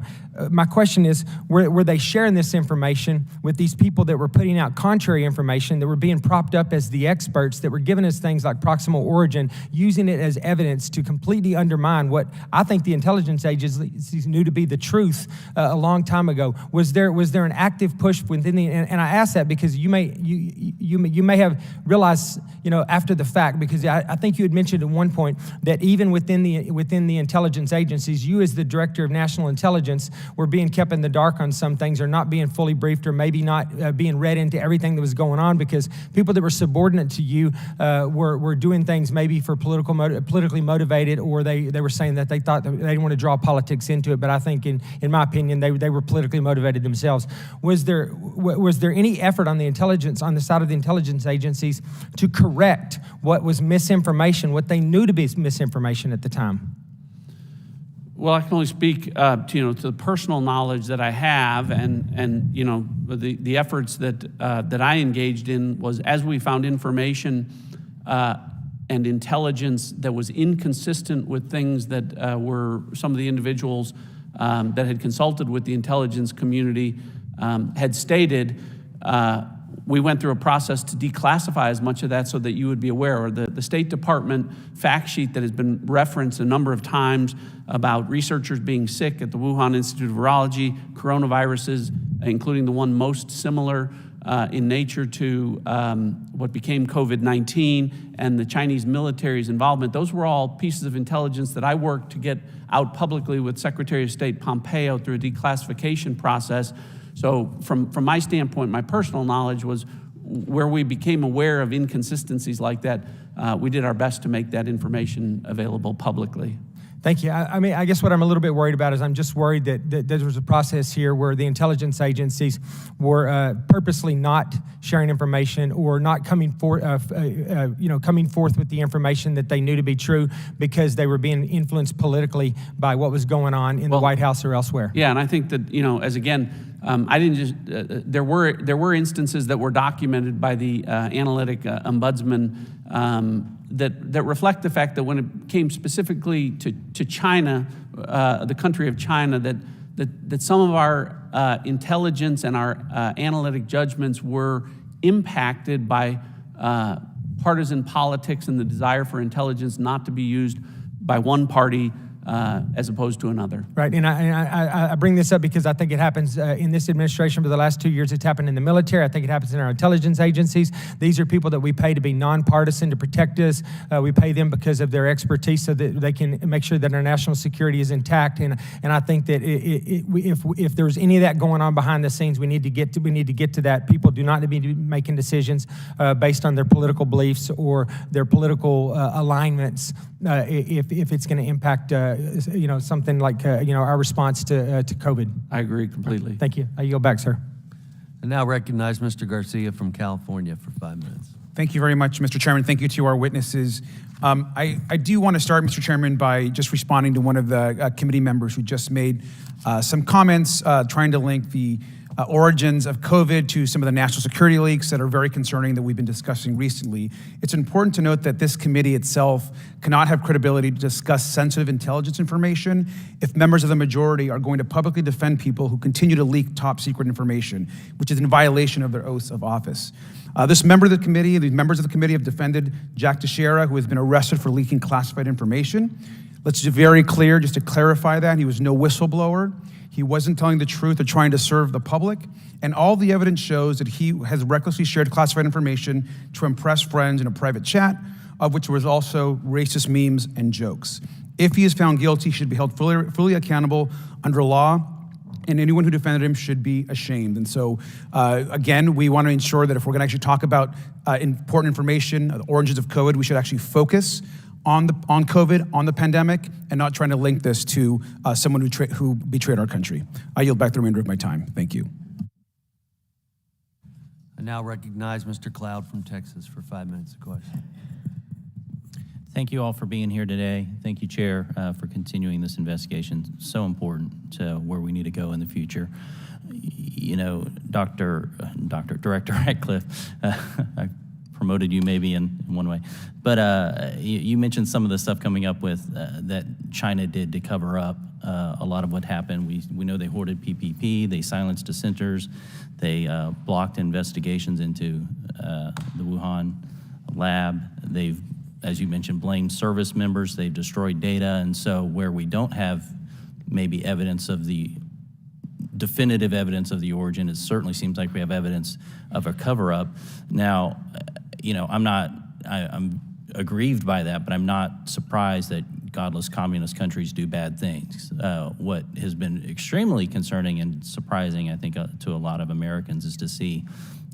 My question is, were they sharing this information with these people that were putting out contrary information, that were being propped up as the experts, that were giving us things like proximal origin, using it as evidence to completely undermine what I think the intelligence agencies knew to be the truth a long time ago? Was there an active push within the, and I ask that because you may have realized, after the fact, because I think you had mentioned at one point that even within the intelligence agencies, you as the director of national intelligence were being kept in the dark on some things, or not being fully briefed, or maybe not being read into everything that was going on, because people that were subordinate to you were doing things maybe for politically motivated, or they were saying that they thought that they didn't want to draw politics into it. But I think, in my opinion, they were politically motivated themselves. Was there any effort on the side of the intelligence agencies to correct what was misinformation, what they knew to be misinformation at the time? Well, I can only speak to the personal knowledge that I have, and the efforts that I engaged in was, as we found information and intelligence that was inconsistent with things that were some of the individuals that had consulted with the intelligence community had stated. We went through a process to declassify as much of that so that you would be aware. Or the State Department fact sheet that has been referenced a number of times about researchers being sick at the Wuhan Institute of Virology, coronaviruses, including the one most similar in nature to what became COVID-19, and the Chinese military's involvement. Those were all pieces of intelligence that I worked to get out publicly with Secretary of State Pompeo through a declassification process. So from my standpoint, my personal knowledge was where we became aware of inconsistencies like that, we did our best to make that information available publicly. Thank you. I guess what I'm a little bit worried about is I'm just worried that there was a process here where the intelligence agencies were purposely not sharing information, or not coming forth with the information that they knew to be true, because they were being influenced politically by what was going on in the White House or elsewhere. Yeah, and I think that I didn't just. There were instances that were documented by the analytic ombudsman that reflect the fact that when it came specifically to China, the country of China, that some of our intelligence and our analytic judgments were impacted by partisan politics and the desire for intelligence not to be used by one party as opposed to another. Right, and I bring this up because I think it happens in this administration for the last 2 years. It's happened in the military. I think it happens in our intelligence agencies. These are people that we pay to be nonpartisan, to protect us. We pay them because of their expertise, so that they can make sure that our national security is intact. And I think that if there's any of that going on behind the scenes, we need to get to that. People do not need to be making decisions based on their political beliefs or their political alignments. If it's going to impact something like our response to COVID. I agree completely. Thank you. I yield back, sir. And now recognize Mr. Garcia from California for 5 minutes. Thank you very much, Mr. Chairman. Thank you to our witnesses. I do want to start, Mr. Chairman, by just responding to one of the committee members who just made some comments trying to link the origins of COVID to some of the national security leaks that are very concerning that we've been discussing recently. It's important to note that this committee itself cannot have credibility to discuss sensitive intelligence information if members of the majority are going to publicly defend people who continue to leak top secret information, which is in violation of their oaths of office. These members of the committee have defended Jack Teixeira, who has been arrested for leaking classified information. Let's be very clear, just to clarify that, he was no whistleblower. He wasn't telling the truth or trying to serve the public. And all the evidence shows that he has recklessly shared classified information to impress friends in a private chat, of which was also racist memes and jokes. If he is found guilty, he should be held fully accountable under law, and anyone who defended him should be ashamed. And so, again, we want to ensure that if we're going to actually talk about important information, the origins of COVID, we should actually focus on COVID, on the pandemic, and not trying to link this to someone who betrayed our country. I yield back the remainder of my time. Thank you. I now recognize Mr. Cloud from Texas for 5 minutes of question. Thank you all for being here today. Thank you, Chair, for continuing this investigation. So important to where we need to go in the future. You know, Director Ratcliffe, I promoted you maybe in one way, but you mentioned some of the stuff coming up with that China did to cover up a lot of what happened. We know they hoarded PPP, they silenced dissenters, they blocked investigations into the Wuhan lab. They've, as you mentioned, blamed service members. They've destroyed data. And so where we don't have maybe evidence of the definitive evidence of the origin, it certainly seems like we have evidence of a cover-up. Now, you know, I'm aggrieved by that, but I'm not surprised that godless communist countries do bad things. What has been extremely concerning and surprising, I think, to a lot of Americans is to see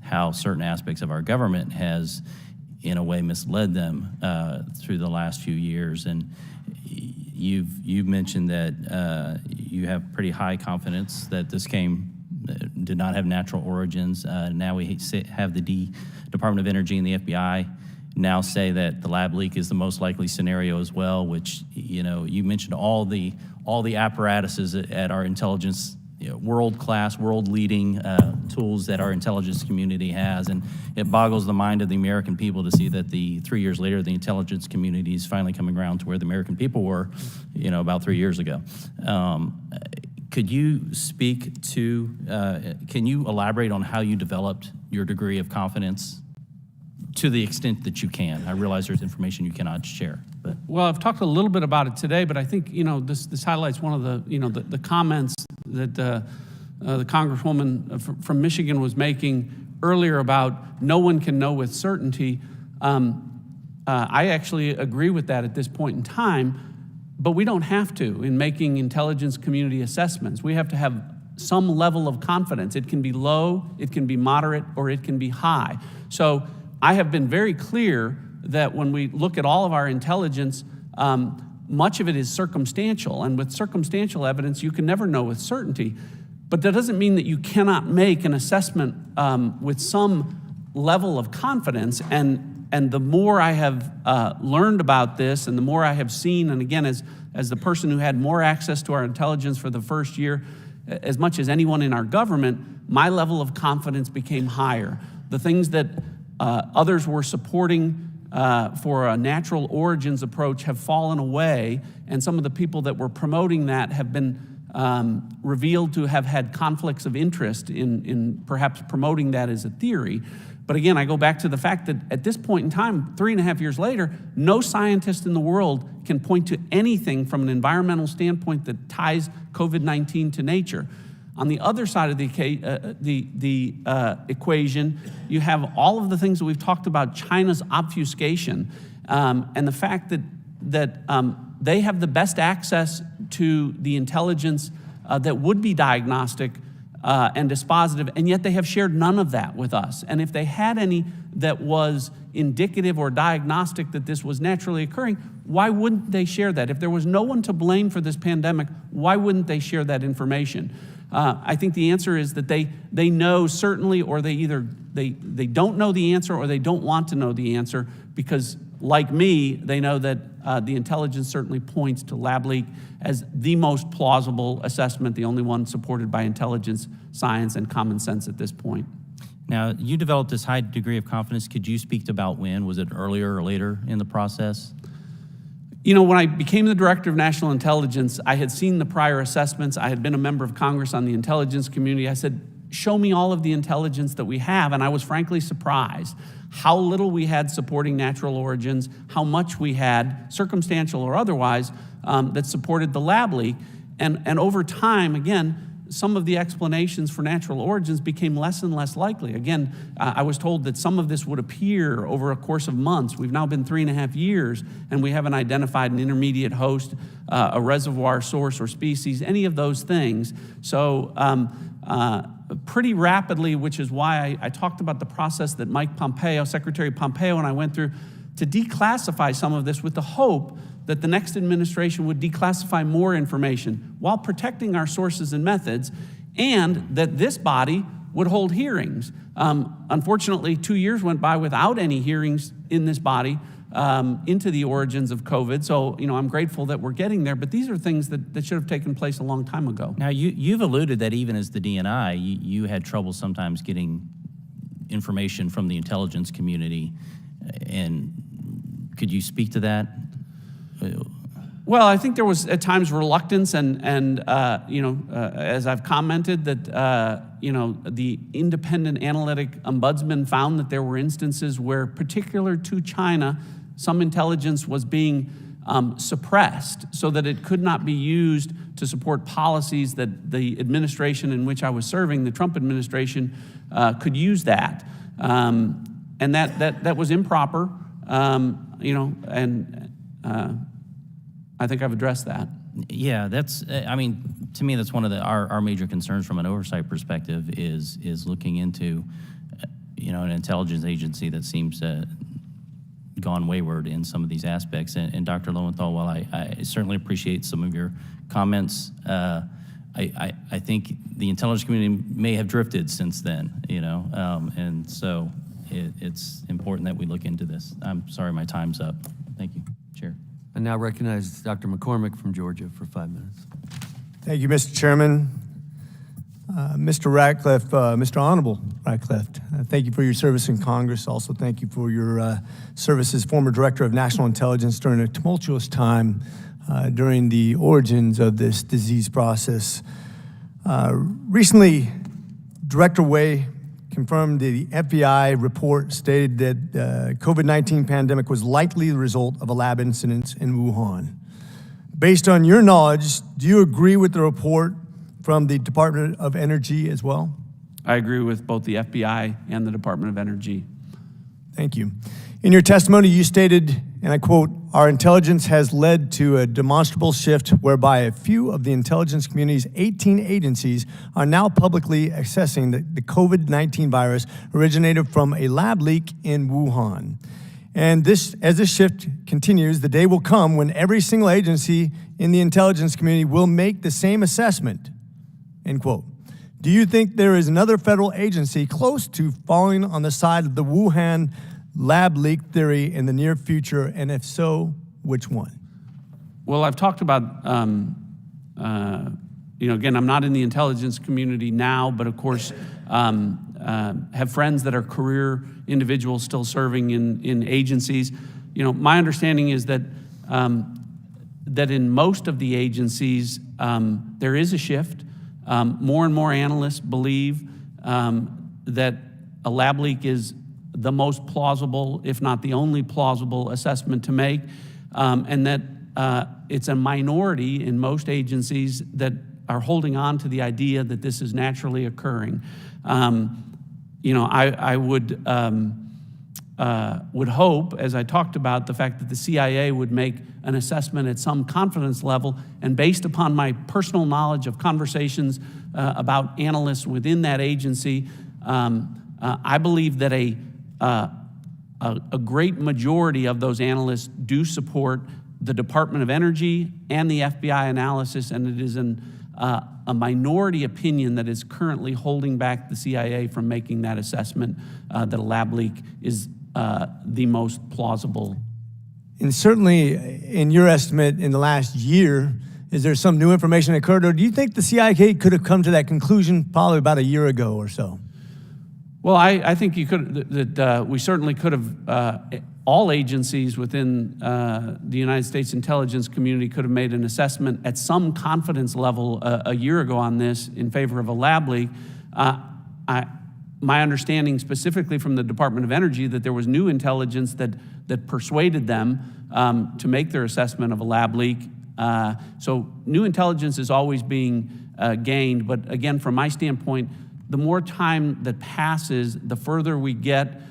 how certain aspects of our government has, in a way, misled them through the last few years. And you've mentioned that you have pretty high confidence that this did not have natural origins. Now we have the Department of Energy and the FBI now say that the lab leak is the most likely scenario as well, which, you know, you mentioned all the apparatuses at our intelligence, world-class, world-leading tools that our intelligence community has, and it boggles the mind of the American people to see that 3 years later, the intelligence community is finally coming around to where the American people were, about 3 years ago. Could you speak to, can you elaborate on how you developed your degree of confidence to the extent that you can? I realize there's information you cannot share. But. Well, I've talked a little bit about it today, but I think, this highlights one of the comments that the Congresswoman from Michigan was making earlier about no one can know with certainty. I actually agree with that at this point in time, but we don't have to in making intelligence community assessments. We have to have some level of confidence. It can be low, it can be moderate, or it can be high. So I have been very clear that when we look at all of our intelligence, much of it is circumstantial, and with circumstantial evidence, you can never know with certainty. But that doesn't mean that you cannot make an assessment with some level of confidence. And the more I have learned about this, and the more I have seen, and again, as the person who had more access to our intelligence for the first year, as much as anyone in our government, my level of confidence became higher. The things that others were supporting for a natural origins approach have fallen away, and some of the people that were promoting that have been revealed to have had conflicts of interest in perhaps promoting that as a theory. But again, I go back to the fact that at this point in time, 3.5 years later, no scientist in the world can point to anything from an environmental standpoint that ties COVID-19 to nature. On the other side of the equation, you have all of the things that we've talked about, China's obfuscation, and the fact that they have the best access to the intelligence that would be diagnostic and dispositive, and yet they have shared none of that with us. And if they had any that was indicative or diagnostic that this was naturally occurring, why wouldn't they share that? If there was no one to blame for this pandemic, why wouldn't they share that information? I think the answer is that they know certainly, or they either they don't know the answer or they don't want to know the answer, because like me, they know that the intelligence certainly points to lab leak as the most plausible assessment, the only one supported by intelligence, science, and common sense at this point. Now, you developed this high degree of confidence. Could you speak about when? Was it earlier or later in the process? When I became the Director of National Intelligence, I had seen the prior assessments. I had been a member of Congress on the intelligence community. I said, show me all of the intelligence that we have. And I was frankly surprised how little we had supporting natural origins, how much we had, circumstantial or otherwise, that supported the lab leak. And over time, again, some of the explanations for natural origins became less and less likely. Again, I was told that some of this would appear over a course of months. We've now been 3.5 years, and we haven't identified an intermediate host, a reservoir source or species, any of those things. So pretty rapidly, which is why I talked about the process that Mike Pompeo, Secretary Pompeo, and I went through to declassify some of this with the hope that the next administration would declassify more information while protecting our sources and methods, and that this body would hold hearings. Unfortunately, 2 years went by without any hearings in this body into the origins of COVID. So, I'm grateful that we're getting there, but these are things that should have taken place a long time ago. Now, you've alluded that even as the DNI, you had trouble sometimes getting information from the intelligence community, and could you speak to that? Well, I think there was at times reluctance, and as I've commented, that the independent analytic ombudsman found that there were instances where, particular to China, some intelligence was being suppressed so that it could not be used to support policies that the administration in which I was serving, the Trump administration, could use that, and that was improper, I think I've addressed that. Yeah, that's, to me, that's one of our major concerns from an oversight perspective is looking into, an intelligence agency that seems to gone wayward in some of these aspects. And Dr. Lowenthal, while I certainly appreciate some of your comments, I think the intelligence community may have drifted since then, and so it's important that we look into this. I'm sorry, my time's up. Thank you, Chair. I now recognize Dr. McCormick from Georgia for 5 minutes. Thank you, Mr. Chairman. Mr. Ratcliffe, Mr. Honorable Ratcliffe, thank you for your service in Congress. Also, thank you for your service as former Director of National Intelligence during a tumultuous time during the origins of this disease process. Recently, Director Wei confirmed the FBI report stated that the COVID-19 pandemic was likely the result of a lab incident in Wuhan. Based on your knowledge, do you agree with the report from the Department of Energy as well? I agree with both the FBI and the Department of Energy. Thank you. In your testimony, you stated, and I quote, "Our intelligence has led to a demonstrable shift whereby a few of the intelligence community's 18 agencies are now publicly assessing the COVID-19 virus originated from a lab leak in Wuhan. And as this shift continues, the day will come when every single agency in the intelligence community will make the same assessment," end quote. Do you think there is another federal agency close to falling on the side of the Wuhan lab leak theory in the near future, and if so, which one? Well, I've talked about, again, I'm not in the intelligence community now, but of course, have friends that are career individuals still serving in agencies. My understanding is that that in most of the agencies, there is a shift. More and more analysts believe that a lab leak is the most plausible, if not the only plausible assessment to make, and that it's a minority in most agencies that are holding on to the idea that this is naturally occurring. I would hope, as I talked about, the fact that the CIA would make an assessment at some confidence level, and based upon my personal knowledge of conversations about analysts within that agency, I believe that a great majority of those analysts do support the Department of Energy and the FBI analysis, and it is a minority opinion that is currently holding back the CIA from making that assessment that a lab leak is the most plausible. And certainly, in your estimate, in the last year, is there some new information that occurred, or do you think the CIA could have come to that conclusion probably about a year ago or so? Well, I think you could. We certainly could have. All agencies within the United States intelligence community could have made an assessment at some confidence level a year ago on this in favor of a lab leak. My understanding specifically from the Department of Energy that there was new intelligence that persuaded them to make their assessment of a lab leak. So new intelligence is always being gained, but again, from my standpoint, the more time that passes, the further we get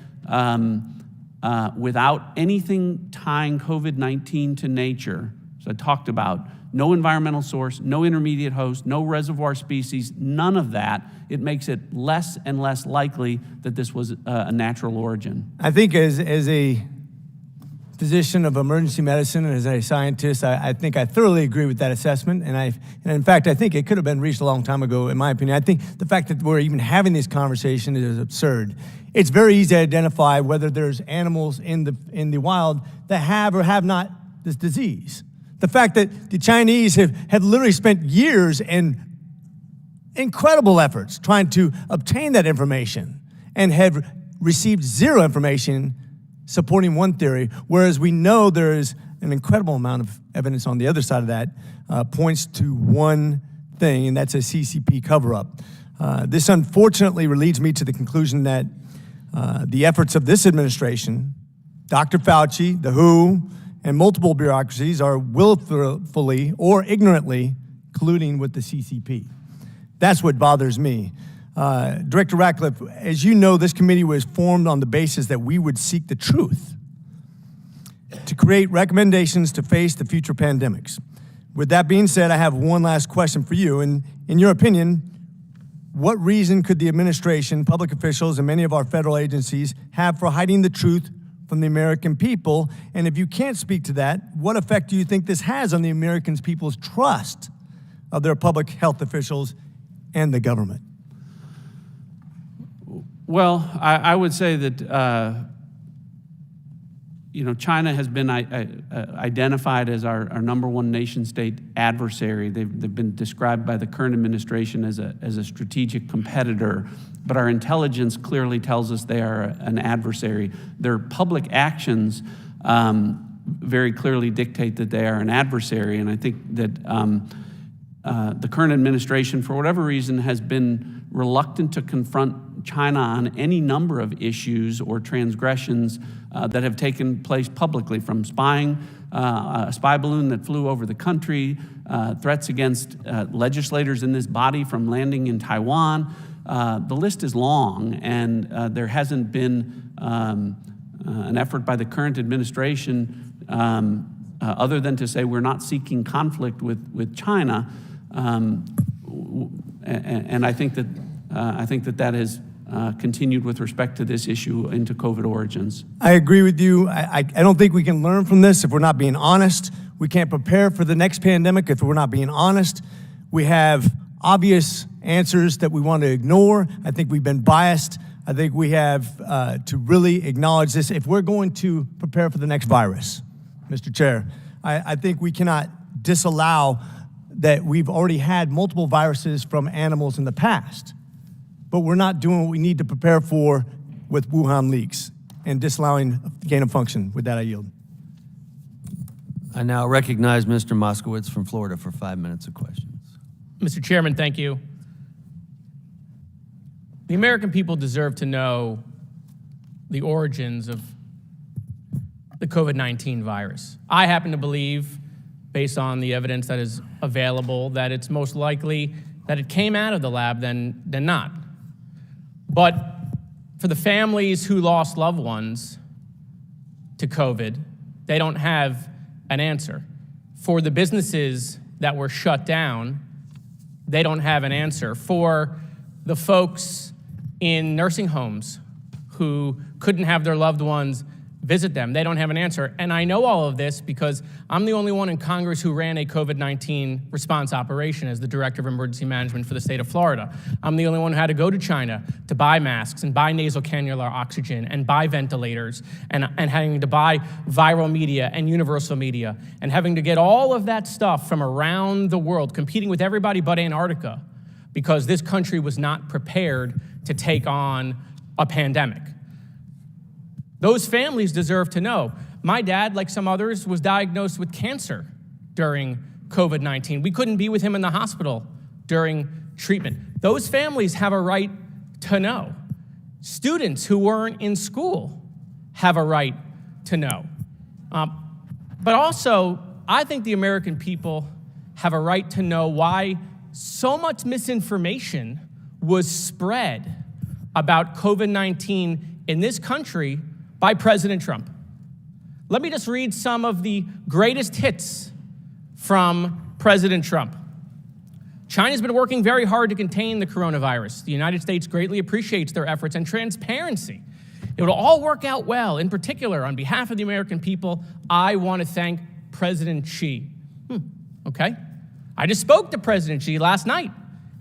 without anything tying COVID-19 to nature. So I talked about no environmental source, no intermediate host, no reservoir species, none of that. It makes it less and less likely that this was a natural origin. I think as a physician of emergency medicine and as a scientist, I think I thoroughly agree with that assessment. And in fact, I think it could have been reached a long time ago, in my opinion. I think the fact that we're even having this conversation is absurd. It's very easy to identify whether there's animals in the wild that have or have not this disease. The fact that the Chinese have literally spent years and incredible efforts trying to obtain that information and have received zero information supporting one theory, whereas we know there is an incredible amount of evidence on the other side of that points to one thing, and that's a CCP cover-up. This unfortunately leads me to the conclusion that the efforts of this administration, Dr. Fauci, the WHO, and multiple bureaucracies are willfully or ignorantly colluding with the CCP. That's what bothers me. Director Ratcliffe, as you know, this committee was formed on the basis that we would seek the truth to create recommendations to face the future pandemics. With that being said, I have one last question for you. And in your opinion, what reason could the administration, public officials, and many of our federal agencies have for hiding the truth from the American people? And if you can't speak to that, what effect do you think this has on the American people's trust of their public health officials and the government? Well, I would say that China has been identified as our number one nation-state adversary. They've been described by the current administration as a strategic competitor, but our intelligence clearly tells us they are an adversary. Their public actions very clearly dictate that they are an adversary, and I think that the current administration, for whatever reason, has been reluctant to confront China on any number of issues or transgressions that have taken place publicly, from spying, a spy balloon that flew over the country, threats against legislators in this body from landing in Taiwan. The list is long, and there hasn't been an effort by the current administration other than to say we're not seeking conflict with China. And I think that has continued with respect to this issue into COVID origins. I agree with you. I don't think we can learn from this if we're not being honest. We can't prepare for the next pandemic if we're not being honest. We have obvious answers that we want to ignore. I think we've been biased. I think we have to really acknowledge this if we're going to prepare for the next virus, Mr. Chair. I think we cannot disallow that we've already had multiple viruses from animals in the past, but we're not doing what we need to prepare for with Wuhan leaks and disallowing gain of function. With that, I yield. I now recognize Mr. Moskowitz from Florida for 5 minutes of questions. Mr. Chairman, thank you. The American people deserve to know the origins of the COVID-19 virus. I happen to believe, based on the evidence that is available, that it's most likely that it came out of the lab than not. But for the families who lost loved ones to COVID, they don't have an answer. For the businesses that were shut down, they don't have an answer. For the folks in nursing homes who couldn't have their loved ones visit them, they don't have an answer. And I know all of this because I'm the only one in Congress who ran a COVID-19 response operation as the Director of Emergency Management for the state of Florida. I'm the only one who had to go to China to buy masks and buy nasal cannula oxygen and buy ventilators and having to buy viral media and universal media and having to get all of that stuff from around the world, competing with everybody but Antarctica, because this country was not prepared to take on a pandemic. Those families deserve to know. My dad, like some others, was diagnosed with cancer during COVID-19. We couldn't be with him in the hospital during treatment. Those families have a right to know. Students who weren't in school have a right to know. But also, I think the American people have a right to know why so much misinformation was spread about COVID-19 in this country by President Trump. Let me just read some of the greatest hits from President Trump. China's been working very hard to contain the coronavirus. The United States greatly appreciates their efforts and transparency. It will all work out well. In particular, on behalf of the American people, I want to thank President Xi. Okay. I just spoke to President Xi last night.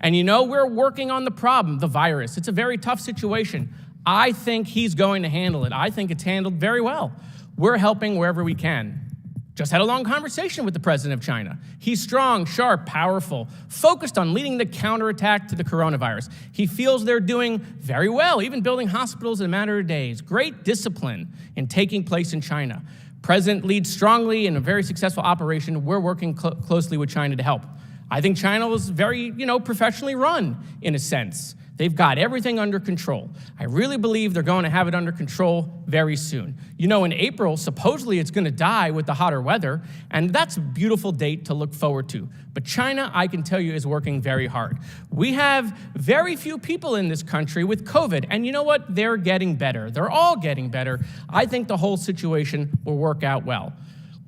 And we're working on the problem, the virus. It's a very tough situation. I think he's going to handle it. I think it's handled very well. We're helping wherever we can. Just had a long conversation with the president of China. He's strong, sharp, powerful, focused on leading the counterattack to the coronavirus. He feels they're doing very well, even building hospitals in a matter of days. Great discipline in taking place in China. President leads strongly in a very successful operation. We're working closely with China to help. I think China was very, professionally run in a sense. They've got everything under control. I really believe they're going to have it under control very soon. In April, supposedly it's going to die with the hotter weather, and that's a beautiful date to look forward to. But China, I can tell you, is working very hard. We have very few people in this country with COVID, and you know what? They're getting better. They're all getting better. I think the whole situation will work out well.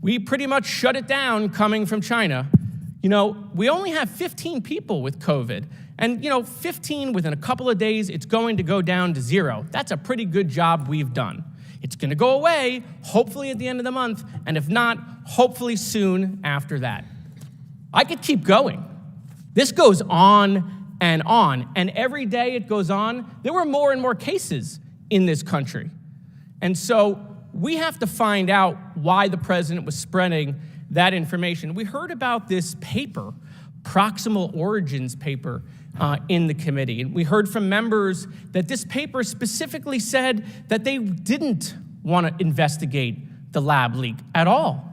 We pretty much shut it down coming from China. We only have 15 people with COVID. And, 15 within a couple of days, it's going to go down to 0. That's a pretty good job we've done. It's going to go away, hopefully at the end of the month, and if not, hopefully soon after that. I could keep going. This goes on, and every day it goes on, there were more and more cases in this country. And so we have to find out why the president was spreading that information. We heard about this paper, Proximal Origins paper, in the committee. And we heard from members that this paper specifically said that they didn't want to investigate the lab leak at all.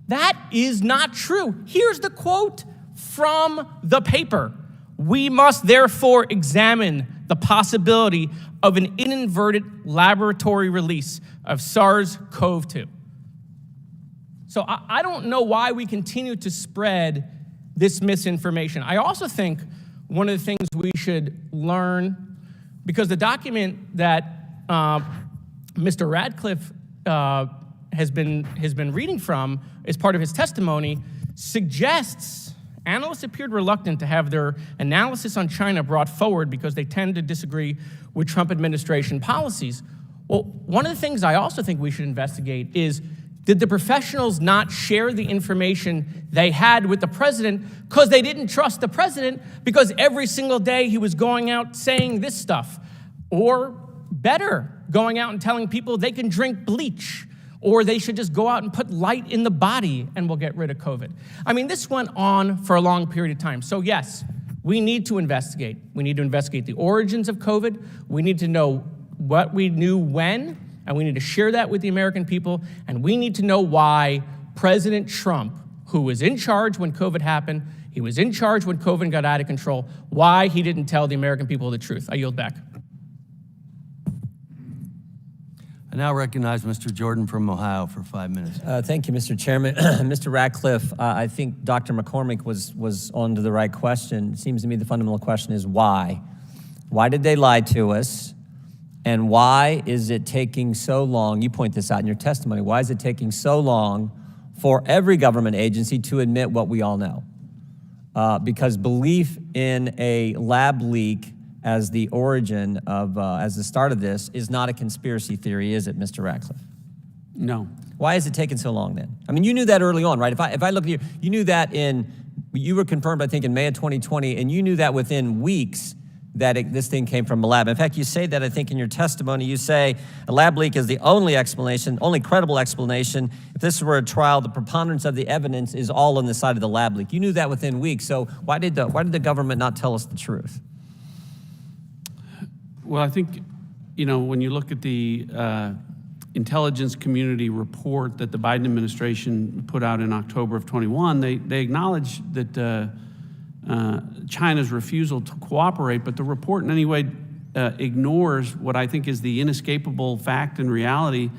That is not true. Here's the quote from the paper. We must therefore examine the possibility of an inadvertent laboratory release of SARS-CoV-2. So I don't know why we continue to spread this misinformation. I also think one of the things we should learn, because the document that Mr. Radcliffe has been reading from as part of his testimony suggests analysts appeared reluctant to have their analysis on China brought forward because they tend to disagree with Trump administration policies. Well, one of the things I also think we should investigate is, did the professionals not share the information they had with the president because they didn't trust the president because every single day he was going out saying this stuff? Or better, going out and telling people they can drink bleach or they should just go out and put light in the body and we'll get rid of COVID. I mean, this went on for a long period of time. So yes, we need to investigate. We need to investigate the origins of COVID. We need to know what we knew when, and we need to share that with the American people, and we need to know why President Trump, who was in charge when COVID happened, he was in charge when COVID got out of control, why he didn't tell the American people the truth. I yield back. I now recognize Mr. Jordan from Ohio for 5 minutes. Thank you, Mr. Chairman. Mr. Radcliffe, I think Dr. McCormick was on to the right question. It seems to me the fundamental question is why? Why did they lie to us? And why is it taking so long? You point this out in your testimony. Why is it taking so long for every government agency to admit what we all know? Because belief in a lab leak as the origin of, as the start of this, is not a conspiracy theory, is it, Mr. Radcliffe? No. Why is it taking so long then? I mean, you knew that early on, right? If I look at you, you knew that you were confirmed, I think, in May of 2020, and you knew that within weeks that this thing came from a lab. In fact, you say that, I think, in your testimony. You say a lab leak is the only explanation, only credible explanation. If this were a trial, the preponderance of the evidence is all on the side of the lab leak. You knew that within weeks. So why did the government not tell us the truth? Well, I think, when you look at the intelligence community report that the Biden administration put out in October of 21, they acknowledge that China's refusal to cooperate, but the report in any way ignores what I think is the inescapable fact and reality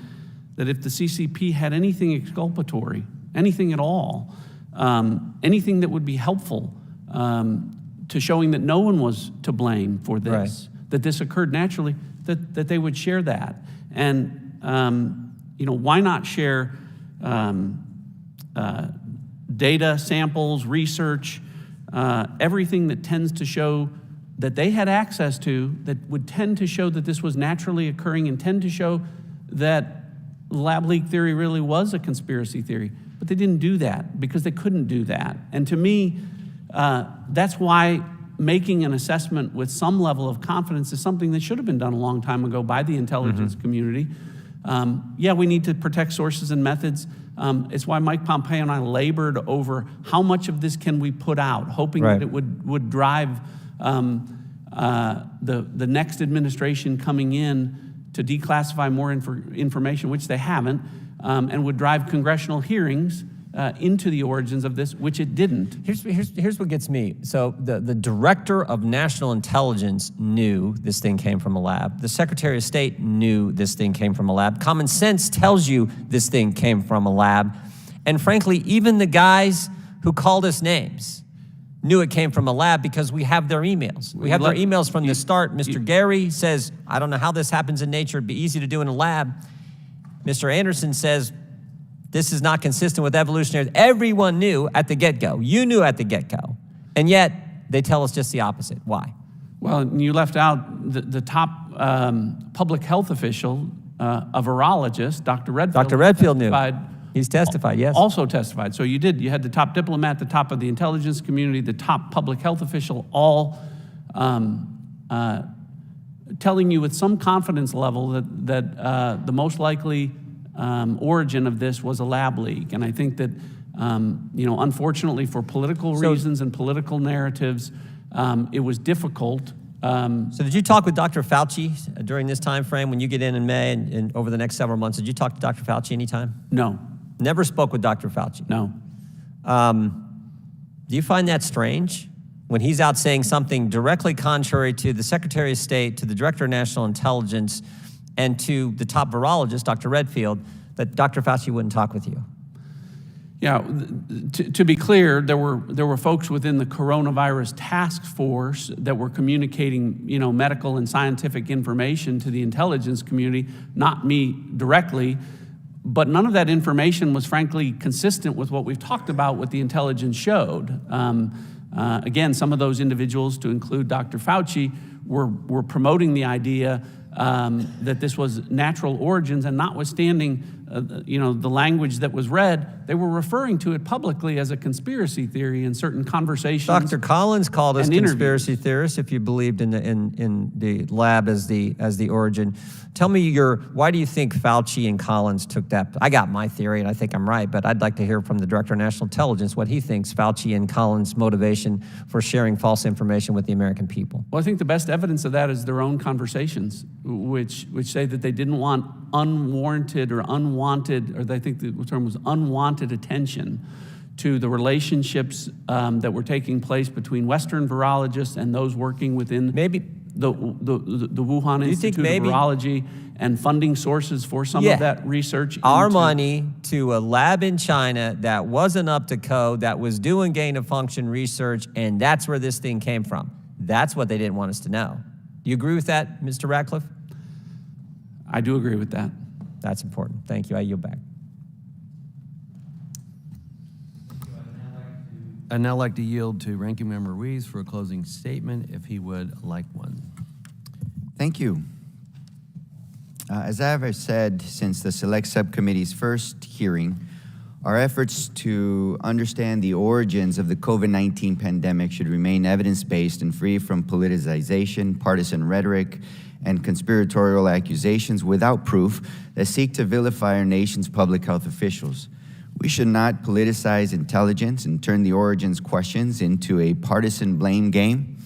that if the CCP had anything exculpatory, anything at all, anything that would be helpful to showing that no one was to blame for this, right, that this occurred naturally, that they would share that. And, why not share data, samples, research, everything that tends to show that they had access to, that would tend to show that this was naturally occurring and tend to show that lab leak theory really was a conspiracy theory. But they didn't do that because they couldn't do that. And to me, that's why making an assessment with some level of confidence is something that should have been done a long time ago by the intelligence community. Yeah, we need to protect sources and methods. It's why Mike Pompeo and I labored over how much of this can we put out, hoping that it would drive the next administration coming in to declassify more information, which they haven't, and would drive congressional hearings into the origins of this, which it didn't. Here's what gets me. So the Director of National Intelligence knew this thing came from a lab. The Secretary of State knew this thing came from a lab. Common sense tells you this thing came from a lab. And frankly, even the guys who called us names knew it came from a lab because we have their emails. We have their emails from the start. Mr. Gary says, I don't know how this happens in nature. It'd be easy to do in a lab. Mr. Anderson says, this is not consistent with evolutionary. Everyone knew at the get-go. You knew at the get-go. And yet, they tell us just the opposite. Why? Well, you left out the top public health official, a virologist, Dr. Redfield. Dr. Redfield knew. He's testified, yes. Also testified. So you did. You had the top diplomat, the top of the intelligence community, the top public health official, all telling you with some confidence level that the most likely origin of this was a lab leak. And I think that, unfortunately for political reasons and political narratives, it was difficult. So did you talk with Dr. Fauci during this time frame when you get in May and over the next several months? Did you talk to Dr. Fauci anytime? No. Never spoke with Dr. Fauci? No. Do you find that strange when he's out saying something directly contrary to the Secretary of State, to the Director of National Intelligence, and to the top virologist, Dr. Redfield, that Dr. Fauci wouldn't talk with you? Yeah, to be clear, there were folks within the coronavirus task force that were communicating, medical and scientific information to the intelligence community, not me directly, but none of that information was frankly consistent with what we've talked about, what the intelligence showed. Again, some of those individuals, to include Dr. Fauci, were promoting the idea that this was natural origins, and notwithstanding the language that was read, they were referring to it publicly as a conspiracy theory in certain conversations. Dr. Collins called us conspiracy interviews. theorists if you believed in the lab as the origin. Tell me why do you think Fauci and Collins took that? I got my theory and I think I'm right, but I'd like to hear from the Director of National Intelligence what he thinks Fauci and Collins' motivation for sharing false information with the American people. Well, I think the best evidence of that is their own conversations, which say that they didn't want unwarranted or unwanted, or I think the term was unwanted attention to the relationships that were taking place between Western virologists and those working within the Wuhan Institute of Virology, and funding sources for some of that research. Our money to a lab in China that wasn't up to code, that was doing gain-of-function research, and that's where this thing came from. That's what they didn't want us to know. Do you agree with that, Mr. Ratcliffe? I do agree with that. That's important. Thank you. I yield back. I'd now like to yield to Ranking Member Ruiz for a closing statement, if he would like one. Thank you. As I have said since the Select Subcommittee's first hearing, our efforts to understand the origins of the COVID-19 pandemic should remain evidence-based and free from politicization, partisan rhetoric, and conspiratorial accusations without proof that seek to vilify our nation's public health officials. We should not politicize intelligence and turn the origins questions into a partisan blame game.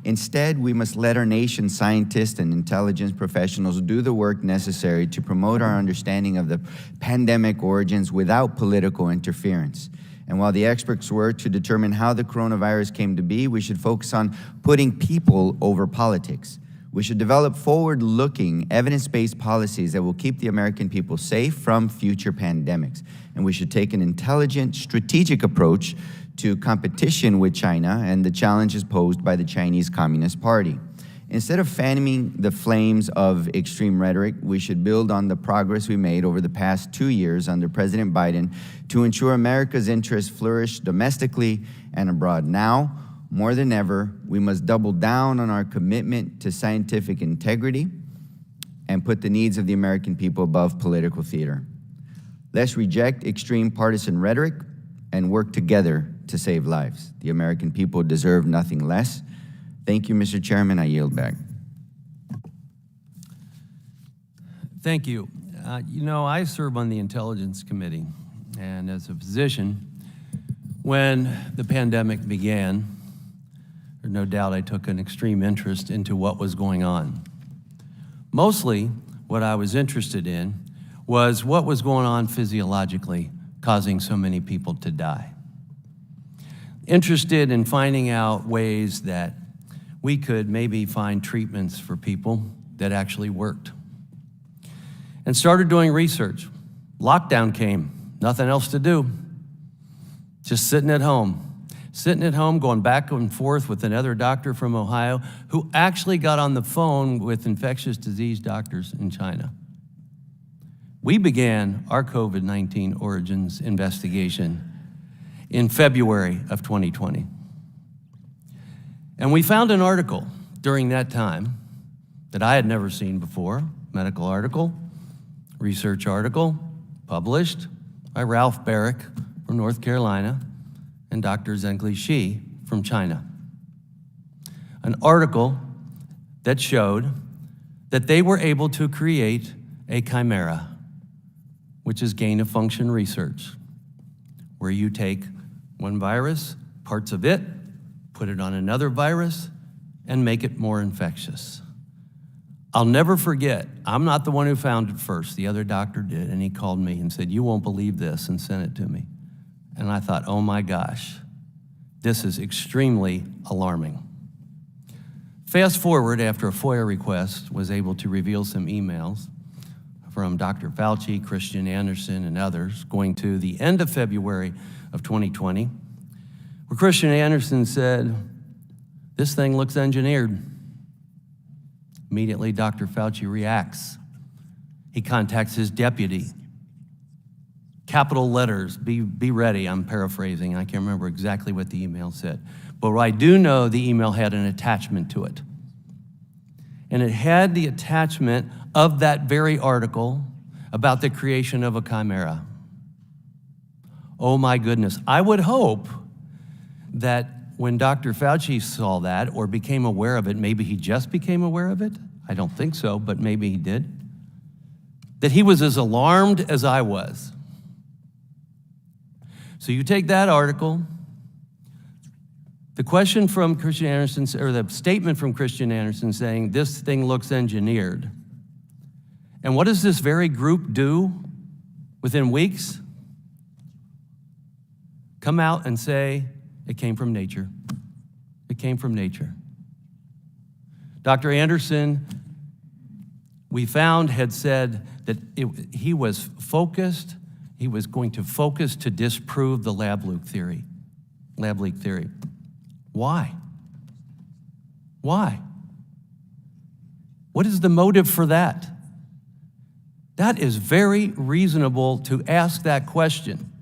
Instead, we must let our nation's scientists and intelligence professionals do the work necessary to promote our understanding of the pandemic origins without political interference. And while the experts were to determine how the coronavirus came to be, we should focus on putting people over politics. We should develop forward-looking, evidence-based policies that will keep the American people safe from future pandemics. And we should take an intelligent, strategic approach to competition with China and the challenges posed by the Chinese Communist Party. Instead of fanning the flames of extreme rhetoric, we should build on the progress we made over the past 2 years under President Biden to ensure America's interests flourish domestically and abroad. Now, more than ever, we must double down on our commitment to scientific integrity and put the needs of the American people above political theater. Let's reject extreme partisan rhetoric and work together to save lives. The American people deserve nothing less. Thank you, Mr. Chairman. I yield back. Thank you. You know, I serve on the Intelligence Committee, and as a physician, when the pandemic began, there's no doubt I took an extreme interest into what was going on. Mostly, what I was interested in was what was going on physiologically, causing so many people to die. Interested in finding out ways that we could maybe find treatments for people that actually worked. And started doing research. Lockdown came, nothing else to do. Just sitting at home, going back and forth with another doctor from Ohio who actually got on the phone with infectious disease doctors in China. We began our COVID-19 origins investigation in February of 2020. And we found an article during that time that I had never seen before, medical article, research article, published by Ralph Barrick from North Carolina and Dr. Zhengli Shi from China. An article that showed that they were able to create a chimera, which is gain-of-function research, where you take one virus, parts of it, put it on another virus, and make it more infectious. I'll never forget, I'm not the one who found it first, the other doctor did, and he called me and said, "You won't believe this," and sent it to me. And I thought, oh my gosh, this is extremely alarming. Fast forward, after a FOIA request was able to reveal some emails from Dr. Fauci, Christian Anderson, and others, going to the end of February of 2020, where Christian Anderson said, "This thing looks engineered." Immediately, Dr. Fauci reacts. He contacts his deputy. Capital letters, be ready, I'm paraphrasing. I can't remember exactly what the email said. But I do know the email had an attachment to it. And it had the attachment of that very article about the creation of a chimera. Oh my goodness. I would hope that when Dr. Fauci saw that or became aware of it, maybe he just became aware of it, I don't think so, but maybe he did, that he was as alarmed as I was. So you take that article, the question from Christian Anderson, or the statement from Christian Anderson saying this thing looks engineered. And what does this very group do within weeks? Come out and say, it came from nature. It came from nature. Dr. Anderson, we found, had said that he was focused, he was going to focus to disprove the lab leak theory. Why? Why? What is the motive for that? That is very reasonable to ask that question.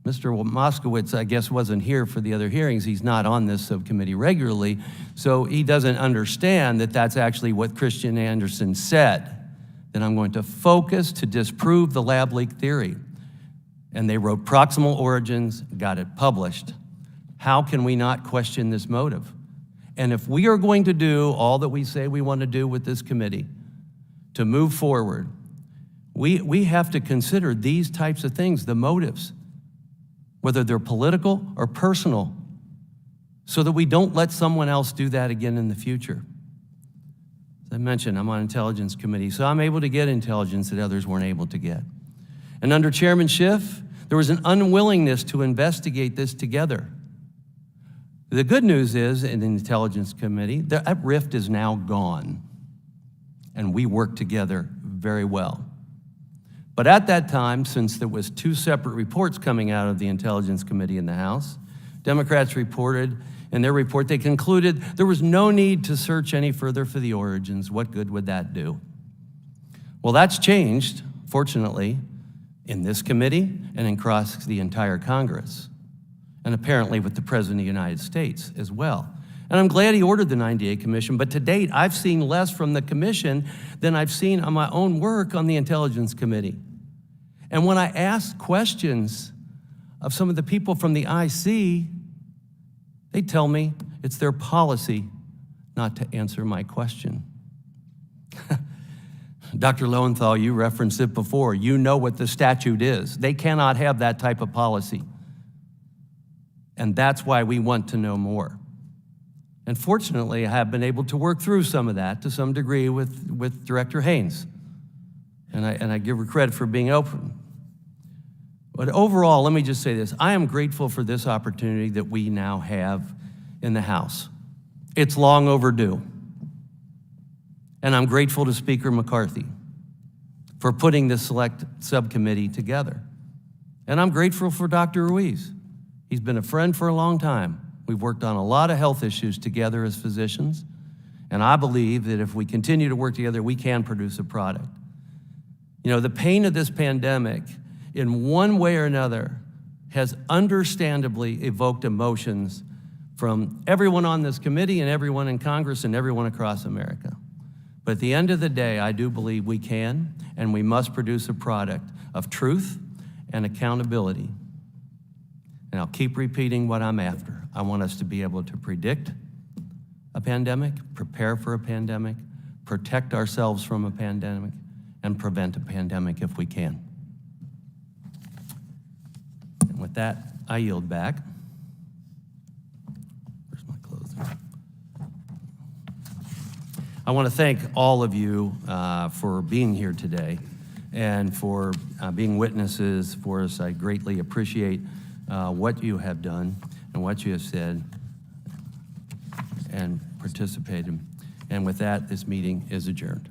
Mr. Moskowitz, I guess, wasn't here for the other hearings. He's not on this subcommittee regularly, so he doesn't understand that that's actually what Christian Anderson said, that I'm going to focus to disprove the lab leak theory. And they wrote Proximal Origins, got it published. How can we not question this motive? And if we are going to do all that we say we want to do with this committee to move forward, we have to consider these types of things, the motives, whether they're political or personal, so that we don't let someone else do that again in the future. As I mentioned, I'm on Intelligence Committee, so I'm able to get intelligence that others weren't able to get. And under Chairman Schiff, there was an unwillingness to investigate this together. The good news is, in the Intelligence Committee, that rift is now gone, and we work together very well. But at that time, since there was two separate reports coming out of the Intelligence Committee in the House, Democrats reported, in their report, they concluded there was no need to search any further for the origins. What good would that do? Well, that's changed, fortunately, in this committee and across the entire Congress, and apparently with the President of the United States as well. And I'm glad he ordered the 98 Commission, but to date, I've seen less from the Commission than I've seen on my own work on the Intelligence Committee. And when I ask questions of some of the people from the IC, they tell me it's their policy not to answer my question. Dr. Lowenthal, you referenced it before. You know what the statute is. They cannot have that type of policy. And that's why we want to know more. And fortunately, I have been able to work through some of that to some degree with Director Haynes. And I give her credit for being open. But overall, let me just say this. I am grateful for this opportunity that we now have in the House. It's long overdue. And I'm grateful to Speaker McCarthy for putting this select subcommittee together. And I'm grateful for Dr. Ruiz. He's been a friend for a long time. We've worked on a lot of health issues together as physicians, and I believe that if we continue to work together, we can produce a product. You know, the pain of this pandemic, in one way or another, has understandably evoked emotions from everyone on this committee and everyone in Congress and everyone across America. But at the end of the day, I do believe we can and we must produce a product of truth and accountability. And I'll keep repeating what I'm after. I want us to be able to predict a pandemic, prepare for a pandemic, protect ourselves from a pandemic, and prevent a pandemic if we can. And with that, I yield back. Where's my closer? I want to thank all of you for being here today and for being witnesses for us. I greatly appreciate what you have done and what you have said and participated. And with that, this meeting is adjourned.